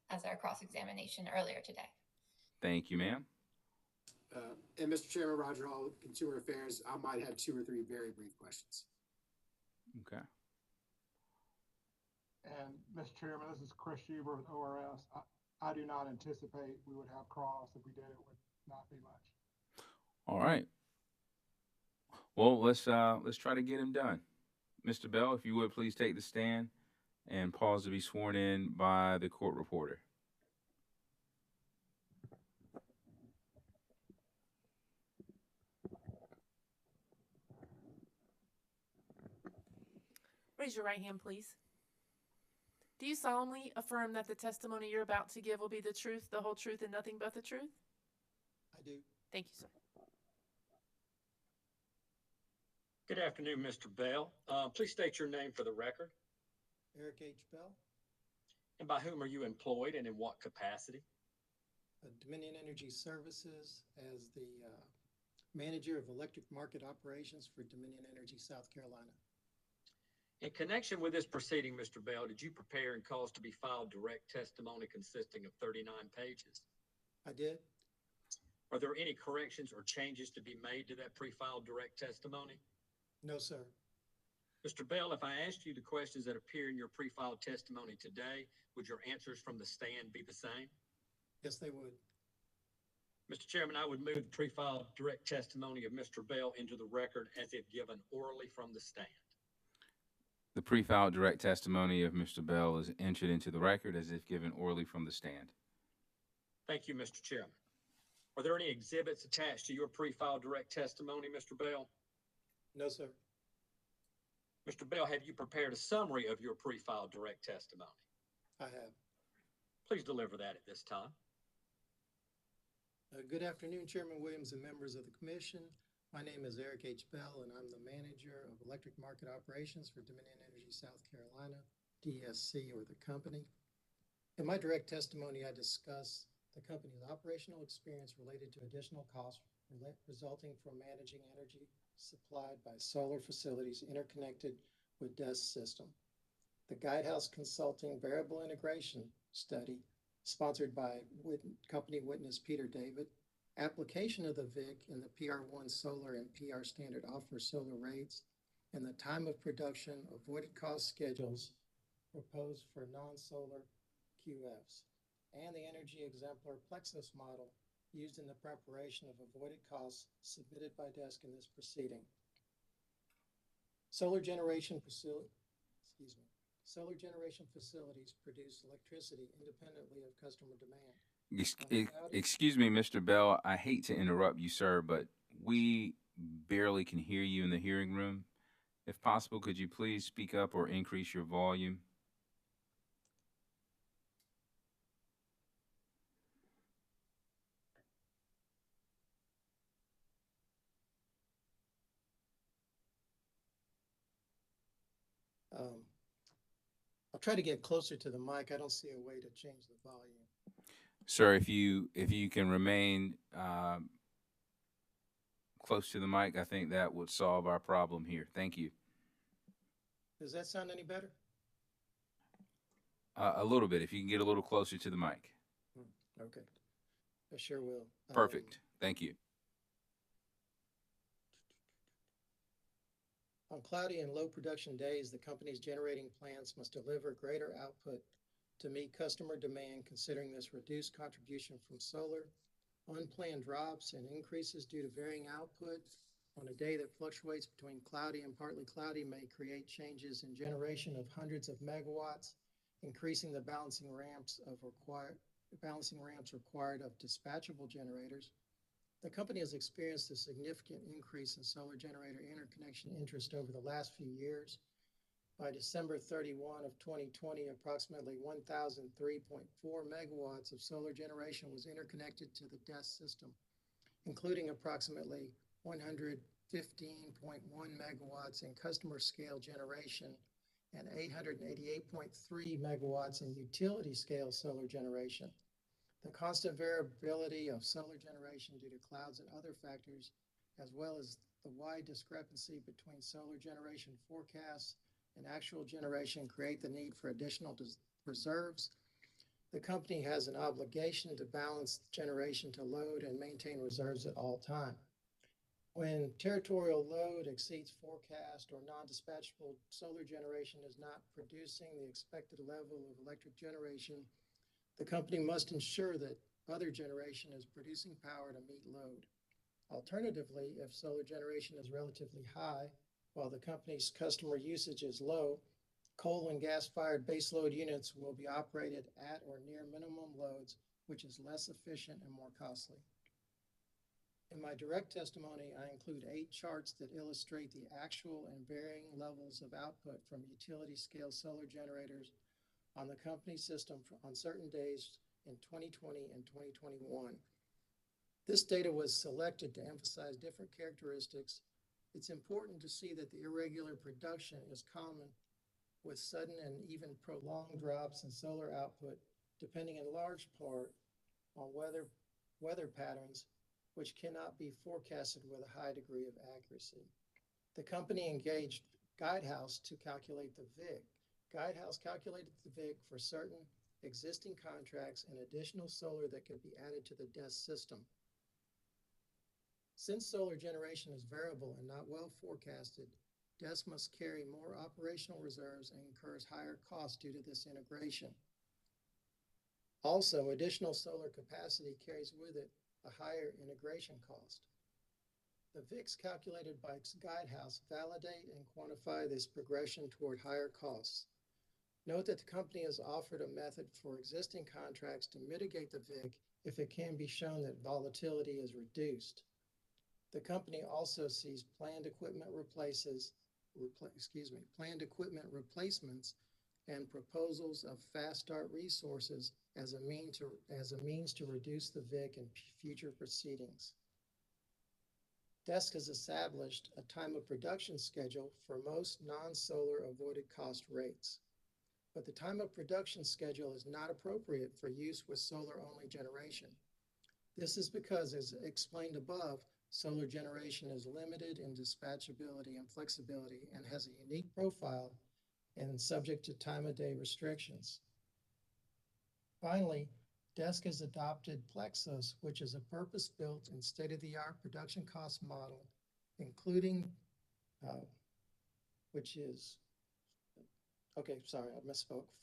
as our cross-examination earlier today. Thank you, ma'am. And Mr. Chairman, Roger Hall, Consumer Affairs, I might have 2 or 3 very brief questions. Okay. And Mr. Chairman, this is Chris Huber with ORS. I do not anticipate we would have cross. If we did, it would not be much. All right. Well, let's try to get him done. Mr. Bell, if you would please take the stand and pause to be sworn in by the court reporter. Raise your right hand, please. Do you solemnly affirm that the testimony you're about to give will be the truth, the whole truth, and nothing but the truth? I do. Thank you, sir. Good afternoon, Mr. Bell. Please state your name for the record. Eric H. Bell, And by whom are you employed and in what capacity? Dominion Energy Services as the manager of electric market operations for Dominion Energy South Carolina. In connection with this proceeding, Mr. Bell, did you prepare and cause to be filed direct testimony consisting of 39 pages? I did. Are there any corrections or changes to be made to that pre-filed direct testimony? No, sir. Mr. Bell, if I asked you the questions that appear in your pre-filed testimony today, would your answers from the stand be the same? Yes, they would. Mr. Chairman, I would move the pre-filed direct testimony of Mr. Bell into the record as if given orally from the stand. The pre-filed direct testimony of Mr. Bell is entered into the record as if given orally from the stand. Thank you, Mr. Chairman. Are there any exhibits attached to your pre-filed direct testimony, Mr. Bell? No, sir. Mr. Bell, have you prepared a summary of your pre-filed direct testimony? I have. Please deliver that at this time. Good afternoon, Chairman Williams and members of the commission. My name is Eric H. Bell, and I'm the manager of electric market operations for Dominion Energy South Carolina, DSC, or the company. In my direct testimony, I discuss the company's operational experience related to additional costs resulting from managing energy supplied by solar facilities interconnected with DES system. The Guidehouse Consulting Variable Integration Study, sponsored by company witness Peter David, application of the VIC in the PR1 solar and PR standard offer solar rates, and the time of production avoided cost schedules proposed for non-solar QFs, and the energy exemplar Plexus model used in the preparation of avoided costs submitted by DESC in this proceeding. Solar generation facilities produce electricity independently of customer demand. Excuse me, Mr. Bell. I hate to interrupt you, sir, but we barely can hear you in the hearing room. If possible, could you please speak up or increase your volume? I'll try to get closer to the mic. I don't see a way to change the volume. Sir, if you can remain close to the mic, I think that would solve our problem here. Thank you. Does that sound any better? A little bit, if you can get a little closer to the mic. Okay, I sure will. Perfect. Thank you. On cloudy and low production days, the company's generating plants must deliver greater output to meet customer demand, considering this reduced contribution from solar, unplanned drops and increases due to varying output on a day that fluctuates between cloudy and partly cloudy may create changes in generation of hundreds of megawatts, increasing the balancing ramps required of dispatchable generators. The company has experienced a significant increase in solar generator interconnection interest over the last few years. By December 31 of 2020, approximately 1,003.4 megawatts of solar generation was interconnected to the DES system, including approximately 115.1 megawatts in customer scale generation and 888.3 megawatts in utility scale solar generation. The constant variability of solar generation due to clouds and other factors, as well as the wide discrepancy between solar generation forecasts and actual generation, create the need for additional reserves. The company has an obligation to balance generation to load and maintain reserves at all time. When territorial load exceeds forecast or non-dispatchable solar generation is not producing the expected level of electric generation, the company must ensure that other generation is producing power to meet load. Alternatively, if solar generation is relatively high, while the company's customer usage is low, coal and gas-fired baseload units will be operated at or near minimum loads, which is less efficient and more costly. In my direct testimony, I include 8 charts that illustrate the actual and varying levels of output from utility-scale solar generators on the company system on certain days in 2020 and 2021. This data was selected to emphasize different characteristics. It's important to see that the irregular production is common with sudden and even prolonged drops in solar output, depending in large part on weather patterns, which cannot be forecasted with a high degree of accuracy. The company engaged Guidehouse to calculate the VIC. Guidehouse calculated the VIC for certain existing contracts and additional solar that could be added to the DES system. Since solar generation is variable and not well forecasted, DES must carry more operational reserves and incurs higher costs due to this integration. Also, additional solar capacity carries with it a higher integration cost. The VICs calculated by Guidehouse validate and quantify this progression toward higher costs. Note that the company has offered a method for existing contracts to mitigate the VIC if it can be shown that volatility is reduced. The company also sees planned equipment replacements and proposals of fast start resources as a means to reduce the VIC in future proceedings. DESC has established a time of production schedule for most non-solar avoided cost rates, but the time of production schedule is not appropriate for use with solar-only generation. This is because, as explained above, solar generation is limited in dispatchability and flexibility and has a unique profile and subject to time of day restrictions. Finally, DESC has adopted Plexus, which is a purpose-built and state-of-the-art production cost model, including,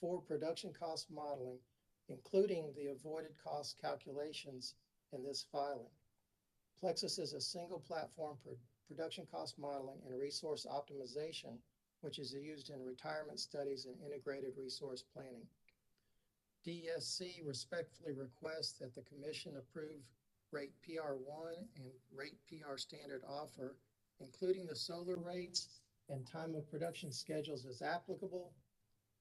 for production cost modeling, including the avoided cost calculations in this filing. Plexus is a single platform for production cost modeling and resource optimization, which is used in retirement studies and integrated resource planning. DSC respectfully requests that the Commission approve rate PR1 and rate PR standard offer, including the solar rates and time of production schedules as applicable.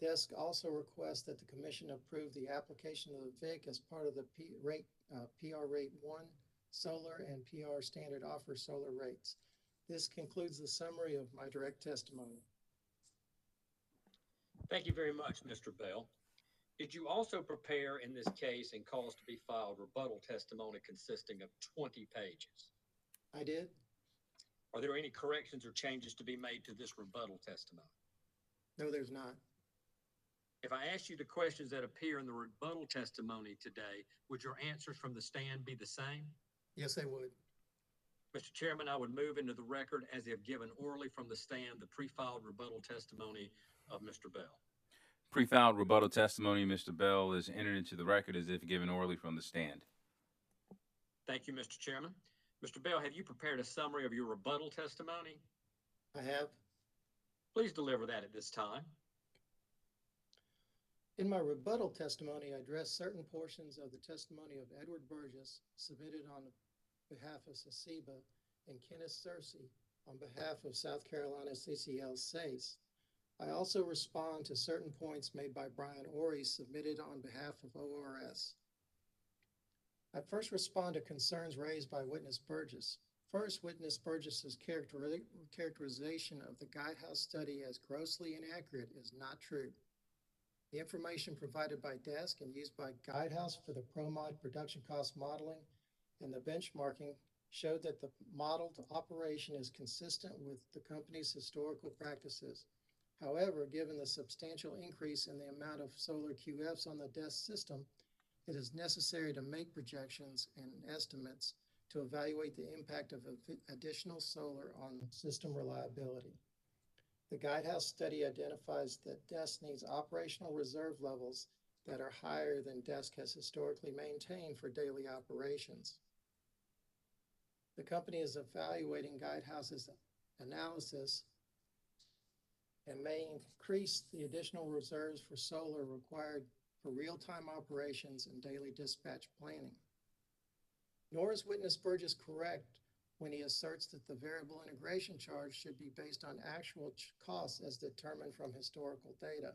DESC also requests that the Commission approve the application of the VIC as part of the PR rate 1 solar and PR standard offer solar rates. This concludes the summary of my direct testimony. Thank you very much, Mr. Bell. Did you also prepare in this case and cause to be filed rebuttal testimony consisting of 20 pages? I did. Are there any corrections or changes to be made to this rebuttal testimony? No, there's not. If I asked you the questions that appear in the rebuttal testimony today, would your answers from the stand be the same? Yes, they would. Mr. Chairman, I would move into the record as if given orally from the stand the pre-filed rebuttal testimony of Mr. Bell. Pre-filed rebuttal testimony, Mr. Bell, is entered into the record as if given orally from the stand. Thank you, Mr. Chairman. Mr. Bell, have you prepared a summary of your rebuttal testimony? I have. Please deliver that at this time. In my rebuttal testimony, I addressed certain portions of the testimony of Edward Burgess submitted on behalf of SECEBA and Kenneth Searcy on behalf of South Carolina CCL SACE. I also respond to certain points made by Brian Orey submitted on behalf of ORS. I first respond to concerns raised by witness Burgess. First, witness Burgess's characterization of the Guidehouse study as grossly inaccurate is not true. The information provided by DESC and used by Guidehouse for the ProMod production cost modeling and the benchmarking showed that the modeled operation is consistent with the company's historical practices. However, given the substantial increase in the amount of solar QFs on the DESC system, it is necessary to make projections and estimates to evaluate the impact of additional solar on system reliability. The Guidehouse study identifies that DESC needs operational reserve levels that are higher than DESC has historically maintained for daily operations. The company is evaluating Guidehouse's analysis and may increase the additional reserves for solar required for real-time operations and daily dispatch planning. Nor is witness Burgess correct when he asserts that the variable integration charge should be based on actual costs as determined from historical data.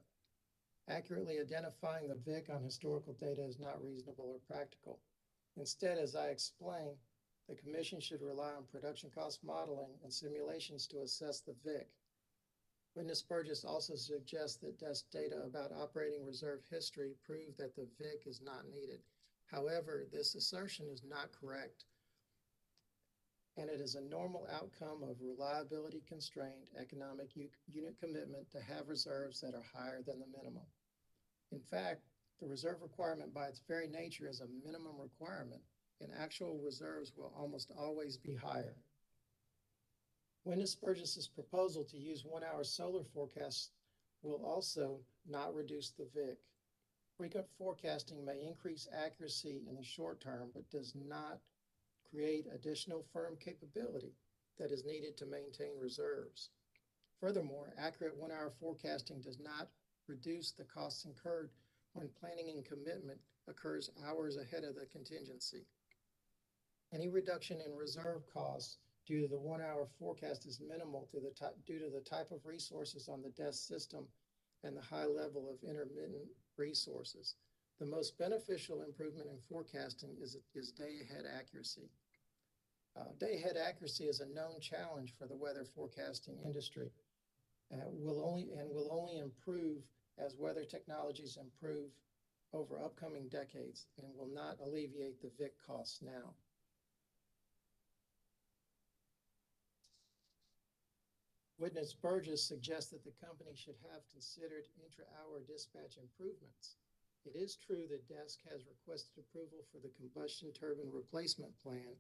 Accurately identifying the VIC on historical data is not reasonable or practical. Instead, as I explained, the Commission should rely on production cost modeling and simulations to assess the VIC. Witness Burgess also suggests that DESC data about operating reserve history prove that the VIC is not needed. However, this assertion is not correct, and it is a normal outcome of reliability-constrained economic unit commitment to have reserves that are higher than the minimum. In fact, the reserve requirement by its very nature is a minimum requirement, and actual reserves will almost always be higher. Witness Burgess's proposal to use 1 hour solar forecasts will also not reduce the VIC. Frequent forecasting may increase accuracy in the short term, but does not create additional firm capability that is needed to maintain reserves. Furthermore, accurate 1 hour forecasting does not reduce the costs incurred when planning and commitment occurs hours ahead of the contingency. Any reduction in reserve costs due to the 1 hour forecast is minimal due to the type of resources on the DESC system and the high level of intermittent resources. The most beneficial improvement in forecasting is day-ahead accuracy. Day-ahead accuracy is a known challenge for the weather forecasting industry and will only improve as weather technologies improve over upcoming decades and will not alleviate the VIC costs now. Witness Burgess suggests that the company should have considered intra-hour dispatch improvements. It is true that DESC has requested approval for the combustion turbine replacement plan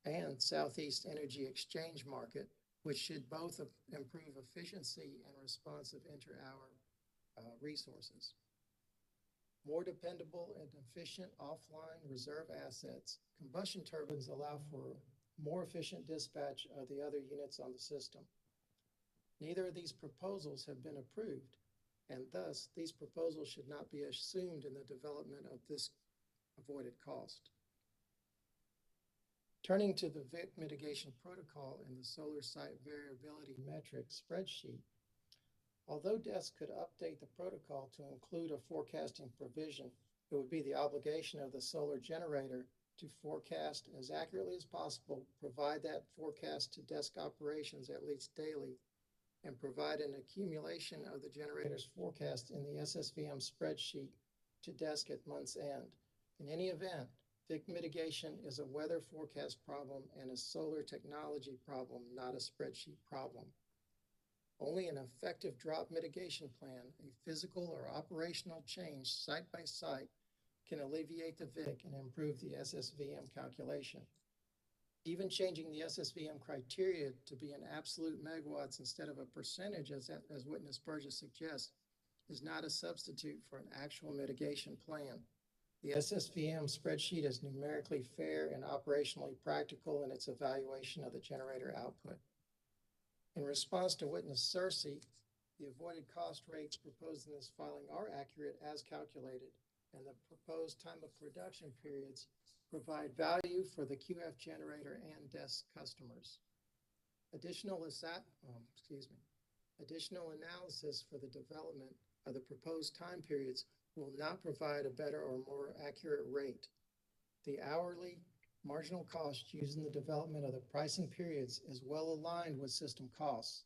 and Southeast Energy Exchange Market, which should both improve efficiency and responsive inter-hour resources. More dependable and efficient offline reserve assets, combustion turbines allow for more efficient dispatch of the other units on the system. Neither of these proposals have been approved, and thus these proposals should not be assumed in the development of this avoided cost. Turning to the VIC mitigation protocol in the solar site variability metrics spreadsheet, although DESC could update the protocol to include a forecasting provision, it would be the obligation of the solar generator to forecast as accurately as possible, provide that forecast to DESC operations at least daily, and provide an accumulation of the generator's forecast in the SSVM spreadsheet to DESC at month's end. In any event, VIC mitigation is a weather forecast problem and a solar technology problem, not a spreadsheet problem. Only an effective drop mitigation plan, a physical or operational change site by site, can alleviate the VIC and improve the SSVM calculation. Even changing the SSVM criteria to be in absolute megawatts instead of a percentage, as Witness Burgess suggests, is not a substitute for an actual mitigation plan. The SSVM spreadsheet is numerically fair and operationally practical in its evaluation of the generator output. In response to Witness Cersei, the avoided cost rates proposed in this filing are accurate as calculated, and the proposed time of production periods provide value for the QF generator and DESC customers. Additional analysis for the development of the proposed time periods will not provide a better or more accurate rate. The hourly marginal cost used in the development of the pricing periods is well aligned with system costs.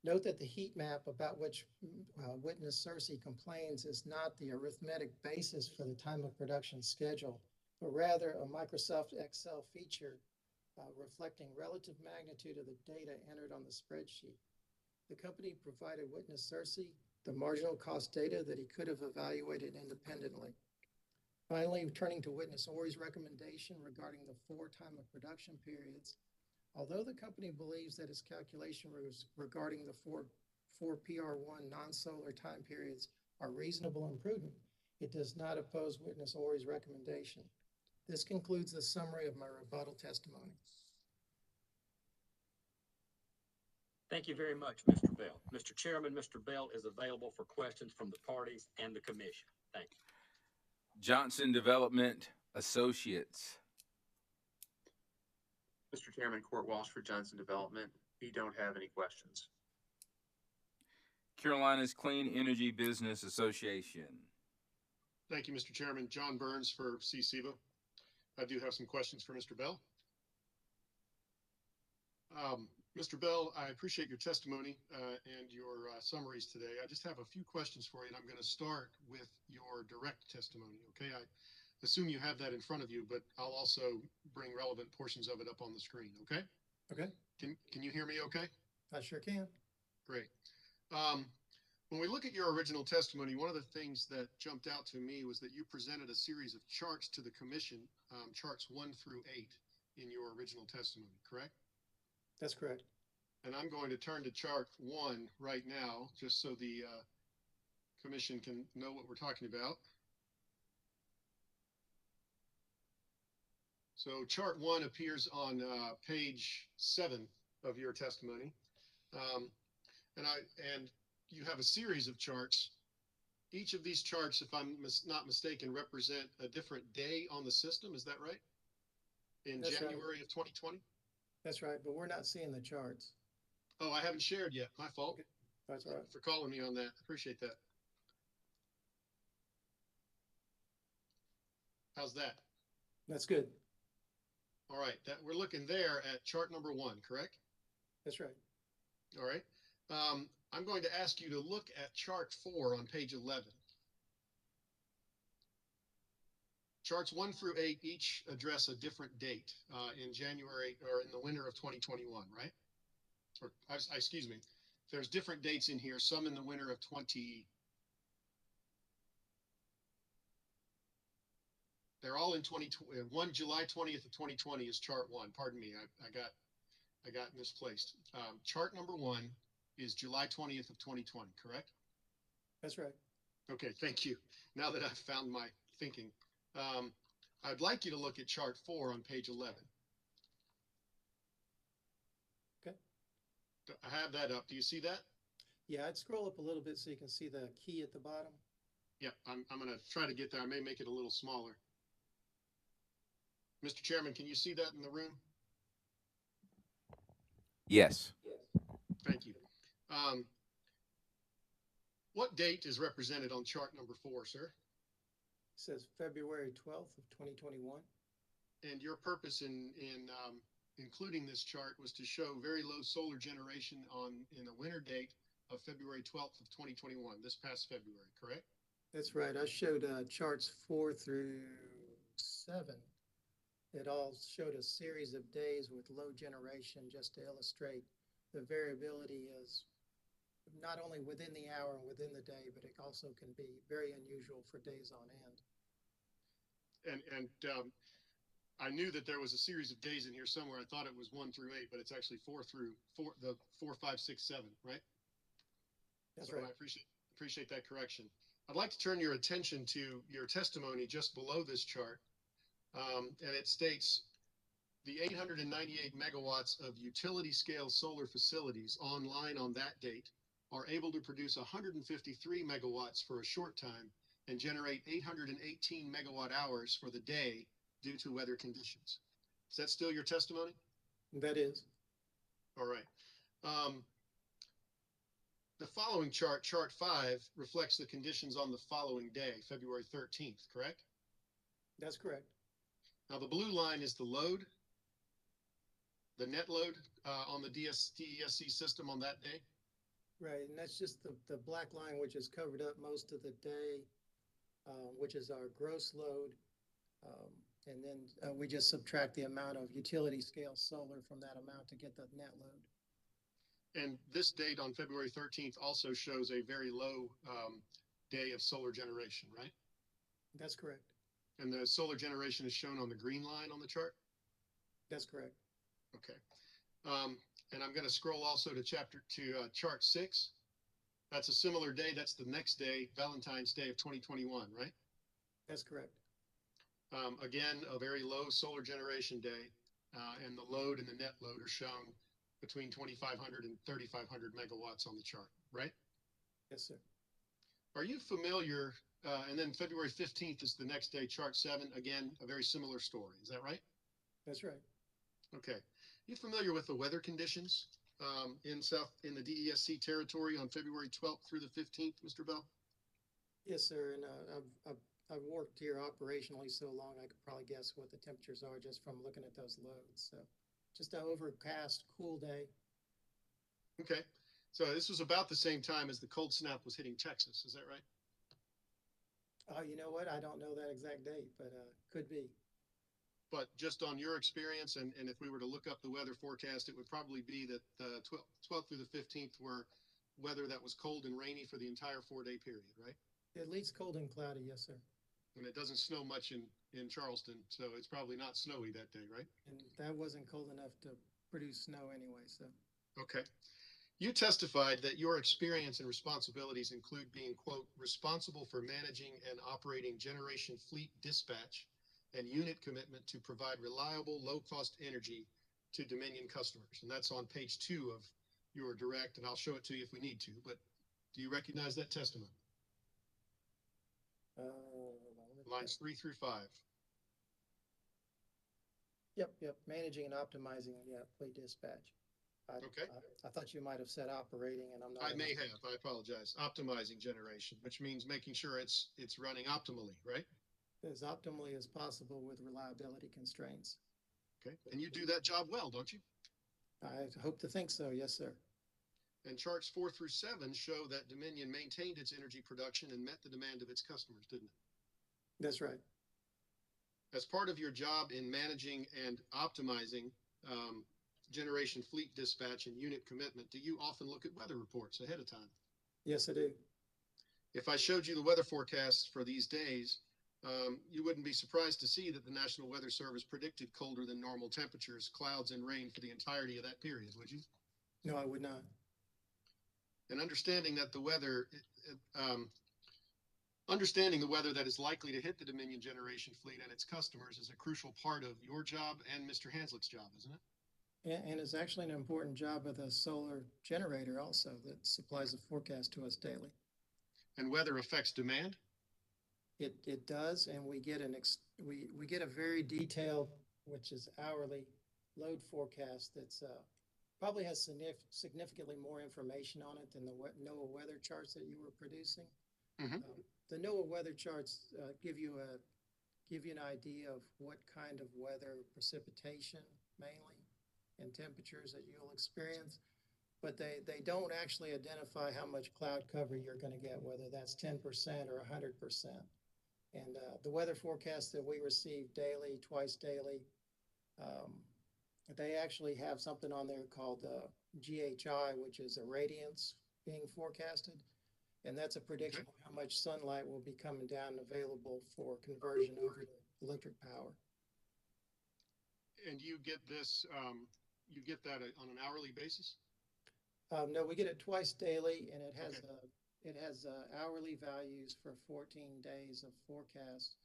Note that the heat map about which witness Cersei complains is not the arithmetic basis for the time of production schedule, but rather a Microsoft Excel feature reflecting relative magnitude of the data entered on the spreadsheet. The company provided witness Cersei the marginal cost data that he could have evaluated independently. Finally, turning to witness Ori's recommendation regarding the 4 time of production periods, although the company believes that its calculation regarding the four PR1 non-solar time periods are reasonable and prudent, it does not oppose witness Ori's recommendation. This concludes the summary of my rebuttal testimony. Thank you very much, Mr. Bell. Mr. Chairman, Mr. Bell is available for questions from the parties and the commission. Thank you. Johnson Development Associates. Mr. Chairman, Court Walsh for Johnson Development. We don't have any questions. Carolina's Clean Energy Business Association. Thank you, Mr. Chairman. John Burns for CSEBA. I do have some questions for Mr. Bell. Mr. Bell, I appreciate your testimony and your summaries today. I just have a few questions for you, and I'm going to start with your direct testimony, okay? I assume you have that in front of you, but I'll also bring relevant portions of it up on the screen, okay? Okay. Can you hear me okay? I sure can. Great. When we look at your original testimony, one of the things that jumped out to me was that you presented a series of charts to the commission, charts 1 through 8 in your original testimony, correct? That's correct. And I'm going to turn to chart 1 right now, just so the commission can know what we're talking about. So chart 1 appears on page 7 of your testimony. And you have a series of charts. Each of these charts, if I'm not mistaken, represent a different day on the system. Is that right? In January of 2020? That's right, but we're not seeing the charts. Oh, I haven't shared yet. My fault. Okay. That's all right. For calling me on that. Appreciate that. How's that? That's good. All right. We're looking there at chart number 1, correct? That's right. All right. I'm going to ask you to look at chart 4 on page 11. Charts 1 through 8 each address a different date in January or in the winter of 2021, right? Or excuse me, there's different dates in here, some in the winter of 20. They're all in 2020. July 20th of 2020 is chart 1. Pardon me, I got misplaced. Chart number 1 is July 20th of 2020, correct? That's right. Okay, thank you. Now that I've found my thinking, I'd like you to look at chart 4 on page 11. Okay. I have that up. Do you see that? Yeah, I'd scroll up a little bit so you can see the key at the bottom. Yeah, I'm going to try to get there. I may make it a little smaller. Mr. Chairman, can you see that in the room? Yes. Thank you. What date is represented on chart number 4, sir? It says February 12th of 2021. And your purpose in including this chart was to show very low solar generation in a winter date of February 12th of 2021, this past February, correct? That's right. I showed charts 4 through 7. It all showed a series of days with low generation just to illustrate the variability is not only within the hour and within the day, but it also can be very unusual for days on end. And I knew that there was a series of days in here somewhere. I thought it was 1 through 8, but it's actually 4 through 4, the 4, 5, 6, 7, right? That's so right. I appreciate that correction. I'd like to turn your attention to your testimony just below this chart. And it states the 898 megawatts of utility scale solar facilities online on that date are able to produce 153 megawatts for a short time and generate 818 megawatt hours for the day due to weather conditions. Is that still your testimony? That is. All right. The following chart, chart 5, reflects the conditions on the following day, February 13th, correct? That's correct. Now, the blue line is the load, the net load on the DESC system on that day. Right, and that's just the black line, which is covered up most of the day, which is our gross load. And then we just subtract the amount of utility scale solar from that amount to get the net load. And this date on February 13th also shows a very low day of solar generation, right? That's correct. And the solar generation is shown on the green line on the chart? That's correct. Okay. And I'm going to scroll also to chart 6. That's a similar day. That's the next day, Valentine's Day of 2021, right? That's correct. Again, a very low solar generation day, and the load and the net load are shown between 2,500 and 3,500 megawatts on the chart, right? Yes, sir. Are you familiar, and then February 15th is the next day, chart 7, again, a very similar story. Is that right? That's right. Okay. You familiar with the weather conditions in the DESC territory on February 12th through the 15th, Mr. Bell? Yes, sir. And I've worked here operationally so long, I could probably guess what the temperatures are just from looking at those loads. So just an overcast, cool day. Okay. So this was about the same time as the cold snap was hitting Texas. Is that right? You know what? I don't know that exact date, but could be. But just on your experience, and if we were to look up the weather forecast, it would probably be that the 12th through the 15th were weather that was cold and rainy for the entire 4-day period, right? At least cold and cloudy, yes, sir. And it doesn't snow much in Charleston, so it's probably not snowy that day, right? And that wasn't cold enough to produce snow anyway, so. Okay. You testified that your experience and responsibilities include being, quote, responsible for managing and operating generation fleet dispatch and unit commitment to provide reliable, low-cost energy to Dominion customers. And that's on page 2 of your direct, and I'll show it to you if we need to, but do you recognize that testimony? Lines 3 through 5. Yep. Managing and optimizing, fleet dispatch. Okay. I thought you might have said operating, and I'm not. I may have. I apologize. Optimizing generation, which means making sure it's running optimally, right? As optimally as possible with reliability constraints. Okay. And you do that job well, don't you? I hope to think so. Yes, sir. And charts 4 through 7 show that Dominion maintained its energy production and met the demand of its customers, didn't it? That's right. As part of your job in managing and optimizing generation fleet dispatch and unit commitment, do you often look at weather reports ahead of time? Yes, I do. If I showed you the weather forecasts for these days, you wouldn't be surprised to see that the National Weather Service predicted colder than normal temperatures, clouds, and rain for the entirety of that period, would you? No, I would not. And understanding that the weather that is likely to hit the Dominion generation fleet and its customers is a crucial part of your job and Mr. Hanslick's job, isn't it? And it's actually an important job of the solar generator also that supplies the forecast to us daily. And weather affects demand? It does, and we get we get a very detailed, which is hourly load forecast that's probably has significantly more information on it than the NOAA weather charts that you were producing. Mm-hmm. The NOAA weather charts give you an idea of what kind of weather, precipitation mainly, and temperatures that you'll experience, but they don't actually identify how much cloud cover you're going to get, whether that's 10% or 100%. And the weather forecasts that we receive daily, twice daily, they actually have something on there called GHI, which is irradiance being forecasted. And that's a prediction of how much sunlight will be coming down and available for conversion over to electric power. And you get this, you get that on an hourly basis? No, we get it twice daily, and it has hourly values for 14 days of forecast.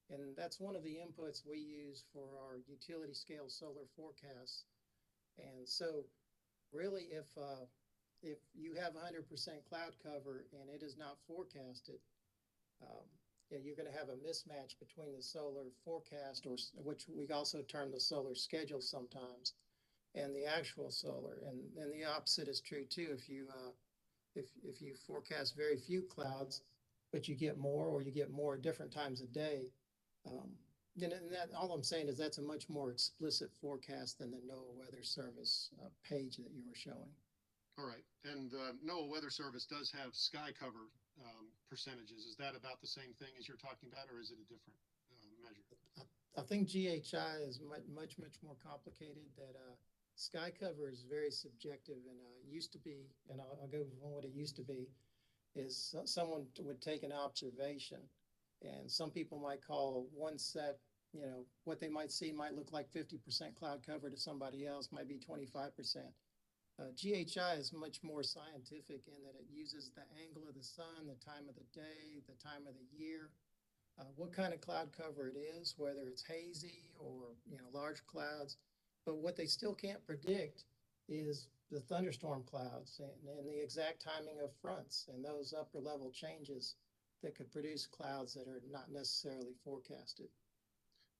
And that's one of the inputs we use for our utility scale solar forecasts. And so really, if you have 100% cloud cover and it is not forecasted, you're going to have a mismatch between the solar forecast, or which we also term the solar schedule sometimes, and the actual solar. And the opposite is true too. If you forecast very few clouds, but you get more, or you get more at different times of day, And that, all I'm saying is that's a much more explicit forecast than the NOAA Weather Service page that you were showing. All right, and NOAA Weather Service does have sky cover percentages. Is that about the same thing as you're talking about, or is it a different measure? I think GHI is much more complicated. That sky cover is very subjective, and used to be, and I'll go on what it used to be, is someone would take an observation, and some people might call one set, you know, what they might see might look like 50% cloud cover to somebody else, might be 25%. GHI is much more scientific in that it uses the angle of the sun, the time of the day, the time of the year, what kind of cloud cover it is, whether it's hazy or, you know, large clouds. But what they still can't predict is the thunderstorm clouds and the exact timing of fronts and those upper level changes that could produce clouds that are not necessarily forecasted.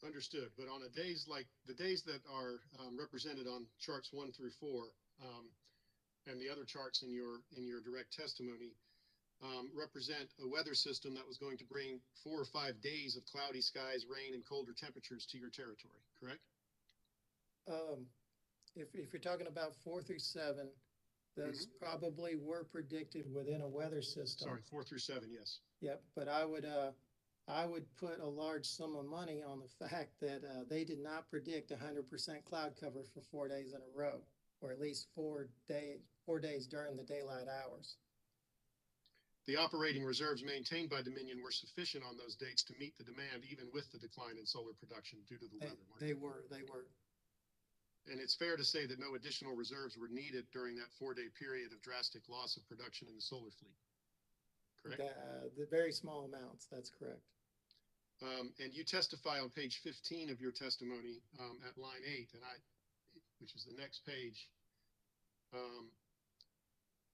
Understood. But on a days like the days that are represented on charts 1 through 4, and the other charts in your direct testimony represent a weather system that was going to bring 4 or 5 days of cloudy skies, rain, and colder temperatures to your territory, correct? If you're talking about 4 through 7, those probably were predicted within a weather system. Sorry, 4 through 7, yes. Yep, but I would put a large sum of money on the fact that they did not predict 100% cloud cover for 4 days in a row, or at least 4 days during the daylight hours. The operating reserves maintained by Dominion were sufficient on those dates to meet the demand, even with the decline in solar production due to the weather. They were. And it's fair to say that no additional reserves were needed during that 4-day period of drastic loss of production in the solar fleet. Correct? The very small amounts, that's correct. And you testify on page 15 of your testimony at line 8, which is the next page,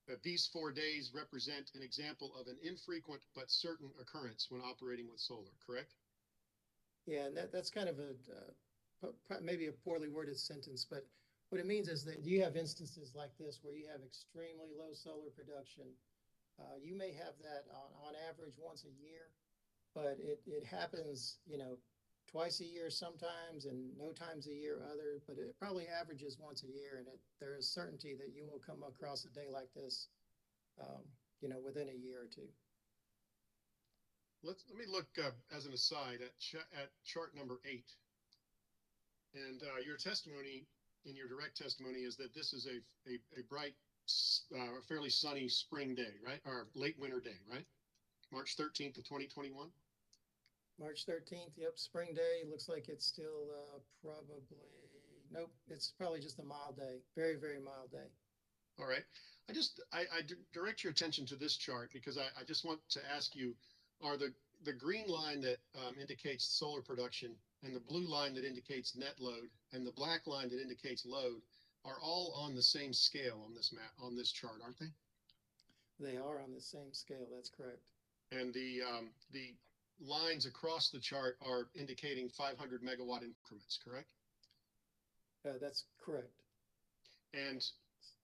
that these 4 days represent an example of an infrequent but certain occurrence when operating with solar, correct? Yeah, and that's kind of maybe a poorly worded sentence, but what it means is that you have instances like this where you have extremely low solar production. You may have that on average once a year, but it happens, you know, twice a year sometimes and no times a year other, but it probably averages once a year, and there is certainty that you will come across a day like this, you know, within a year or two. Let me look as an aside at chart number 8. And your testimony, in your direct testimony, is that this is a bright, fairly sunny spring day, right? Or late winter day, right? March 13th of 2021? March 13th, yep, spring day. Looks like it's still nope, it's probably just a mild day. Very, very mild day. All right. I direct your attention to this chart because I just want to ask you, are the green line that indicates solar production and the blue line that indicates net load and the black line that indicates load are all on the same scale on this map, on this chart, aren't they? They are on the same scale, that's correct. And the lines across the chart are indicating 500 megawatt increments, correct? That's correct. And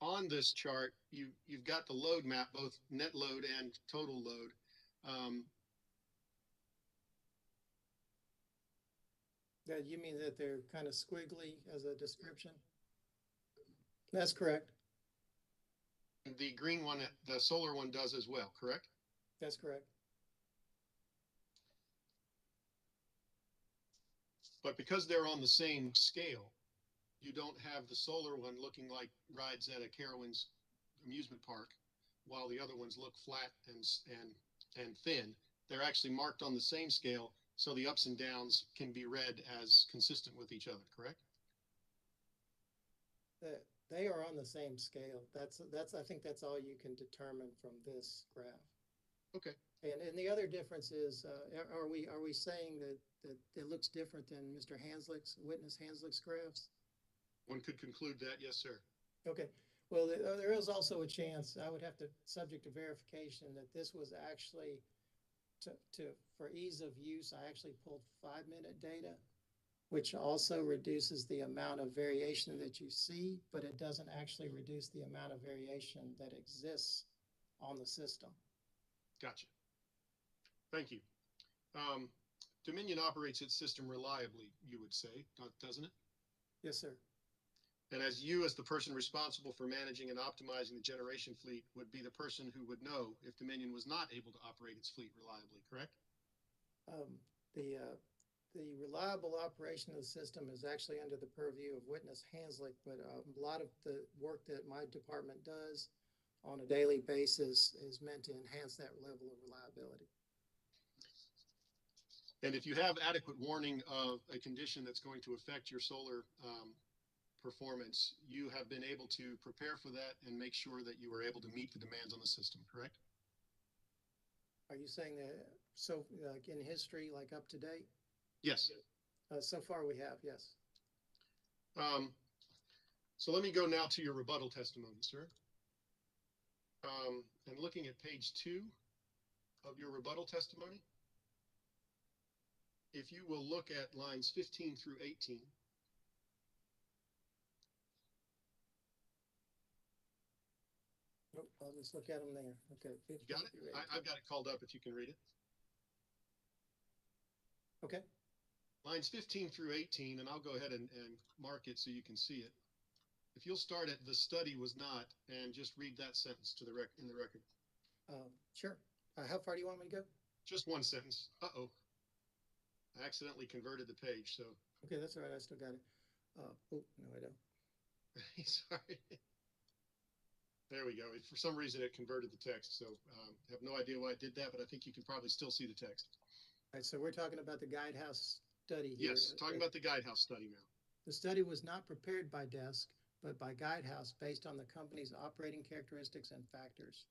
on this chart, you've got the load map, both net load and total load. You mean that they're kind of squiggly as a description? That's correct. The green one, the solar one does as well, correct? That's correct. But because they're on the same scale, you don't have the solar one looking like rides at a Carowinds amusement park, while the other ones look flat and thin. They're actually marked on the same scale, so the ups and downs can be read as consistent with each other, correct? They are on the same scale. I think that's all you can determine from this graph. Okay. And the other difference is, are we saying that it looks different than Mr. Witness Hanslick's graphs? One could conclude that, yes, sir. Okay. Well, there is also a chance, I would have to subject to verification, that this was actually for ease of use, I actually pulled 5-minute data, which also reduces the amount of variation that you see, but it doesn't actually reduce the amount of variation that exists on the system. Gotcha. Thank you. Dominion operates its system reliably, you would say, doesn't it? Yes, sir. And as you, as the person responsible for managing and optimizing the generation fleet, would be the person who would know if Dominion was not able to operate its fleet reliably, correct? The, the reliable operation of the system is actually under the purview of Witness Hanslick, but a lot of the work that my department does on a daily basis is meant to enhance that level of reliability. And if you have adequate warning of a condition that's going to affect your solar performance, you have been able to prepare for that and make sure that you are able to meet the demands on the system, correct? Are you saying that, so like in history, like up to date? Yes. So far we have, yes. So let me go now to your rebuttal testimony, sir. And looking at page 2 of your rebuttal testimony, if you will look at lines 15 through 18. Nope, I'll just look at them there. Okay. You got it? I've got it called up if you can read it. Okay. Lines 15 through 18, and I'll go ahead and mark it so you can see it. If you'll start at "the study was not," and just read that sentence to the in the record. Sure. How far do you want me to go? Just one sentence. Uh-oh. I accidentally converted the page, so. Okay, that's all right. I still got it. Oh, no, I don't. Sorry. There we go. For some reason, it converted the text, so have no idea why it did that, but I think you can probably still see the text. All right, so we're talking about the Guidehouse study here. Yes, talking about the Guidehouse study now. The study was not prepared by DESC, but by Guidehouse based on the company's operating characteristics and factors.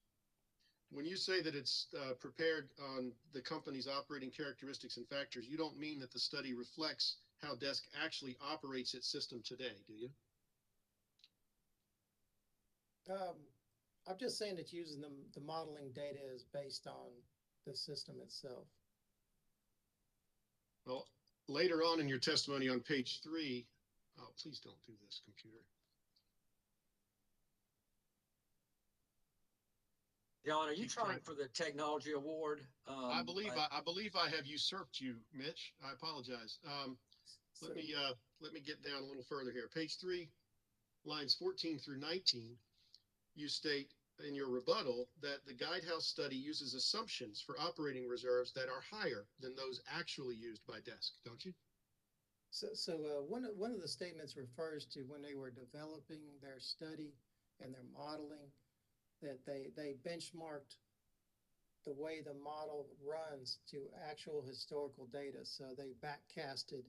When you say that it's prepared on the company's operating characteristics and factors, you don't mean that the study reflects how DESC actually operates its system today, do you? I'm just saying it's using the modeling data is based on the system itself. Well, later on in your testimony on page 3, oh, please don't do this, computer. John, are you trying for the technology award? I believe I have usurped you, Mitch. I apologize. Let me get down a little further here. Page 3, lines 14 through 19. You state in your rebuttal that the Guidehouse study uses assumptions for operating reserves that are higher than those actually used by DESC, don't you? So one of the statements refers to when they were developing their study and their modeling, that they benchmarked the way the model runs to actual historical data. So they backcasted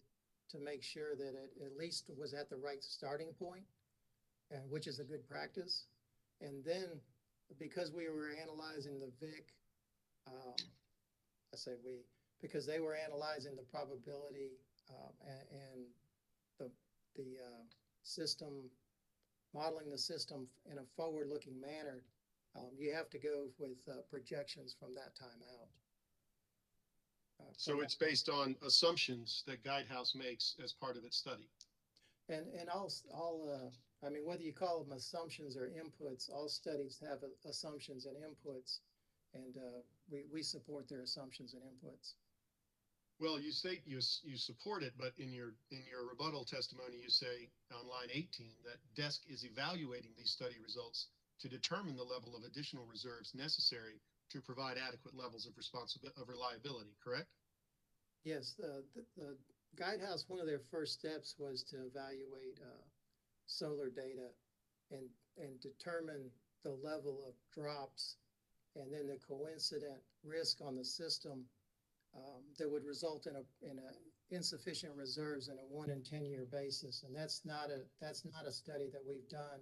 to make sure that it at least was at the right starting point, and which is a good practice. And then because we were analyzing the VIC, because they were analyzing the probability and the system, modeling the system in a forward-looking manner, you have to go with projections from that time out. So it's based on assumptions that Guidehouse makes as part of its study. And I mean, whether you call them assumptions or inputs, all studies have assumptions and inputs, and we support their assumptions and inputs. Well, you state you support it, but in your rebuttal testimony, you say on line 18 that DESC is evaluating these study results to determine the level of additional reserves necessary to provide adequate levels of reliability, correct? Yes, the Guidehouse, one of their first steps was to evaluate solar data and determine the level of drops and then the coincident risk on the system that would result in a insufficient reserves in a 1 in 10 year basis. And that's not a study that we've done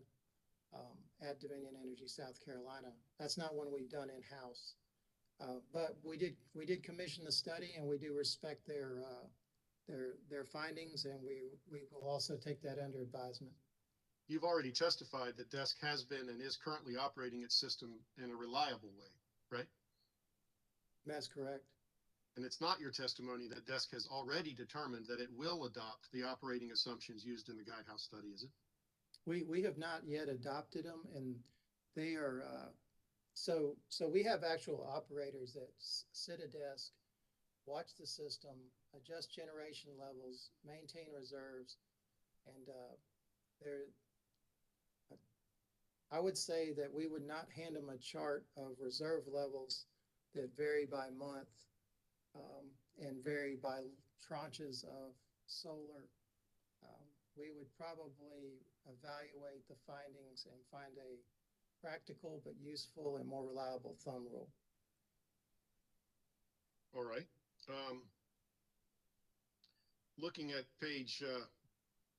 at Dominion Energy South Carolina. That's not one we've done in-house. But we did commission the study, and we do respect their findings, and we will also take that under advisement. You've already testified that DESC has been and is currently operating its system in a reliable way, right? That's correct. And it's not your testimony that DESC has already determined that it will adopt the operating assumptions used in the Guidehouse study, is it? We have not yet adopted them, and they are so we have actual operators that sit at desk watch the system, adjust generation levels, maintain reserves, and there. I would say that we would not hand them a chart of reserve levels that vary by month and vary by tranches of solar. We would probably evaluate the findings and find a practical but useful and more reliable thumb rule. All right. Looking at page,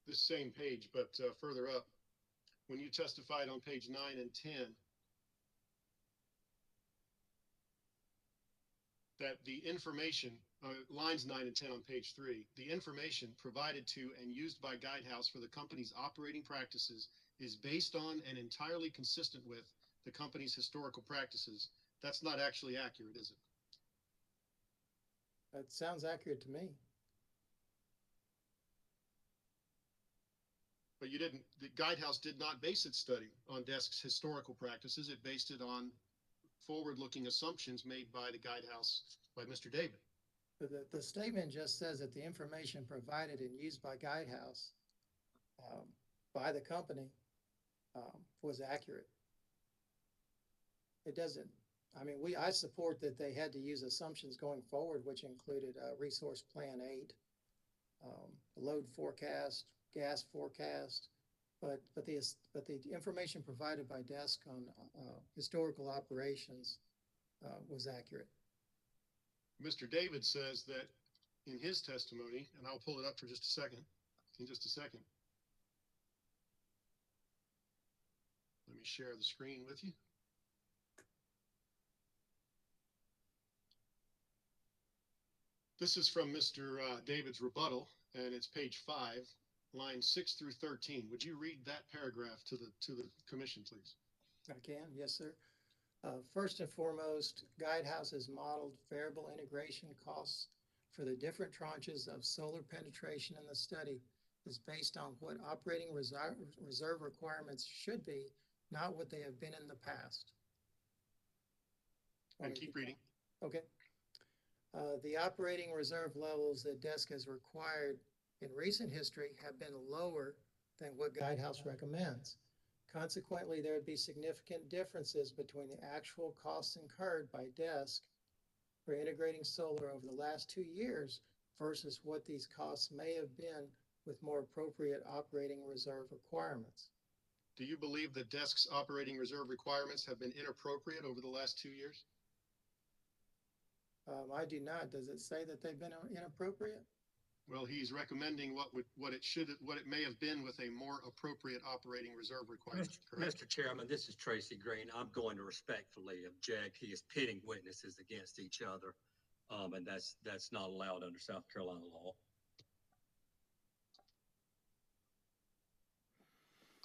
this same page, but further up, when you testified on page 9 and 10, that the information, lines 9 and 10 on page 3, the information provided to and used by Guidehouse for the company's operating practices is based on and entirely consistent with the company's historical practices. That's not actually accurate, is it? That sounds accurate to me. But you didn't, the Guidehouse did not base its study on DESC's historical practices. It based it on forward-looking assumptions made by the Guidehouse, by Mr. David. But the statement just says that the information provided and used by Guidehouse by the company was accurate. It doesn't, I mean, I support that they had to use assumptions going forward, which included Resource Plan 8, load forecast, gas forecast, but the information provided by DESC on historical operations was accurate. Mr. David says that in his testimony, and I'll pull it up for just a second, in just a second. Let me share the screen with you. This is from Mr. David's rebuttal, and it's page 5, lines 6 through 13. Would you read that paragraph to the commission, please? I can, yes, sir. First and foremost, Guidehouse has modeled variable integration costs for the different tranches of solar penetration in the study is based on what operating reserve requirements should be, not what they have been in the past. And keep reading. Okay. The operating reserve levels that DESC has required in recent history have been lower than what Guidehouse recommends. Consequently, there would be significant differences between the actual costs incurred by DESC for integrating solar over the last 2 years versus what these costs may have been with more appropriate operating reserve requirements. Do you believe that DESC's operating reserve requirements have been inappropriate over the last 2 years? I do not. Does it say that they've been inappropriate? Well, he's recommending what it may have been with a more appropriate operating reserve requirement. Mr. Chairman, this is Tracy Green. I'm going to respectfully object. He is pitting witnesses against each other, and that's not allowed under South Carolina law.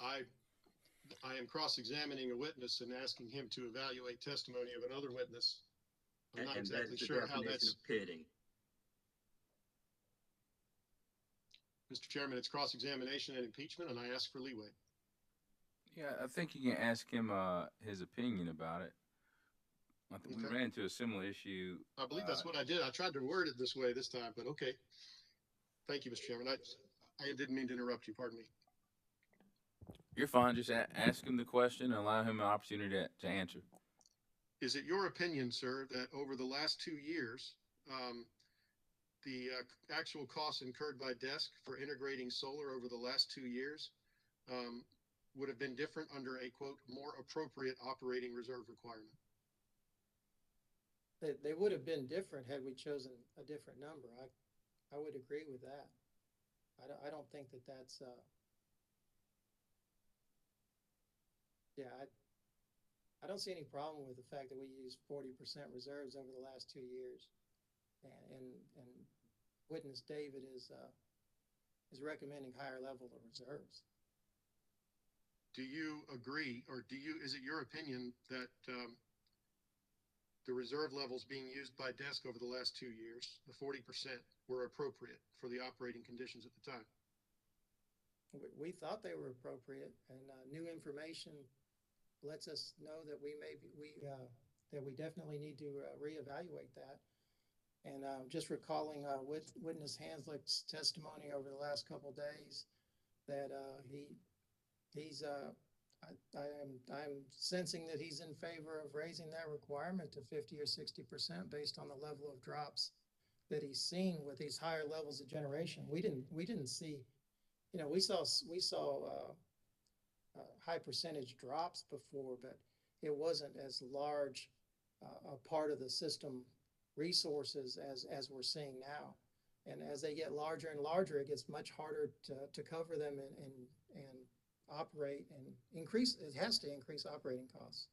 I am cross-examining a witness and asking him to evaluate testimony of another witness. I'm not exactly sure how that's pitting. Mr. Chairman, it's cross-examination and impeachment, and I ask for leeway. Yeah, I think you can ask him his opinion about it. I think we ran into a similar issue. I believe that's what I did. I tried to word it this way this time, but okay. Thank you, Mr. Chairman. I didn't mean to interrupt you. Pardon me. You're fine. Just ask him the question and allow him an opportunity to answer. Is it your opinion, sir, that over the last 2 years, the actual costs incurred by DESC for integrating solar over the last 2 years would have been different under a, quote, more appropriate operating reserve requirement? They would have been different had we chosen a different number. I would agree with that. I don't think that that's I don't see any problem with the fact that we used 40% reserves over the last 2 years, and witness David is recommending higher level of reserves. Do you agree, or is it your opinion that the reserve levels being used by DESC over the last 2 years, the 40%, were appropriate for the operating conditions at the time? We thought they were appropriate, and new information lets us know that we definitely need to reevaluate that. And just recalling witness Hanslick's testimony over the last couple days, that I'm sensing that he's in favor of raising that requirement to 50 or 60% based on the level of drops that he's seen with these higher levels of generation. We didn't see, we saw high percentage drops before, but it wasn't as large a part of the system resources as we're seeing now. And as they get larger and larger, it gets much harder to cover them and operate and increase. It has to increase operating costs.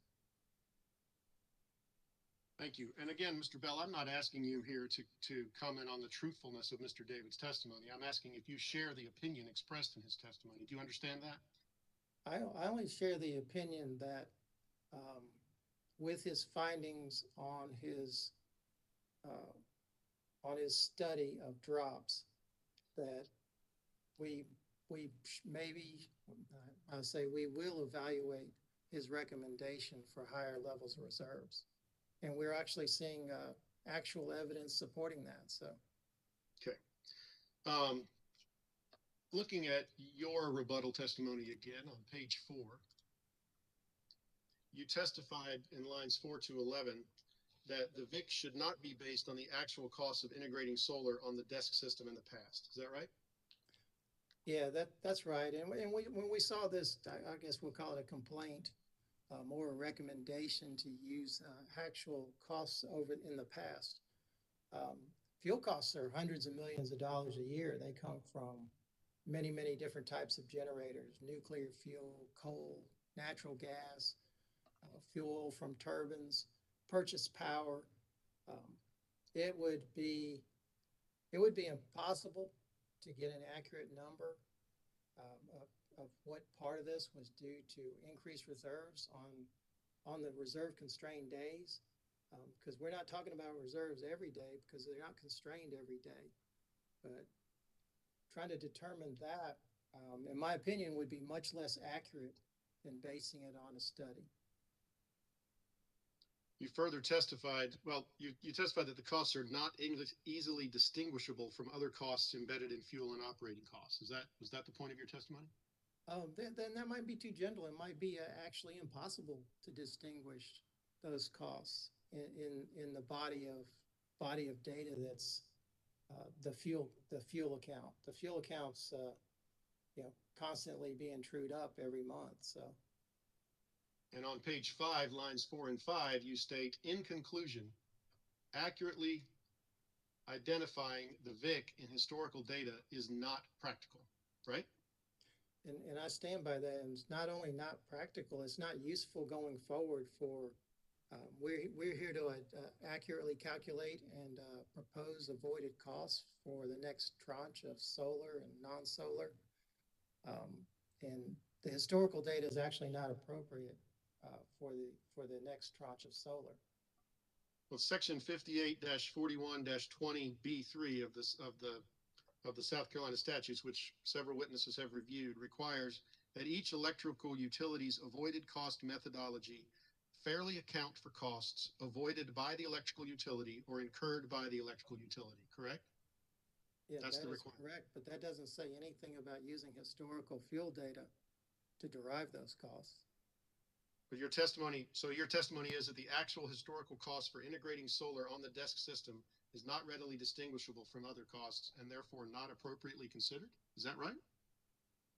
Thank you. And again, Mr. Bell, I'm not asking you here to comment on the truthfulness of Mr. David's testimony. I'm asking if you share the opinion expressed in his testimony. Do you understand that? I only share the opinion that with his findings on his study of drops, that we maybe, I say we will evaluate his recommendation for higher levels of reserves. And we're actually seeing actual evidence supporting that. So, okay. Looking at your rebuttal testimony again on page 4, you testified in lines 4 to 11 that the VIC should not be based on the actual cost of integrating solar on the desk system in the past. Is that right? yeah, that's right. And when we saw this, I guess we'll call it a complaint, more a recommendation to use actual costs over in the past. Fuel costs are hundreds of millions of dollars a year. They come from many, many different types of generators: nuclear fuel, coal, natural gas, fuel from turbines, purchase power. It would be impossible to get an accurate number of what part of this was due to increased reserves on the reserve constrained days, because we're not talking about reserves every day because they're not constrained every day. But trying to determine that, in my opinion, would be much less accurate than basing it on a study. You further testified, well, you testified that the costs are not easily distinguishable from other costs embedded in fuel and operating costs. Was that the point of your testimony? Then that might be too gentle. It might be actually impossible to distinguish those costs in the body of data that's the fuel account. The fuel account's constantly being trued up every month. So. And on page 5, lines 4 and 5, you state, in conclusion, accurately identifying the VIC in historical data is not practical, right? And I stand by that. And it's not only not practical, it's not useful going forward for, we're here to accurately calculate and propose avoided costs for the next tranche of solar and non-solar. And the historical data is actually not appropriate for the next tranche of solar. Well, section 58-41-20B3 of the South Carolina statutes, which several witnesses have reviewed, requires that each electrical utility's avoided cost methodology fairly account for costs avoided by the electrical utility or incurred by the electrical utility, correct? Yeah, that's the is requirement. Correct, but that doesn't say anything about using historical fuel data to derive those costs. But your testimony is that the actual historical cost for integrating solar on the desk system is not readily distinguishable from other costs and therefore not appropriately considered. Is that right?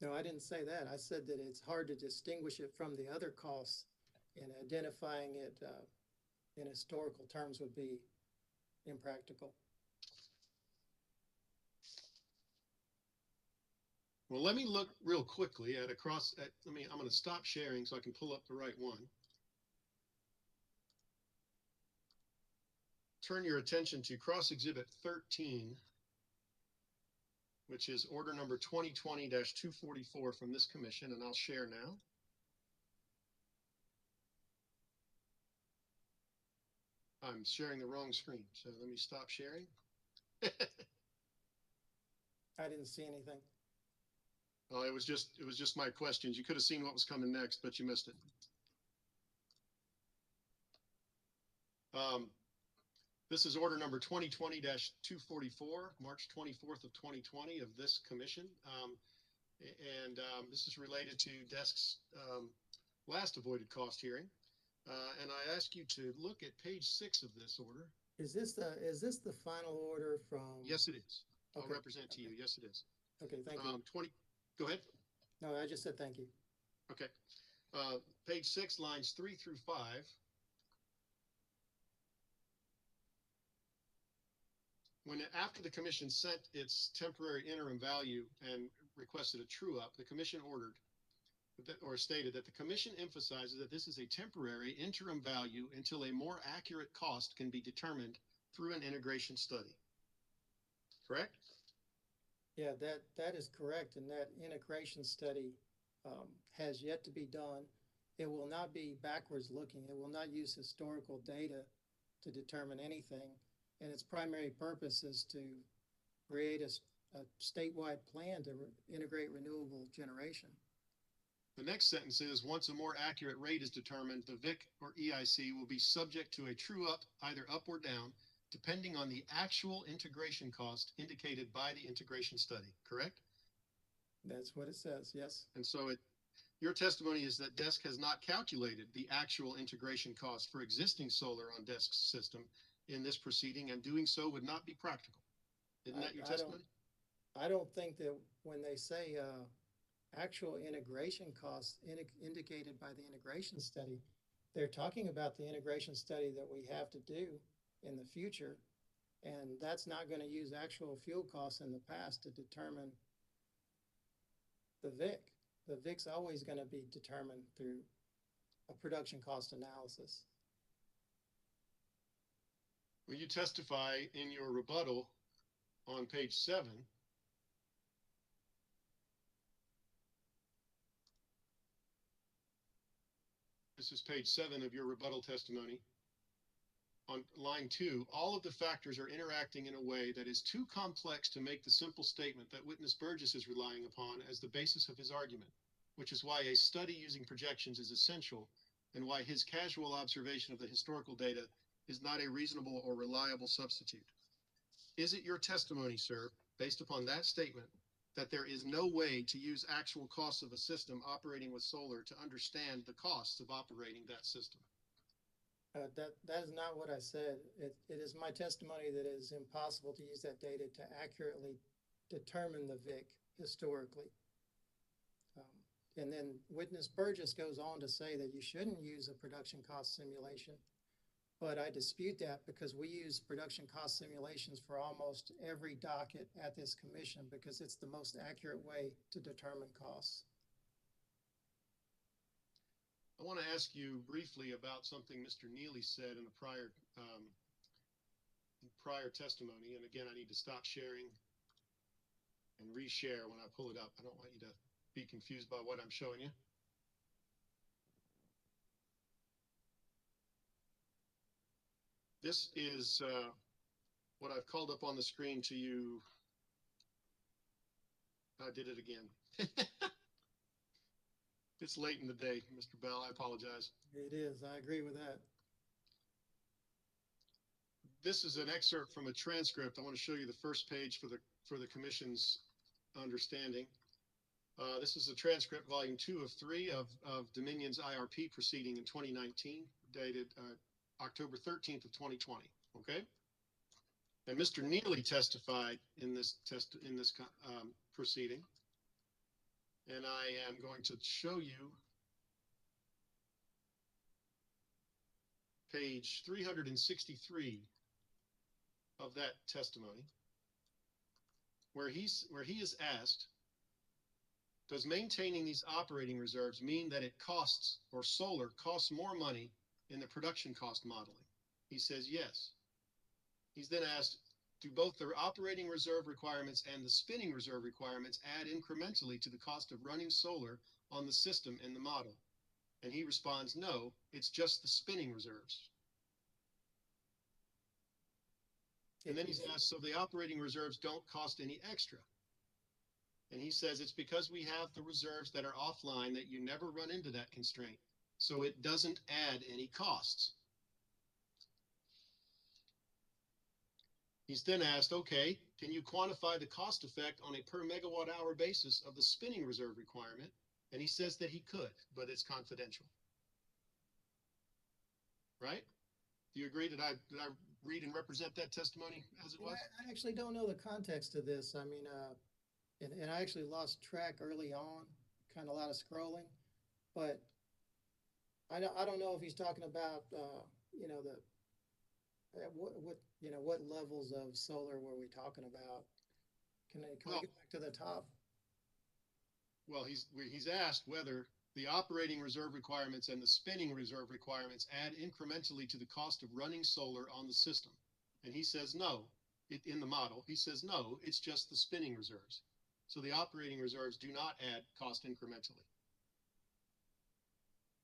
No, I didn't say that. I said that it's hard to distinguish it from the other costs, and identifying it in historical terms would be impractical. Well, let me look real quickly at I'm going to stop sharing so I can pull up the right one. Turn your attention to Cross Exhibit 13, which is order number 2020-244 from this commission, and I'll share now. I'm sharing the wrong screen, so let me stop sharing. I didn't see anything. Well, it was just my questions. You could have seen what was coming next, but you missed it. This is order number 2020-244, March 24th of 2020 of this commission. This is related to DESC's last avoided cost hearing. And I ask you to look at page 6 of this order. Is this the final order from? Yes, it is. I'll Okay. represent to you. Yes, it is. Okay, thank you. 20, go ahead. No, I just said thank you. Okay. Page 6, lines 3 through 5. After the commission sent its temporary interim value and requested a true up, the commission ordered or stated that the commission emphasizes that this is a temporary interim value until a more accurate cost can be determined through an integration study. Correct? Yeah, that is correct, and that integration study has yet to be done. It will not be backwards looking. It will not use historical data to determine anything, and its primary purpose is to create a statewide plan to integrate renewable generation. The next sentence is, once a more accurate rate is determined, the VIC or EIC will be subject to a true up, either up or down, depending on the actual integration cost indicated by the integration study, correct? That's what it says, yes. And so your testimony is that DESC has not calculated the actual integration cost for existing solar on DESC's system in this proceeding, and doing so would not be practical. Isn't that your testimony? I don't think that when they say actual integration costs indicated by the integration study, they're talking about the integration study that we have to do in the future, and that's not going to use actual fuel costs in the past to determine the VIC. The VIC's always going to be determined through a production cost analysis. Will you testify in your rebuttal on page 7 this is page 7 of your rebuttal testimony. On line 2, all of the factors are interacting in a way that is too complex to make the simple statement that witness Burgess is relying upon as the basis of his argument, which is why a study using projections is essential and why his casual observation of the historical data is not a reasonable or reliable substitute. Is it your testimony, sir, based upon that statement, that there is no way to use actual costs of a system operating with solar to understand the costs of operating that system? That is not what I said. It is my testimony that it is impossible to use that data to accurately determine the VIC historically. And then witness Burgess goes on to say that you shouldn't use a production cost simulation, but I dispute that because we use production cost simulations for almost every docket at this commission because it's the most accurate way to determine costs. I want to ask you briefly about something Mr. Neely said in a prior testimony. And again, I need to stop sharing and reshare when I pull it up. I don't want you to be confused by what I'm showing you. This is what I've called up on the screen to you. I did it again. It's late in the day, Mr. Bell. I apologize. It is. I agree with that. This is an excerpt from a transcript. I want to show you the first page for the commission's understanding. This is a transcript, volume 2 of 3 of Dominion's IRP proceeding in 2019, dated October 13th of 2020. Okay. And Mr. Neely testified in this proceeding. And I am going to show you page 363 of that testimony, where he is asked, does maintaining these operating reserves mean that it costs, or solar costs more money in the production cost modeling? He says yes. He's then asked, do both the operating reserve requirements and the spinning reserve requirements add incrementally to the cost of running solar on the system in the model? And he responds, no, it's just the spinning reserves. And then he's asked, so the operating reserves don't cost any extra? And he says, it's because we have the reserves that are offline that you never run into that constraint. So it doesn't add any costs. He's then asked, okay, can you quantify the cost effect on a per megawatt hour basis of the spinning reserve requirement? And he says that he could, but it's confidential. Right? Do you agree? Did I read and represent that testimony as it was? I actually don't know the context of this. I mean, and I actually lost track early on, kind of a lot of scrolling, but I don't know if he's talking about, you know, what levels of solar were we talking about? Can we get back to the top? Well, he's asked whether the operating reserve requirements and the spinning reserve requirements add incrementally to the cost of running solar on the system. And he says no. In the model, he says no, it's just the spinning reserves. So the operating reserves do not add cost incrementally.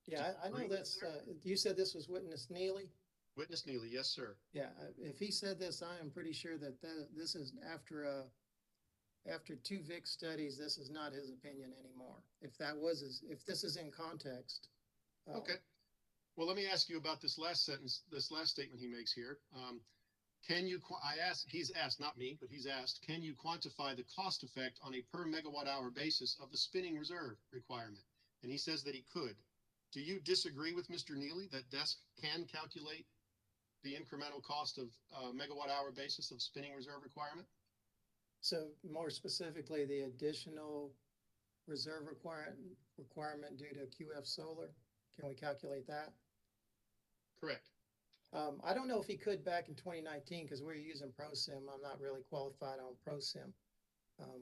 Yeah, I know that's, you said this was Witness Neely? Witness Neely, yes, sir. Yeah, if he said this, I am pretty sure that this is after 2 VIC studies, this is not his opinion anymore. If this is in context. Okay. Well, let me ask you about this last sentence, this last statement he makes here. He's asked, not me, but he's asked, can you quantify the cost effect on a per megawatt hour basis of the spinning reserve requirement? And he says that he could. Do you disagree with Mr. Neely that DESC can calculate the incremental cost of megawatt hour basis of spinning reserve requirement? So more specifically, the additional reserve requirement due to QF solar, can we calculate that? Correct. I don't know if he could back in 2019 because we're using ProSim. I'm not really qualified on ProSim.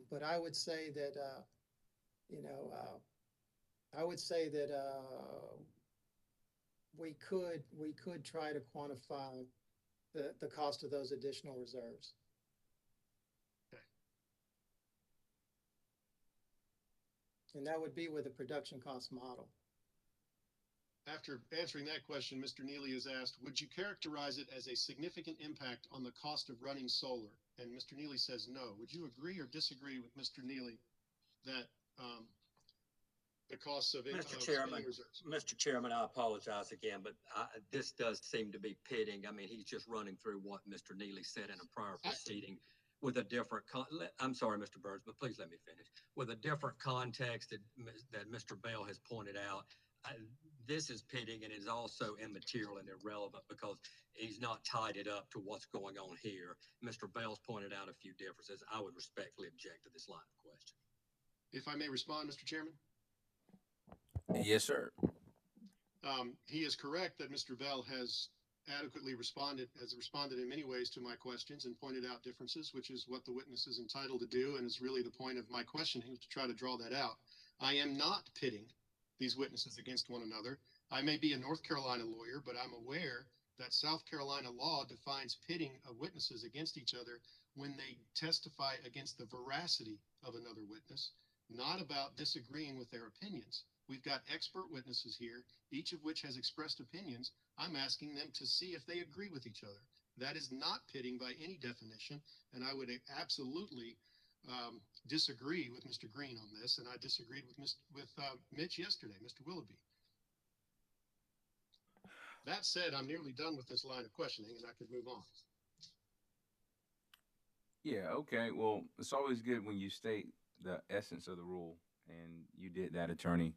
But I would say that, we could try to quantify the cost of those additional reserves. Okay. And that would be with a production cost model. After answering that question, Mr. Neely is asked, would you characterize it as a significant impact on the cost of running solar? And Mr. Neely says no. Would you agree or disagree with Mr. Neely that the costs of Mr. Chairman, Mr. Chairman, I apologize again, but this does seem to be pitting. I mean, he's just running through what Mr. Neely said in a prior proceeding with a different, I'm sorry, Mr. Burns, but please let me finish. With a different context that Mr. Bell has pointed out, this is pitting and is also immaterial and irrelevant because he's not tied it up to what's going on here. Mr. Bell's pointed out a few differences. I would respectfully object to this line of question. If I may respond, Mr. Chairman? Yes, sir. He is correct that Mr. Bell has adequately responded in many ways to my questions and pointed out differences, which is what the witness is entitled to do and is really the point of my questioning, to try to draw that out. I am not pitting these witnesses against one another. I may be a North Carolina lawyer, but I'm aware that South Carolina law defines pitting of witnesses against each other when they testify against the veracity of another witness, not about disagreeing with their opinions. We've got expert witnesses here, each of which has expressed opinions. I'm asking them to see if they agree with each other. That is not pitting by any definition, and I would absolutely disagree with Mr. Green on this, and I disagreed with Mitch yesterday, Mr. Willoughby. That said, I'm nearly done with this line of questioning, and I could move on. Yeah, okay. Well, it's always good when you state the essence of the rule, and you did that, Attorney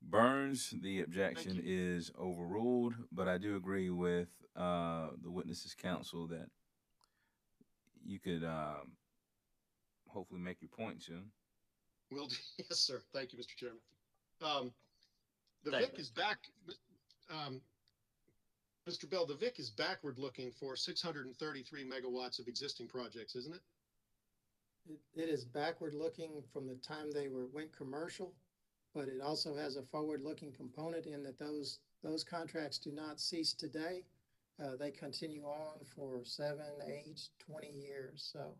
Burns. The objection is overruled, but I do agree with the witnesses' counsel that you could hopefully make your point soon. Will do. Yes, sir. Thank you, Mr. Chairman. The VIC is back. Mr. Bell, the VIC is backward looking for 633 megawatts of existing projects, isn't it? It is backward looking from the time they went commercial, but it also has a forward looking component in that those contracts do not cease today. They continue on for 7, 8, 20 years. So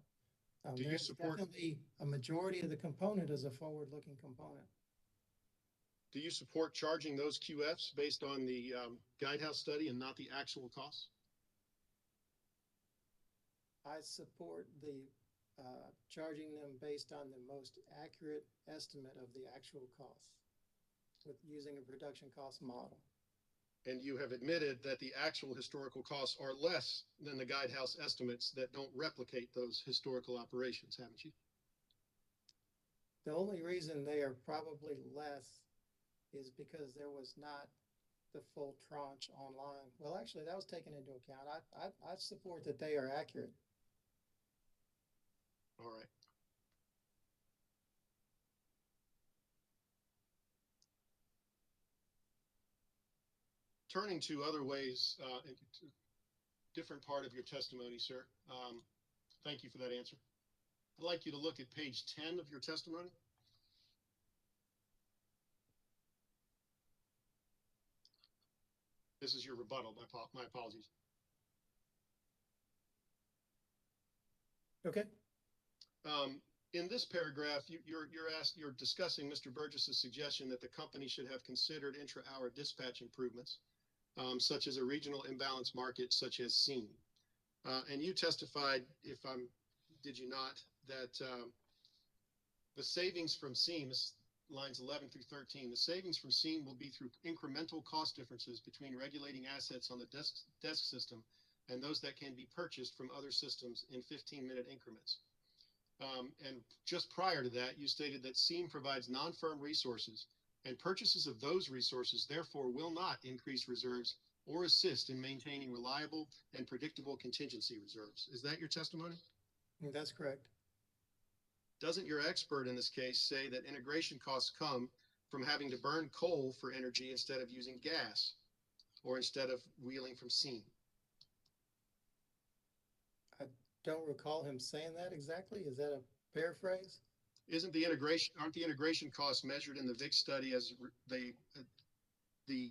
do you support definitely a majority of the component is a forward looking component. Do you support charging those QFs based on the Guidehouse study and not the actual costs? I support the charging them based on the most accurate estimate of the actual cost with using a production cost model. And you have admitted that the actual historical costs are less than the guidehouse estimates that don't replicate those historical operations, haven't you? The only reason they are probably less is because there was not the full tranche online. Well, actually, that was taken into account. I support that they are accurate. All right. Turning to other ways, different part of your testimony, sir. Thank you for that answer. I'd like you to look at page 10 of your testimony. This is your rebuttal. My apologies. Okay. In this paragraph, you're discussing Mr. Burgess's suggestion that the company should have considered intra-hour dispatch improvements, such as a regional imbalance market, such as SEAM. And you testified, did you not, that the savings from SEAM, lines 11 through 13, the savings from SEAM will be through incremental cost differences between regulating assets on the desk system and those that can be purchased from other systems in 15-minute increments. And just prior to that, you stated that SEAM provides non-firm resources, and purchases of those resources therefore will not increase reserves or assist in maintaining reliable and predictable contingency reserves. Is that your testimony? That's correct. Doesn't your expert in this case say that integration costs come from having to burn coal for energy instead of using gas, or instead of wheeling from SEAM? I don't recall him saying that exactly. Is that a paraphrase? Aren't the integration costs measured in the VIC study as the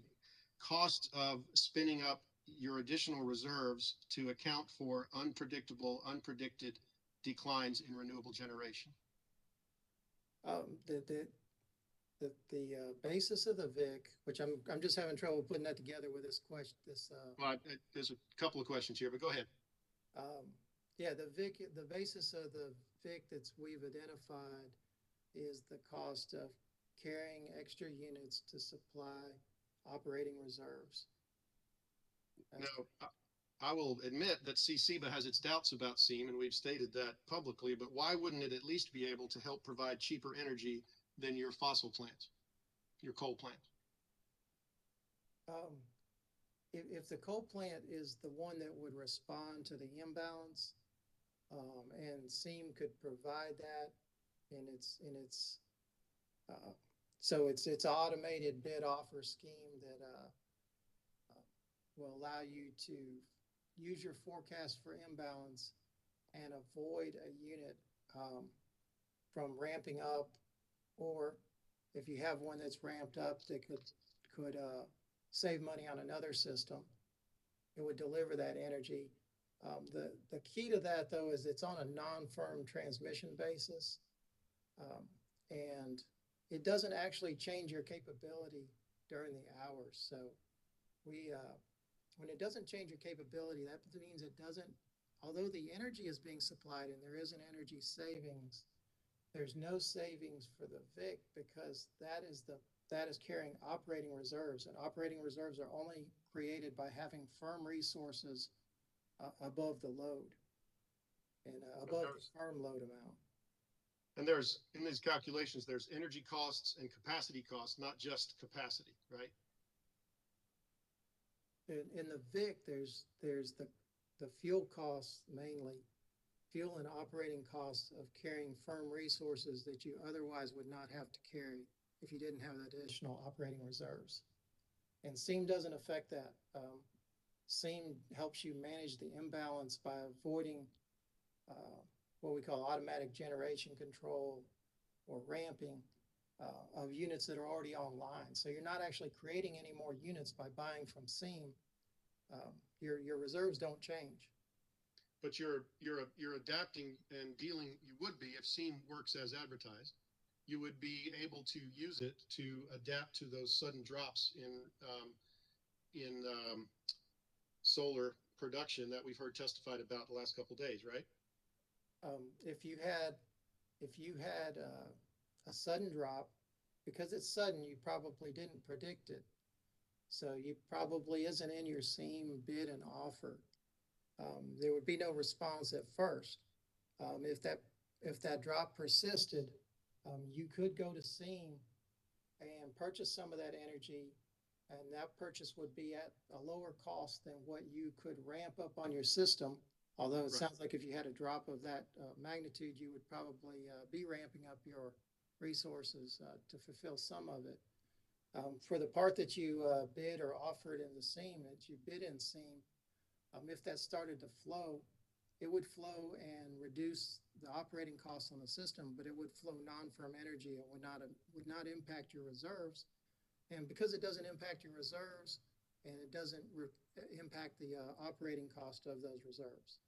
cost of spinning up your additional reserves to account for unpredicted declines in renewable generation? The basis of the VIC, which I'm just having trouble putting that together with this question. Well, there's a couple of questions here, but go ahead. Yeah, the basis of the VIC that we've identified is the cost of carrying extra units to supply operating reserves. Now, I will admit that CCBA has its doubts about SEAM, and we've stated that publicly, but why wouldn't it at least be able to help provide cheaper energy than your fossil plants, your coal plants? If the coal plant is the one that would respond to the imbalance, and SEAM could provide that so it's an automated bid offer scheme that will allow you to use your forecast for imbalance and avoid a unit from ramping up, or if you have one that's ramped up that could save money on another system, it would deliver that energy. The key to that, though, is it's on a non-firm transmission basis, and it doesn't actually change your capability during the hours. So when it doesn't change your capability, that means it doesn't, although the energy is being supplied and there is an energy savings, there's no savings for the VIC because that is carrying operating reserves, and operating reserves are only created by having firm resources above the load and above the firm load amount. And in these calculations, there's energy costs and capacity costs, not just capacity, right? In the VIC, there's the fuel costs mainly, fuel and operating costs of carrying firm resources that you otherwise would not have to carry if you didn't have additional operating reserves. And SEAM doesn't affect that. SEAM helps you manage the imbalance by avoiding what we call automatic generation control or ramping of units that are already online. So you're not actually creating any more units by buying from SEAM. Your reserves don't change. But you're adapting and dealing. You would be if SEAM works as advertised. You would be able to use it to adapt to those sudden drops in solar production that we've heard testified about the last couple of days, right? If you had a sudden drop, because it's sudden, you probably didn't predict it. So you probably isn't in your SEAM bid and offer. There would be no response at first. If that drop persisted, you could go to SEAM and purchase some of that energy, and that purchase would be at a lower cost than what you could ramp up on your system. Although it sounds like if you had a drop of that magnitude, you would probably be ramping up your resources to fulfill some of it. For the part that you bid or offered in the SEAM, that you bid in SEAM, if that started to flow, it would flow and reduce the operating costs on the system, but it would flow non-firm energy. It would not impact your reserves. And because it doesn't impact your reserves and it doesn't impact the operating cost of those reserves,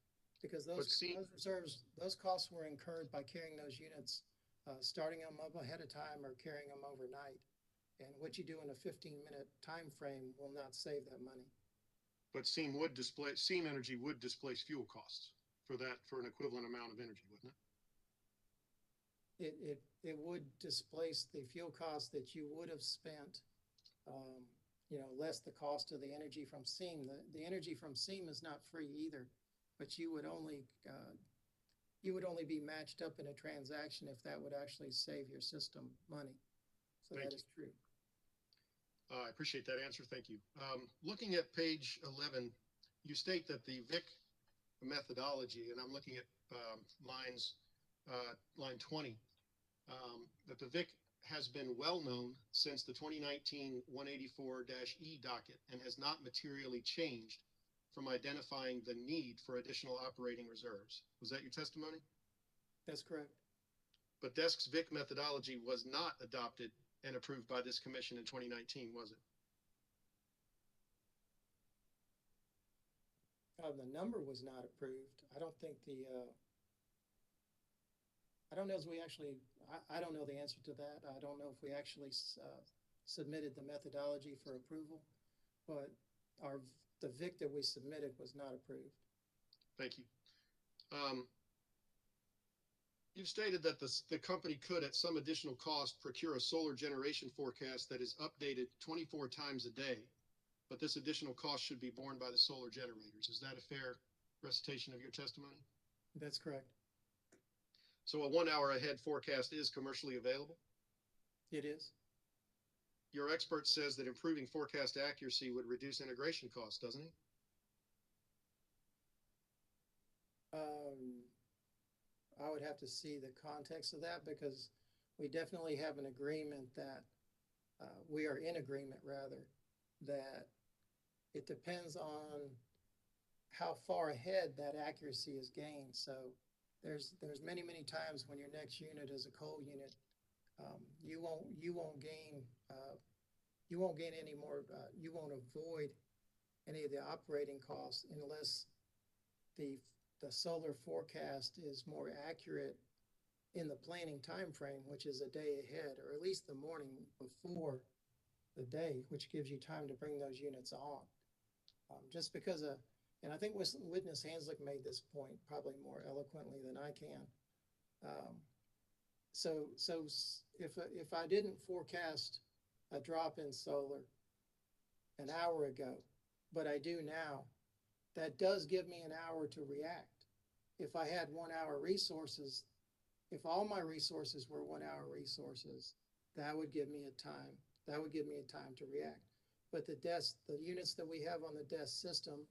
because those reserves, those costs were incurred by carrying those units, starting them up ahead of time or carrying them overnight. And what you do in a 15-minute time frame will not save that money. But SEAM energy would displace fuel costs for an equivalent amount of energy, wouldn't it? It would displace the fuel costs that you would have spent, less the cost of the energy from SEAM. The energy from SEAM is not free either, but you would only be matched up in a transaction if that would actually save your system money. So that is true. I appreciate that answer. Thank you. Looking at page 11, you state that the VIC methodology, and I'm looking at line 20, that the VIC has been well known since the 2019 184-E docket and has not materially changed from identifying the need for additional operating reserves. Was that your testimony? That's correct. But DESC's VIC methodology was not adopted and approved by this commission in 2019, was it? The number was not approved. I don't think I don't know if we actually, I don't know the answer to that. I don't know if we actually submitted the methodology for approval, but the VIC that we submitted was not approved. Thank you. You've stated that the company could, at some additional cost, procure a solar generation forecast that is updated 24 times a day, but this additional cost should be borne by the solar generators. Is that a fair recitation of your testimony? That's correct. So a 1 hour ahead forecast is commercially available? It is. Your expert says that improving forecast accuracy would reduce integration costs, doesn't he? I would have to see the context of that, because we definitely have an agreement that we are in agreement rather that it depends on how far ahead that accuracy is gained. So there's many times when your next unit is a coal unit, you won't gain any more. You won't avoid any of the operating costs unless the solar forecast is more accurate in the planning time frame, which is a day ahead, or at least the morning before the day, which gives you time to bring those units on. Just because and I think Witness Hanslick made this point probably more eloquently than I can. So if I didn't forecast a drop in solar an hour ago, but I do now, that does give me an hour to react. If I had 1 hour resources, if all my resources were 1 hour resources, that would give me a time. That would give me a time to react. But the units that we have on the desk system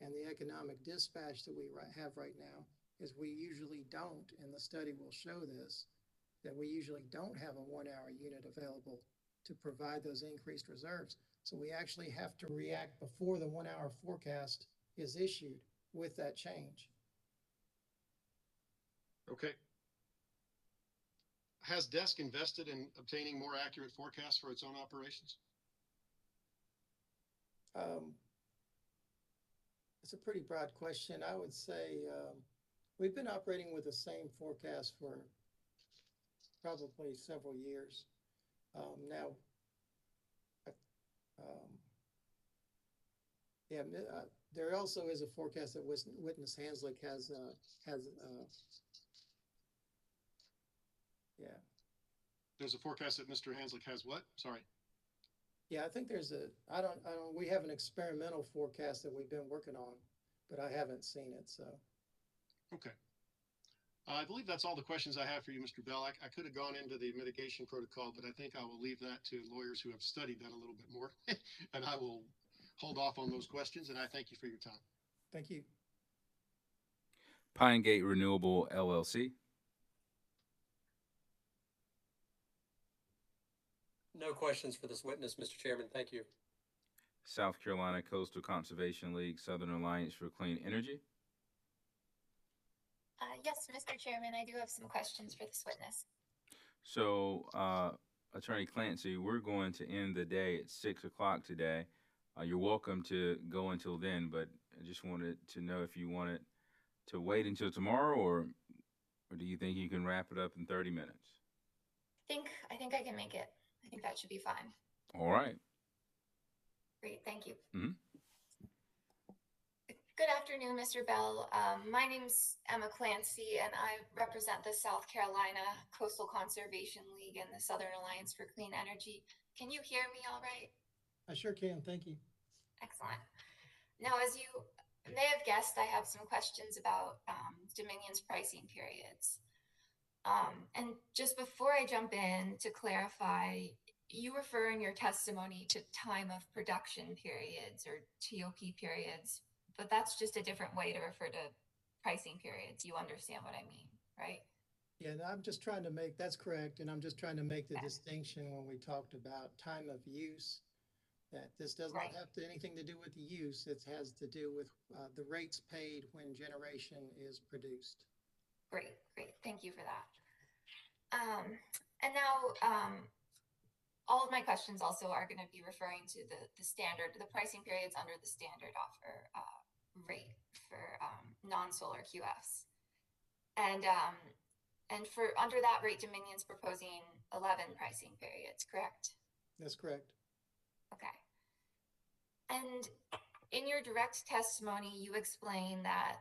and the economic dispatch that we have right now is we usually don't, and the study will show this, that we usually don't have a 1 hour unit available to provide those increased reserves. So we actually have to react before the 1 hour forecast is issued with that change. Okay. Has DESC invested in obtaining more accurate forecasts for its own operations? It's a pretty broad question. I would say we've been operating with the same forecast for probably several years. Now, there also is a forecast that Witness Hanslick has. There's a forecast that Mr. Hanslick has what? Sorry. Yeah, I think there's we have an experimental forecast that we've been working on, but I haven't seen it, so. Okay. I believe that's all the questions I have for you, Mr. Bell. I could have gone into the mitigation protocol, but I think I will leave that to lawyers who have studied that a little bit more. And I will hold off on those questions, and I thank you for your time. Thank you. Pine Gate Renewable LLC. No questions for this witness, Mr. Chairman. Thank you. South Carolina Coastal Conservation League, Southern Alliance for Clean Energy. Yes, Mr. Chairman, I do have some questions for this witness. So, Attorney Clancy, we're going to end the day at 6 o'clock today. You're welcome to go until then, but I just wanted to know if you wanted to wait until tomorrow, or do you think you can wrap it up in 30 minutes? I think I can make it. I think that should be fine. All right. Great, thank you. Mm-hmm. Good afternoon, Mr. Bell. My name's Emma Clancy, and I represent the South Carolina Coastal Conservation League and the Southern Alliance for Clean Energy. Can you hear me all right? I sure can, thank you. Excellent. Now, as you may have guessed, I have some questions about Dominion's pricing periods. And just before I jump in, to clarify, you refer in your testimony to time of production periods or TOP periods, but that's just a different way to refer to pricing periods. You understand what I mean, right? Yeah, and I'm just trying to make, that's correct, and I'm just trying to make the distinction when we talked about time of use, that this does not have anything to do with the use. It has to do with the rates paid when generation is produced. Great, thank you for that. And now, all of my questions also are going to be referring to the pricing periods under the standard offer rate for non-solar QFs. And for under that rate, Dominion's proposing 11 pricing periods, correct? That's correct. Okay. And in your direct testimony, you explain that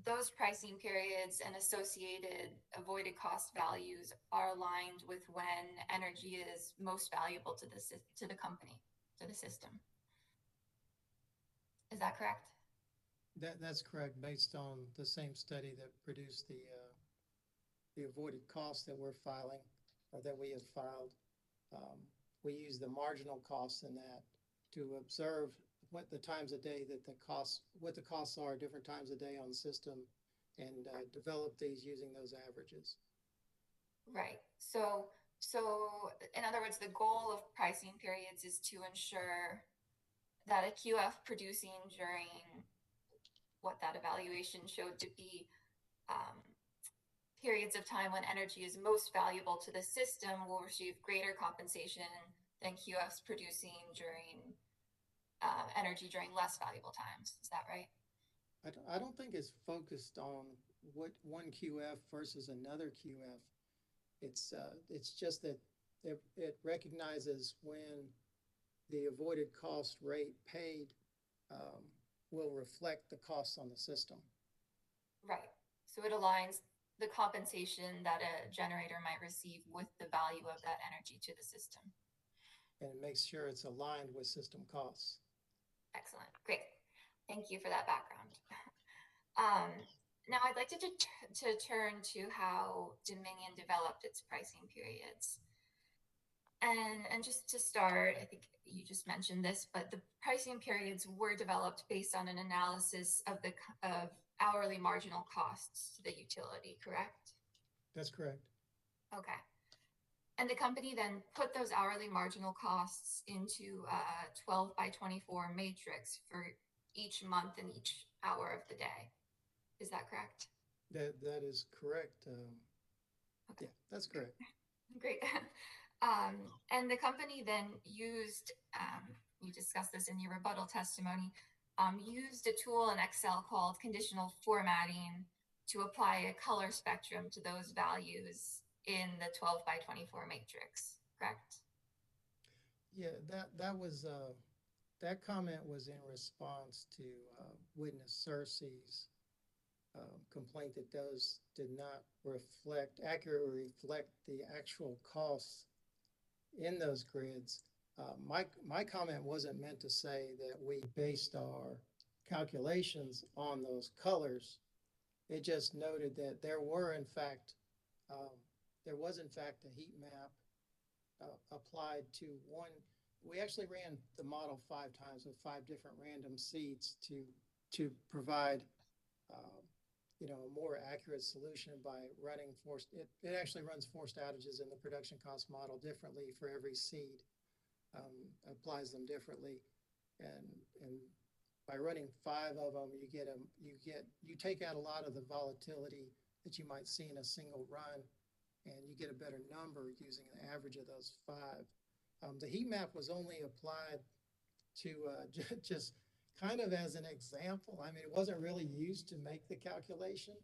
those pricing periods and associated avoided cost values are aligned with when energy is most valuable to the company, to the system. Is that correct? That's correct, based on the same study that produced the avoided costs that we're filing, or that we have filed. We use the marginal costs in that to observe what the times a day that what the costs are at different times a day on the system, and develop these using those averages. Right. So in other words, the goal of pricing periods is to ensure that a QF producing during what that evaluation showed to be periods of time when energy is most valuable to the system will receive greater compensation than QFs producing during energy during less valuable times. Is that right? I don't think it's focused on what one QF versus another QF. It's just that it recognizes when the avoided cost rate paid will reflect the costs on the system. Right. So it aligns the compensation that a generator might receive with the value of that energy to the system. And it makes sure it's aligned with system costs. Excellent. Great. Thank you for that background. Now I'd like to turn to how Dominion developed its pricing periods. And just to start, I think you just mentioned this, but the pricing periods were developed based on an analysis of hourly marginal costs to the utility, correct? That's correct. Okay. And the company then put those hourly marginal costs into a 12 by 24 matrix for each month and each hour of the day. Is that correct? That is correct. Okay. Yeah, that's correct. Great. And the company then used, you discussed this in your rebuttal testimony, used a tool in Excel called conditional formatting to apply a color spectrum to those values in the 12 by 24 matrix, correct? Yeah, that comment was in response to witness Cersei's complaint that those did not accurately reflect the actual costs in those grids My comment wasn't meant to say that we based our calculations on those colors. It just noted that there were in fact, there was in fact a heat map applied to one. We actually ran the model 5 times with 5 different random seeds to provide, you know, a more accurate solution by running forced. It actually runs forced outages in the production cost model differently for every seed, applies them differently, and by running 5 of them, you take out a lot of the volatility that you might see in a single run, and you get a better number using the average of those 5. The heat map was only applied to just kind of as an example. I mean, it wasn't really used to make the calculation.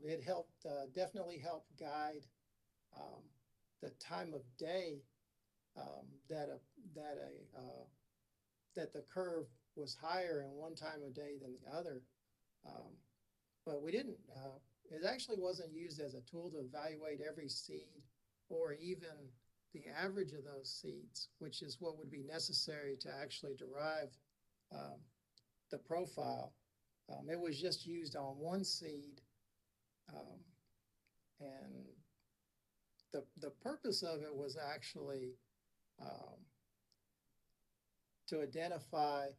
It helped, definitely helped guide the time of day that the curve was higher in one time of day than the other. But we didn't, it actually wasn't used as a tool to evaluate every seed or even the average of those seeds, which is what would be necessary to actually derive the profile. It was just used on one seed. And the purpose of it was actually to identify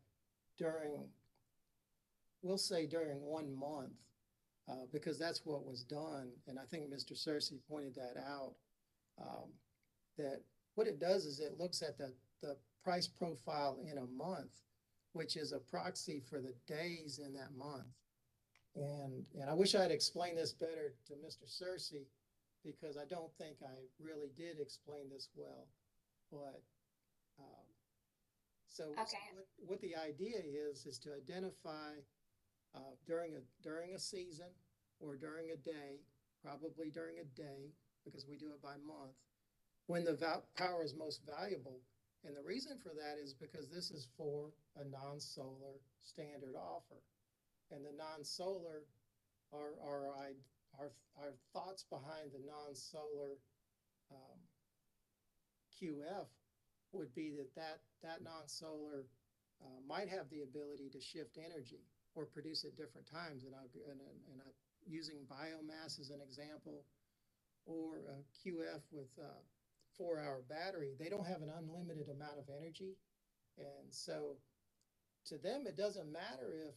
during, we'll say during 1 month, because that's what was done. And I think Mr. Searcy pointed that out, that what it does is it looks at the price profile in a month, which is a proxy for the days in that month. And I wish I'd explained this better to Mr. Searcy, because I don't think I really did explain this well. But so what the idea is to identify during a season or during a day, probably during a day, because we do it by month, when the power is most valuable. And the reason for that is because this is for a non-solar standard offer. And the non-solar, our thoughts behind the non-solar QF would be that non-solar might have the ability to shift energy or produce at different times. And using biomass as an example, or a QF with a 4-hour battery, they don't have an unlimited amount of energy. And so to them, it doesn't matter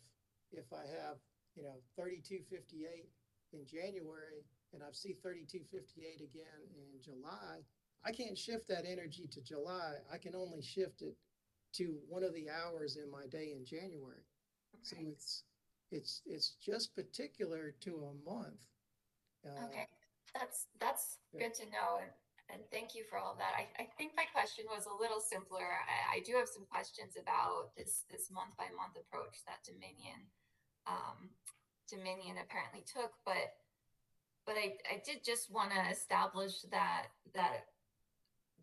if I have, you know, 3258 in January and I see 3258 again in July. I can't shift that energy to July. I can only shift it to one of the hours in my day in January. Okay. So it's just particular to a month. Okay, that's good to know, and thank you for all of that. I think my question was a little simpler. I do have some questions about this month by month approach that Dominion apparently took, but I did just want to establish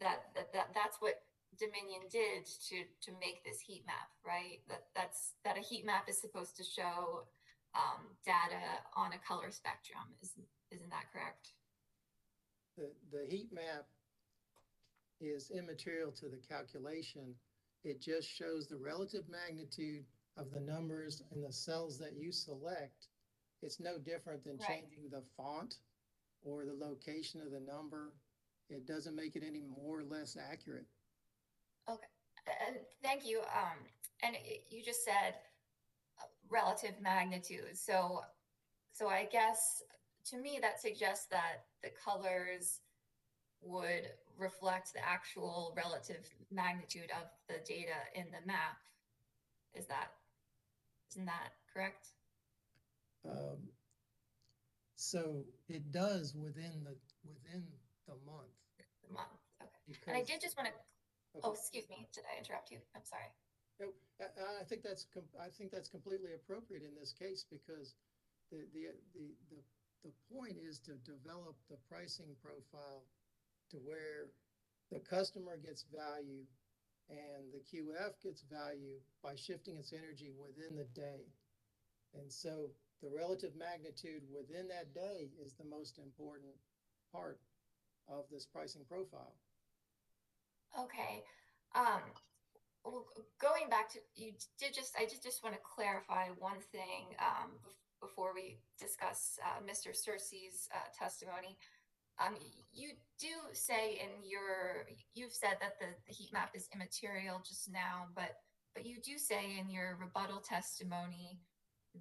that's what Dominion did to make this heat map, right? That a heat map is supposed to show data on a color spectrum. Isn't that correct? The heat map is immaterial to the calculation. It just shows the relative magnitude of the numbers in the cells that you select. It's no different than changing the font or the location of the number. It doesn't make it any more or less accurate. Okay, thank you. And you just said relative magnitude. So I guess to me that suggests that the colors would reflect the actual relative magnitude of the data in the map. Isn't that correct? So it does within the month. The month, okay. Because, and I did just want to. Okay. Oh, excuse me. Did I interrupt you? I'm sorry. No, I think that's completely appropriate in this case, because the point is to develop the pricing profile to where the customer gets value and the QF gets value by shifting its energy within the day. And so the relative magnitude within that day is the most important part of this pricing profile. Okay. Well, going back to, I just want to clarify one thing, before we discuss, Mr. Cersei's, testimony. You do say you've said that the heat map is immaterial just now, but you do say in your rebuttal testimony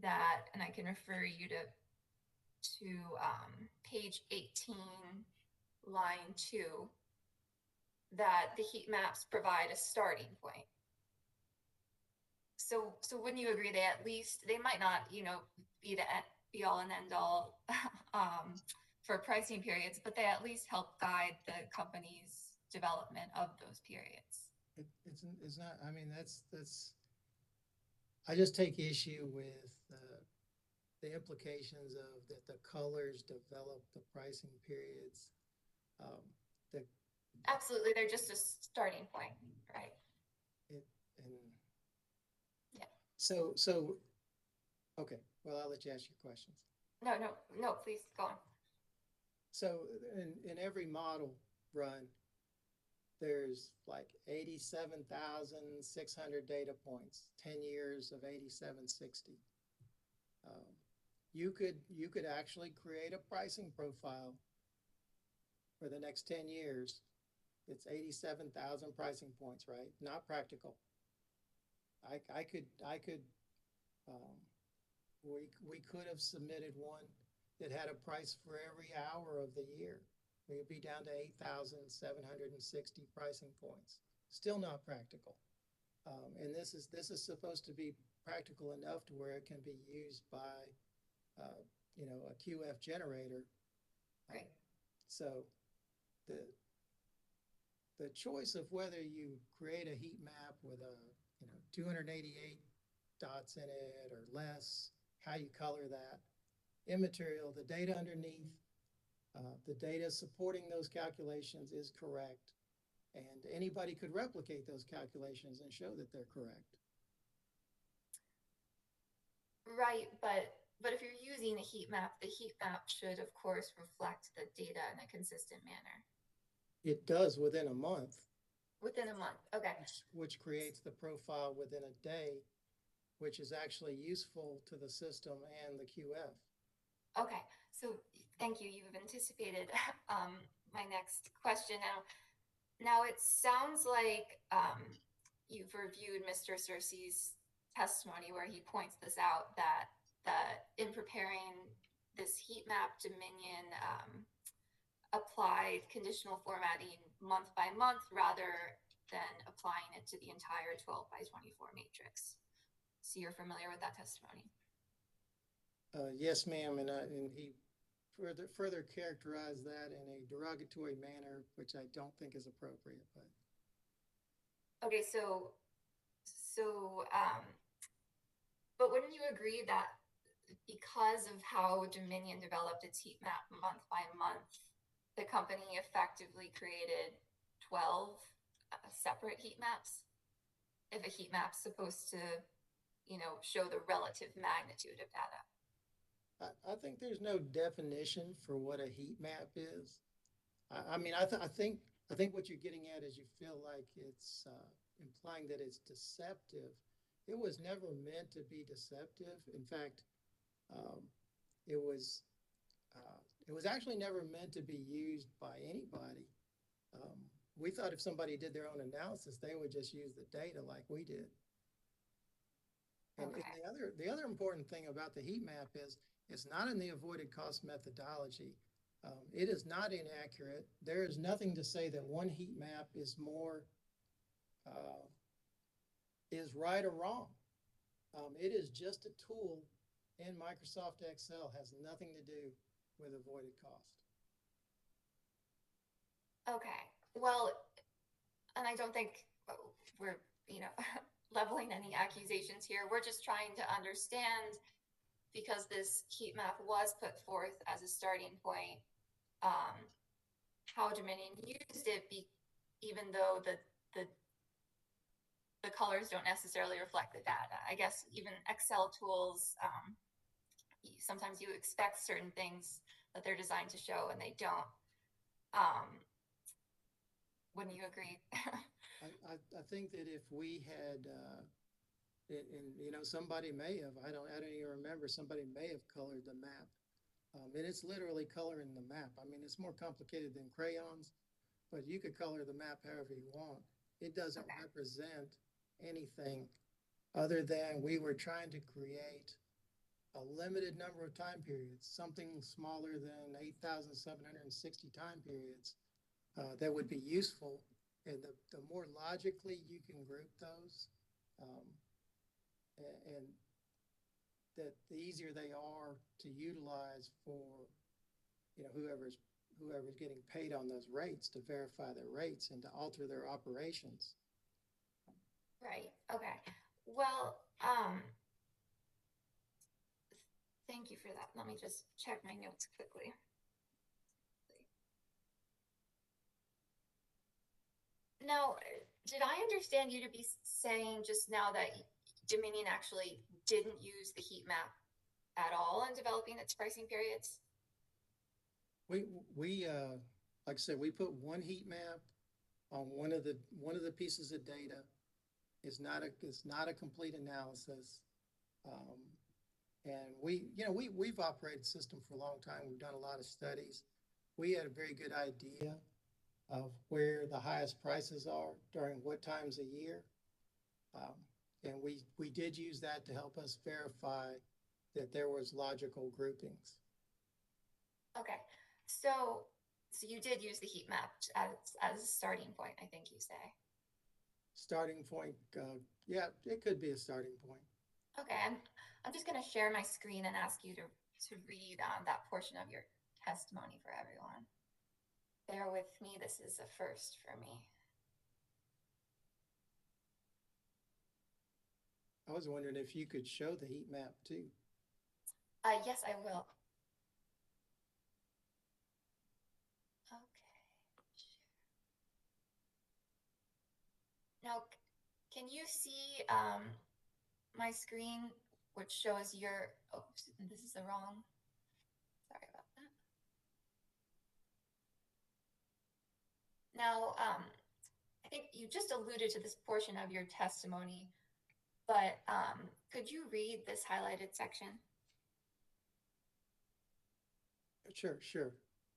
that, and I can refer you to page 18, line 2, that the heat maps provide a starting point. So wouldn't you agree they might not, be the be all and end all for pricing periods, but they at least help guide the company's development of those periods? It's not, I mean, that's, I just take issue with the implications of that the colors develop the pricing periods. The Absolutely, they're just a starting point, right? And yeah. So, okay, well, I'll let you ask your questions. No, please go on. So in every model run, there's like 87,600 data points, 10 years of 8760. You could actually create a pricing profile for the next 10 years. It's 87,000 pricing points, right? Not practical. We could have submitted one that had a price for every hour of the year. We would be down to 8,760 pricing points. Still not practical. And this is supposed to be practical enough to where it can be used by, a QF generator. Right. So the choice of whether you create a heat map with 288 dots in it or less, how you color that, immaterial. The data underneath, the data supporting those calculations is correct, and anybody could replicate those calculations and show that they're correct. Right, but if you're using a heat map, the heat map should, of course, reflect the data in a consistent manner. It does within a month. Within a month, okay. Which creates the profile within a day, which is actually useful to the system and the QF. Okay, so thank you. You've anticipated my next question. Now it sounds like you've reviewed Mr. Cersei's testimony where he points this out, that in preparing this heat map, Dominion applied conditional formatting month by month rather than applying it to the entire 12 by 24 matrix. So you're familiar with that testimony? Yes, ma'am, and he further characterized that in a derogatory manner, which I don't think is appropriate. But okay, but wouldn't you agree that because of how Dominion developed its heat map month by month, the company effectively created 12 separate heat maps? If a heat map's supposed to, show the relative magnitude of data. I think there's no definition for what a heat map is. I think what you're getting at is you feel like it's implying that it's deceptive. It was never meant to be deceptive. In fact, it was actually never meant to be used by anybody. We thought if somebody did their own analysis, they would just use the data like we did. And the other important thing about the heat map is it's not in the avoided cost methodology. It is not inaccurate. There is nothing to say that one heat map is is right or wrong. It is just a tool in Microsoft Excel, has nothing to do with avoided cost. Okay, well, and I don't think we're, leveling any accusations here. We're just trying to understand, because this heat map was put forth as a starting point, how Dominion used it, even though the colors don't necessarily reflect the data. I guess even Excel tools, sometimes you expect certain things that they're designed to show and they don't. Wouldn't you agree? I think that if we had, you know, somebody may have, I don't even remember, somebody may have colored the map. And it's literally coloring the map. I mean, it's more complicated than crayons, but you could color the map however you want. It doesn't represent anything other than we were trying to create a limited number of time periods, something smaller than 8,760 time periods that would be useful. And the more logically you can group those, um, and that the easier they are to utilize for, you know, whoever's getting paid on those rates to verify their rates and to alter their operations. Right. Okay. Well, thank you for that. Let me just check my notes quickly. Now, did I understand you to be saying just now that Dominion actually didn't use the heat map at all in developing its pricing periods? We like I said, we put one heat map on one of the pieces of data. It's not a complete analysis. And we've operated the system for a long time. We've done a lot of studies. We had a very good idea of where the highest prices are during what times a year. And we did use that to help us verify that there was logical groupings. Okay, so you did use the heat map as a starting point, I think you say. Starting point, yeah, it could be a starting point. Okay, I'm just going to share my screen and ask you to read that portion of your testimony for everyone. Bear with me, this is a first for me. I was wondering if you could show the heat map too. Yes, I will. Okay. Now, can you see my screen, which shows your, oh, this is the wrong, sorry about that. Now, I think you just alluded to this portion of your testimony, but could you read this highlighted section? Sure.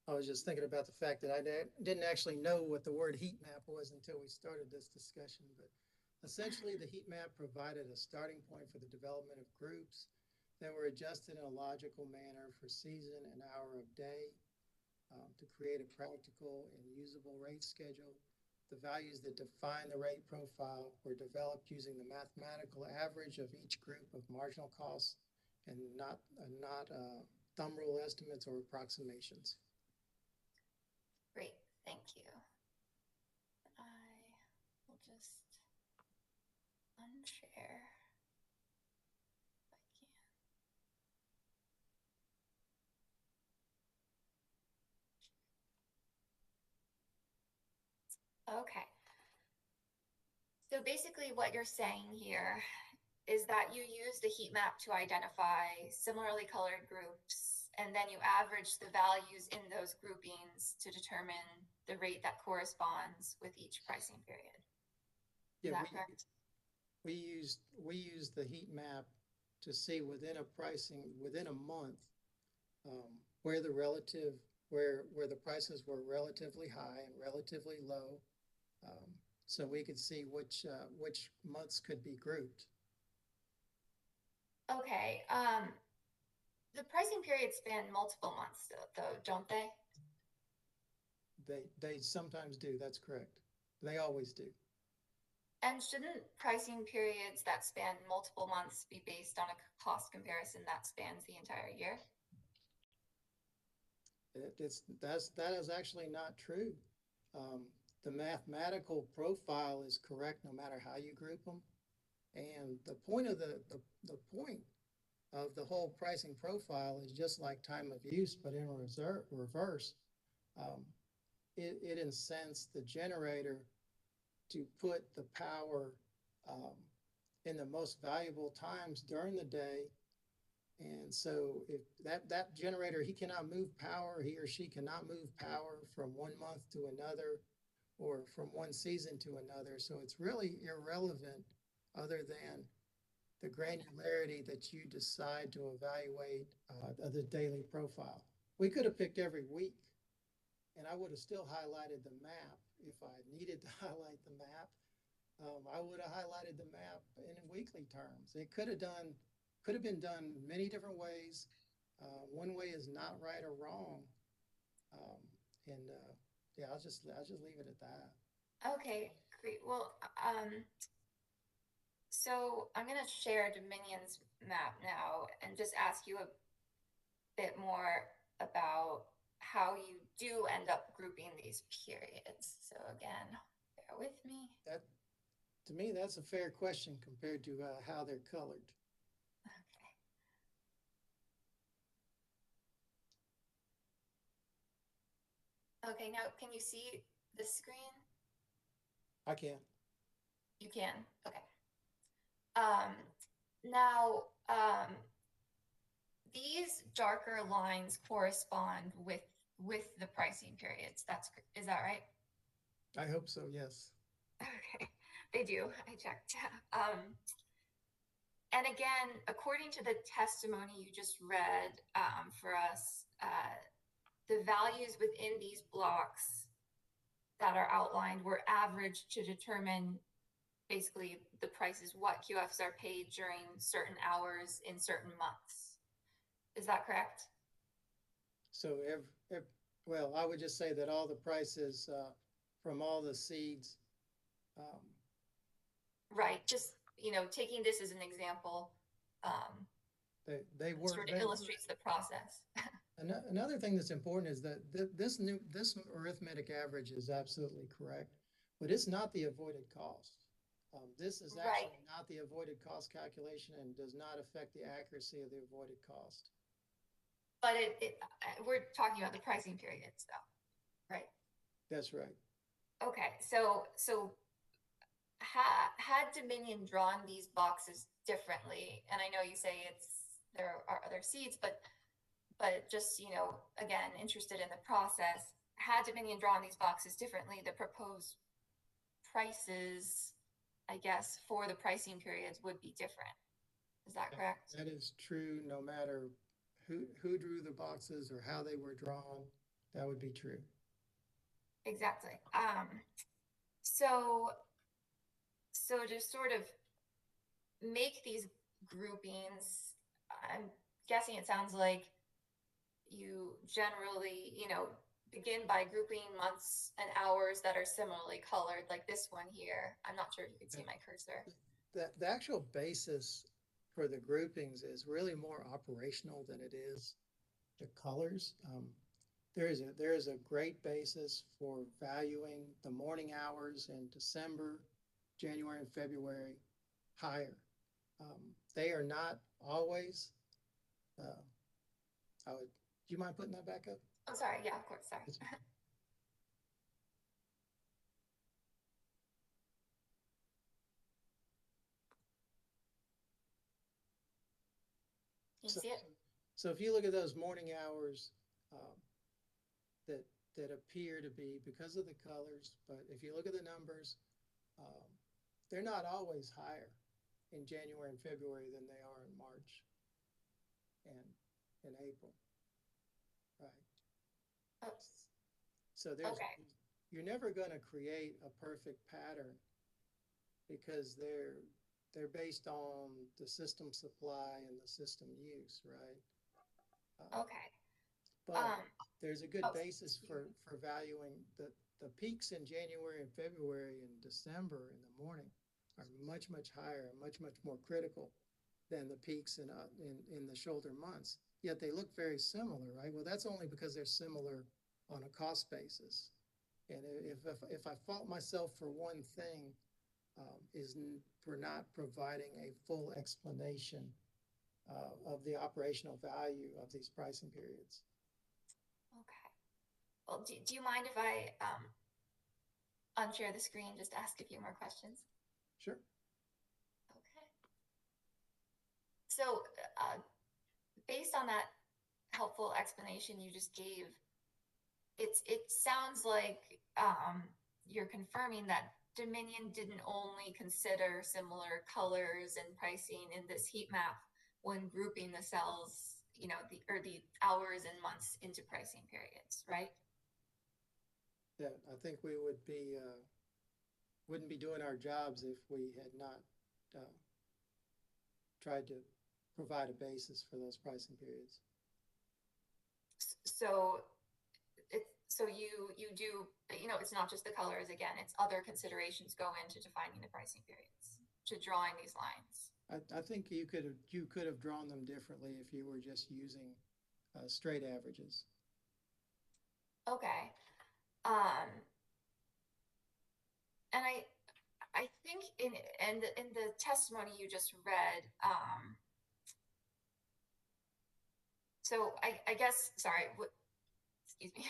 I was just thinking about the fact that I didn't actually know what the word heat map was until we started this discussion, but essentially the heat map provided a starting point for the development of groups that were adjusted in a logical manner for season and hour of day to create a practical and usable rate schedule. The values that define the rate profile were developed using the mathematical average of each group of marginal costs and not thumb rule estimates or approximations. Great, thank you. I will just unshare if I can. Okay. So basically what you're saying here is that you use the heat map to identify similarly colored groups, and then you average the values in those groupings to determine the rate that corresponds with each pricing period. Is that correct? We used the heat map to see within a month where the prices were relatively high and relatively low, so we could see which months could be grouped. Okay. The pricing periods span multiple months, though, don't they? They sometimes do. That's correct. They always do. And shouldn't pricing periods that span multiple months be based on a cost comparison that spans the entire year? That is actually not true. The mathematical profile is correct no matter how you group them. And the point of the point of the whole pricing profile is just like time of use, but in reverse. It incents the generator to put the power in the most valuable times during the day. And so if that generator, he cannot move power, he or she cannot move power from one month to another or from one season to another. So it's really irrelevant other than the granularity that you decide to evaluate the daily profile. We could have picked every week, and I would have still highlighted the map if I needed to highlight the map. I would have highlighted the map in weekly terms. It could have been done many different ways. One way is not right or wrong. Yeah, I'll just leave it at that. Okay, great. Well, so I'm going to share Dominion's map now and just ask you a bit more about how you do end up grouping these periods. So again, bear with me. To me, that's a fair question compared to how they're colored. Okay, now can you see the screen? I can. You can, okay. Now, these darker lines correspond with the pricing periods. Is that right? I hope so, yes. Okay, they do. I checked. And again, according to the testimony you just read for us, the values within these blocks that are outlined were averaged to determine basically the prices, what QFs are paid during certain hours in certain months. Is that correct? So, well, I would just say that all the prices from all the seeds. Right. Just, taking this as an example, they were sort of illustrates the process. Another thing that's important is that this arithmetic average is absolutely correct, but it's not the avoided cost. This is actually not the avoided cost calculation and does not affect the accuracy of the avoided cost. But we're talking about the pricing periods, though, right? That's right. Okay, so had Dominion drawn these boxes differently, and I know you say there are other seeds, but just, again, interested in the process, had Dominion drawn these boxes differently, the proposed prices, I guess, for the pricing periods would be different. Is that correct? That is true. No matter who drew the boxes or how they were drawn, that would be true. Exactly. So to sort of make these groupings, I'm guessing it sounds like you generally, begin by grouping months and hours that are similarly colored, like this one here. I'm not sure if you can see my cursor. The actual basis for the groupings is really more operational than it is the colors. There is a great basis for valuing the morning hours in December, January, and February higher. They are not always. Do you mind putting that back up? Oh, sorry. Yeah, of course. Sorry. Can you see it? So if you look at those morning hours that appear to be because of the colors, but if you look at the numbers, they're not always higher in January and February than they are in March and in April. Right. So you're never going to create a perfect pattern because they're based on the system supply and the system use, right? Okay. But there's a good basis for valuing the peaks in January and February and December in the morning are much, much higher, much, much more critical than the peaks in the shoulder months. Yet they look very similar, right? Well, that's only because they're similar on a cost basis. And if I fault myself for one thing, is for not providing a full explanation of the operational value of these pricing periods. Okay. Well, do you mind if I unshare the screen, just ask a few more questions? Sure. Okay. So based on that helpful explanation you just gave, it sounds like you're confirming that Dominion didn't only consider similar colors and pricing in this heat map when grouping the cells, you know, the hours and months into pricing periods, right? Yeah, I think we would be, wouldn't be doing our jobs if we had not tried to provide a basis for those pricing periods. So you do, you know, it's not just the colors again, it's other considerations go into defining the pricing periods, to drawing these lines. I think you could have drawn them differently if you were just using straight averages. Okay. And I think in the testimony you just read, so I guess, sorry, excuse me,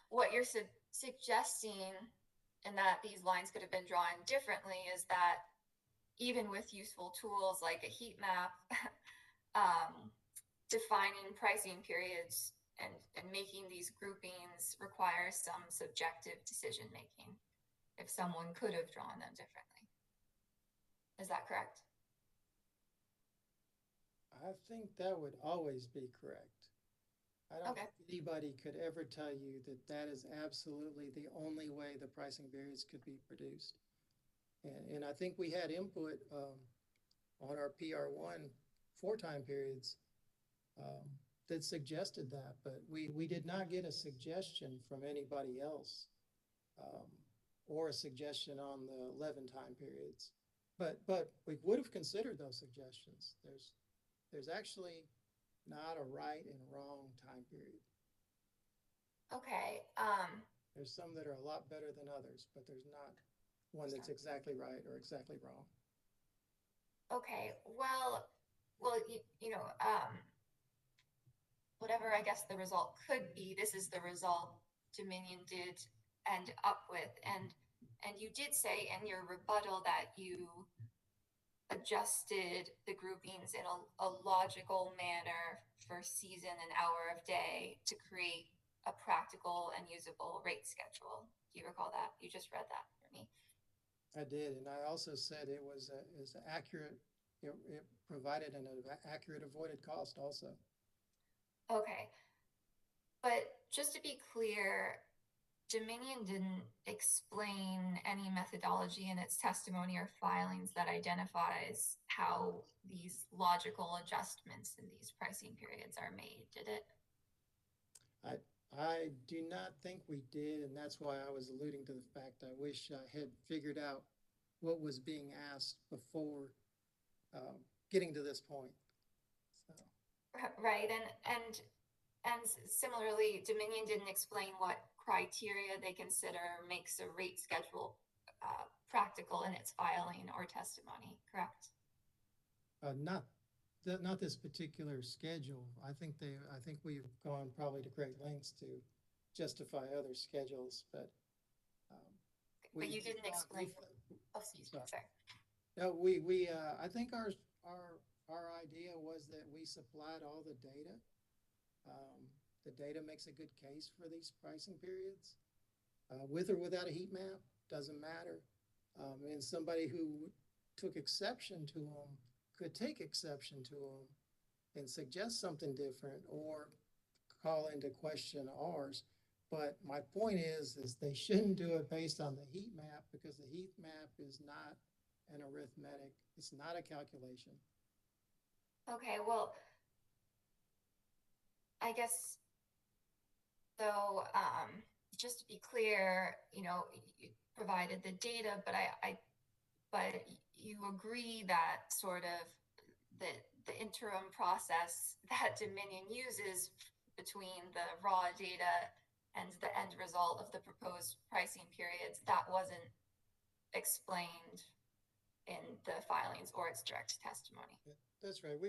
what you're suggesting, and that these lines could have been drawn differently, is that even with useful tools like a heat map, defining pricing periods and making these groupings requires some subjective decision making if someone could have drawn them differently. Is that correct? I think that would always be correct. I don't think anybody could ever tell you that that is absolutely the only way the pricing periods could be produced. And I think we had input on our PR1 for time periods that suggested that, but we did not get a suggestion from anybody else or a suggestion on the 11 time periods. But we would have considered those suggestions. There's actually not a right and wrong time period. Okay. There's some that are a lot better than others, but there's not one that's exactly right or exactly wrong. Okay. Well, you know, whatever I guess the result could be, this is the result Dominion did end up with. And you did say in your rebuttal that you adjusted the groupings in a logical manner for season and hour of day to create a practical and usable rate schedule. Do you recall that? You just read that for me. I did, and I also said it was accurate. It provided an accurate avoided cost also. Okay, but just to be clear, Dominion didn't explain any methodology in its testimony or filings that identifies how these logical adjustments in these pricing periods are made, did it? I do not think we did, and that's why I was alluding to the fact I wish I had figured out what was being asked before getting to this point. So. Right, and similarly, Dominion didn't explain what criteria they consider makes a rate schedule practical in its filing or testimony, correct? Not this particular schedule. I think we've gone probably to great lengths to justify other schedules, but you didn't explain. Oh, excuse me, sorry. No, I think our idea was that we supplied all the data. The data makes a good case for these pricing periods. With or without a heat map, doesn't matter. And somebody who took exception to them could take exception to them and suggest something different or call into question ours. But my point is they shouldn't do it based on the heat map, because the heat map is not an arithmetic. It's not a calculation. Okay, well, I guess, so just to be clear, you know, you provided the data, but but you agree that sort of the interim process that Dominion uses between the raw data and the end result of the proposed pricing periods, that wasn't explained in the filings or its direct testimony. That's right.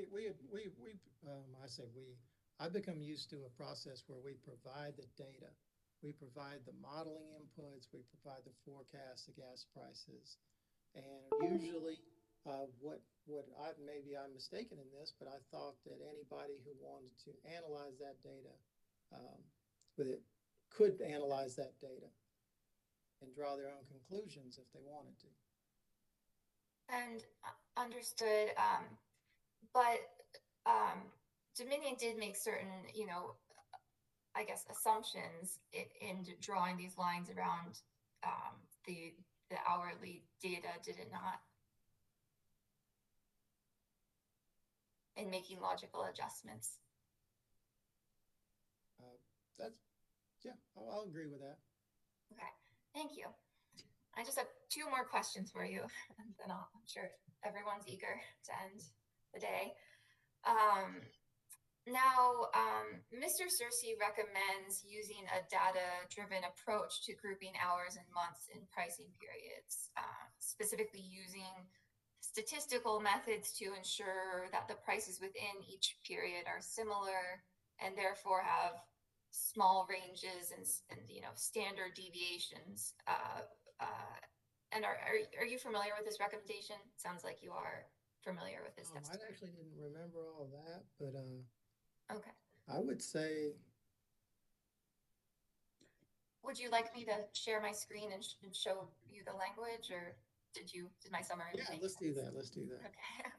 I've become used to a process where we provide the data. We provide the modeling inputs, we provide the forecast, the gas prices. And usually maybe I'm mistaken in this, but I thought that anybody who wanted to analyze that data could analyze that data. and draw their own conclusions if they wanted to. And understood, but Dominion did make certain, I guess, assumptions in drawing these lines around the hourly data, did it not? In making logical adjustments. Yeah, I'll agree with that. Okay, thank you. I just have two more questions for you, and then I'm sure everyone's eager to end the day. Mr. Searcy recommends using a data-driven approach to grouping hours and months in pricing periods, specifically using statistical methods to ensure that the prices within each period are similar and therefore have small ranges and standard deviations. And are you familiar with this recommendation? Sounds like you are familiar with this. I actually didn't remember all that, but okay. I would say. Would you like me to share my screen and show you the language, or did my summary? Yeah, let's do that. Let's do that. Okay.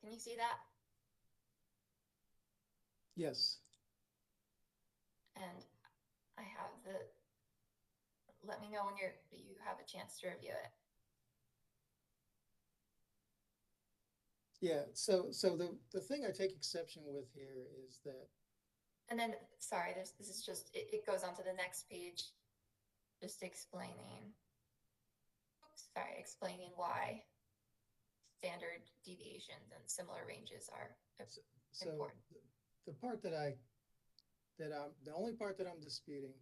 Can you see that? Yes. And I have let me know when you have a chance to review it. Yeah, so the thing I take exception with here is that. And then, sorry, this is just, it goes on to the next page, just explaining why standard deviations and similar ranges are important. The part the only part that I'm disputing,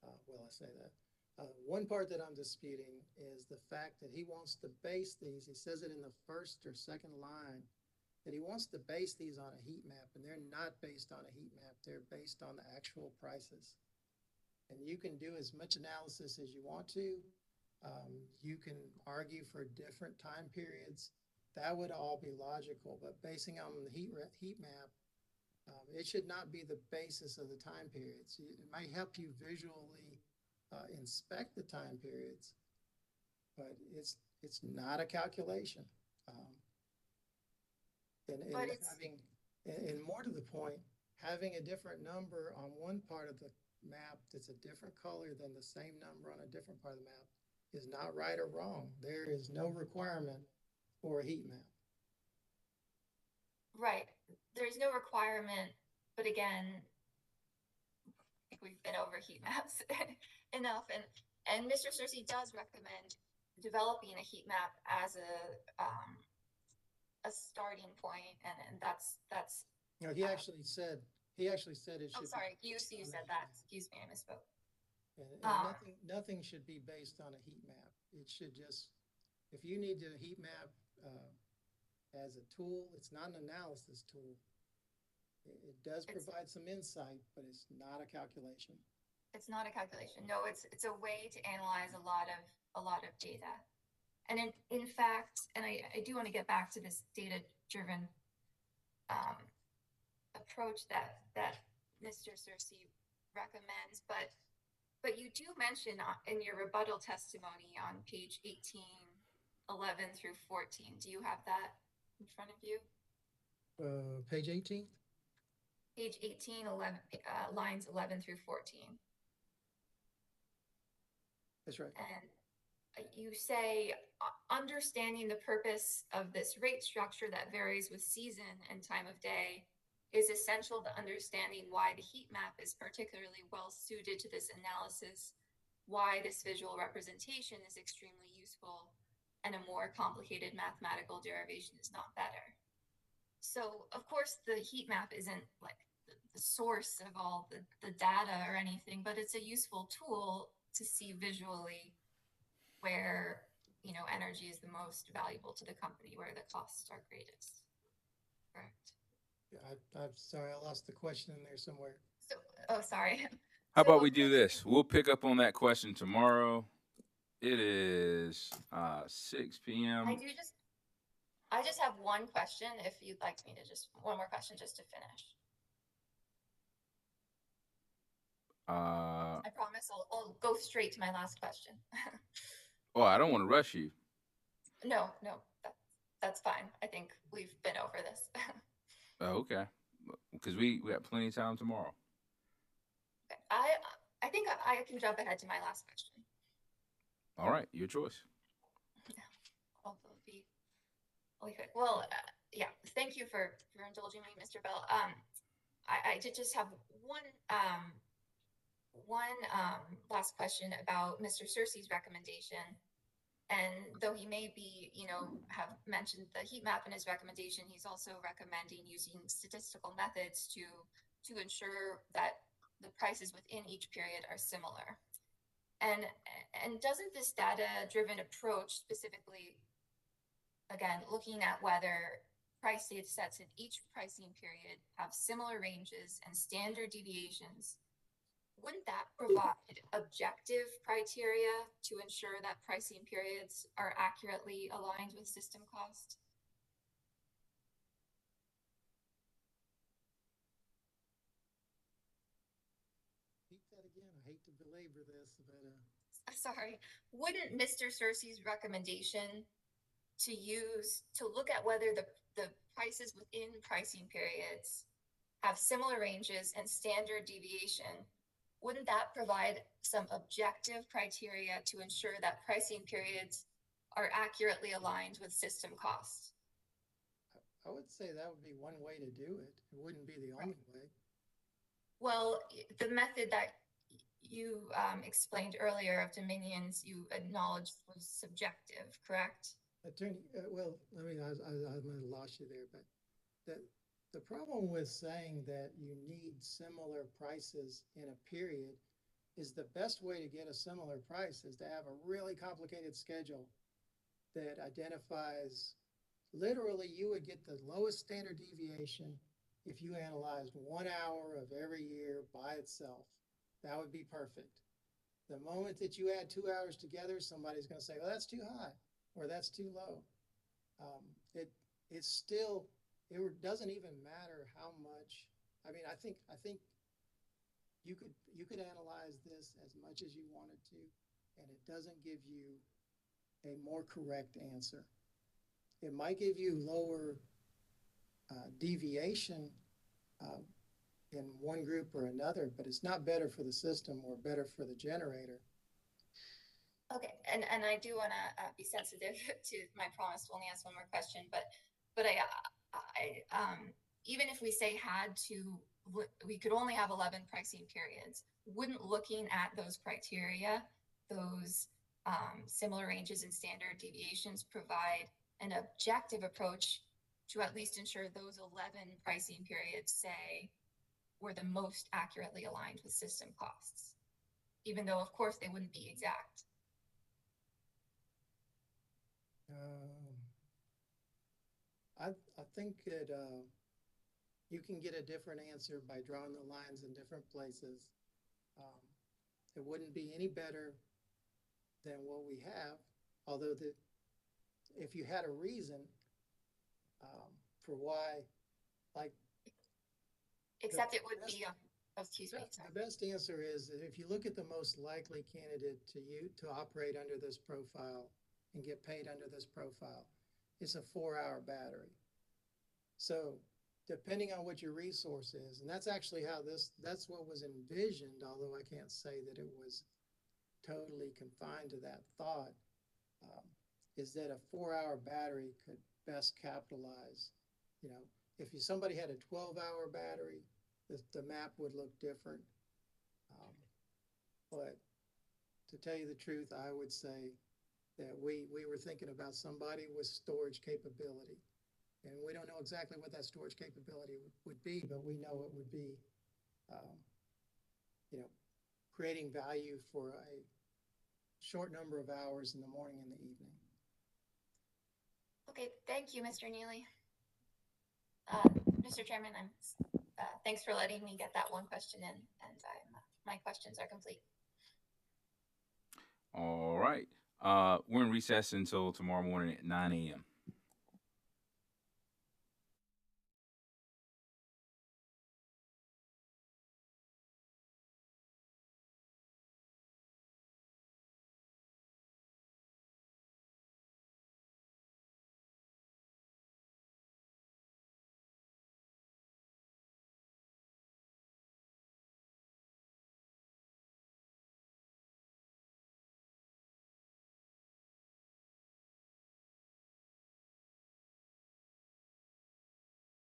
I say that, one part that I'm disputing is the fact that he wants to base these, he says it in the first or second line, that he wants to base these on a heat map, and they're not based on a heat map, they're based on the actual prices. And you can do as much analysis as you want to. You can argue for different time periods. That would all be logical, but basing on the heat map, it should not be the basis of the time periods. It might help you visually inspect the time periods, but it's not a calculation. And more to the point, having a different number on one part of the map that's a different color than the same number on a different part of the map is not right or wrong. There is no requirement for a heat map. Right. There's no requirement, but again, I think we've been over heat maps enough. And Mr. Searcy does recommend developing a heat map as a starting point, and that's. No, he actually said it should. Oh, sorry, you said that. Excuse me, I misspoke. And nothing should be based on a heat map. It should just, if you need a heat map as a tool, it's not an analysis tool. It does provide some insight, but it's not a calculation. It's not a calculation. No, it's a way to analyze a lot of data. And in fact, and I do want to get back to this data-driven approach that Mr. Searcy recommends, but you do mention in your rebuttal testimony on page 18, 11 through 14. Do you have that in front of you? Page 18? Page 18, 11, lines 11 through 14. That's right. And you say, understanding the purpose of this rate structure that varies with season and time of day is essential to understanding why the heat map is particularly well suited to this analysis, why this visual representation is extremely useful, and a more complicated mathematical derivation is not better. So, of course, the heat map isn't like the source of all the data or anything, but it's a useful tool to see visually where, energy is the most valuable to the company, where the costs are greatest. Correct. Yeah, I'm sorry, I lost the question in there somewhere. So, sorry. How about we do this? We'll pick up on that question tomorrow. It is 6 p.m. I just have one question. If you'd like me to one more question just to finish. I promise I'll go straight to my last question. Oh, I don't want to rush you. No, that's fine. I think we've been over this. Oh, okay, because we got plenty of time tomorrow. Okay. I think I can jump ahead to my last question. All right, your choice. I'll be quick. Well, yeah. Thank you for indulging me, Mr. Bell. I did just have one last question about Mr. Searcy's recommendation. And though he may be, have mentioned the heat map in his recommendation, he's also recommending using statistical methods to ensure that the prices within each period are similar. And doesn't this data-driven approach specifically, again, looking at whether price data sets in each pricing period have similar ranges and standard deviations, wouldn't that provide objective criteria to ensure that pricing periods are accurately aligned with system cost? Repeat that again. I hate to belabor this, but Sorry, wouldn't Mr. Searcy's recommendation to look at whether the prices within pricing periods have similar ranges and standard deviation, wouldn't that provide some objective criteria to ensure that pricing periods are accurately aligned with system costs? I would say that would be one way to do it. It wouldn't be the only way. Well, the method that you explained earlier of Dominions, you acknowledged was subjective, correct? Attorney, well, I mean, I might have lost you there, but the problem with saying that you need similar prices in a period is the best way to get a similar price is to have a really complicated schedule that identifies, literally you would get the lowest standard deviation if you analyzed 1 hour of every year by itself. That would be perfect. The moment that you add 2 hours together, somebody's going to say, well, that's too high or that's too low. It's still, it doesn't even matter how much. I mean, I think you could analyze this as much as you wanted to, and it doesn't give you a more correct answer. It might give you lower deviation in one group or another, but it's not better for the system or better for the generator. Okay, and I do want to be sensitive to my promise to only ask one more question, but I even if we say we could only have 11 pricing periods, wouldn't looking at those criteria, those similar ranges and standard deviations provide an objective approach to at least ensure those 11 pricing periods, say, were the most accurately aligned with system costs, even though, of course, they wouldn't be exact? I think that you can get a different answer by drawing the lines in different places. It wouldn't be any better than what we have, although if you had a reason for why, like. Except it would be, excuse me. Sorry. The best answer is that if you look at the most likely candidate to operate under this profile and get paid under this profile, it's a 4-hour battery. So depending on what your resource is, and that's actually how that's what was envisioned, although I can't say that it was totally confined to that thought, is that a 4-hour battery could best capitalize. If somebody had a 12-hour battery, the map would look different. But to tell you the truth, I would say that we were thinking about somebody with storage capability. And we don't know exactly what that storage capability would be, but we know it would be, creating value for a short number of hours in the morning and the evening. Okay, thank you, Mr. Neely. Mr. Chairman, thanks for letting me get that one question in, and my questions are complete. All right. We're in recess until tomorrow morning at 9 a.m.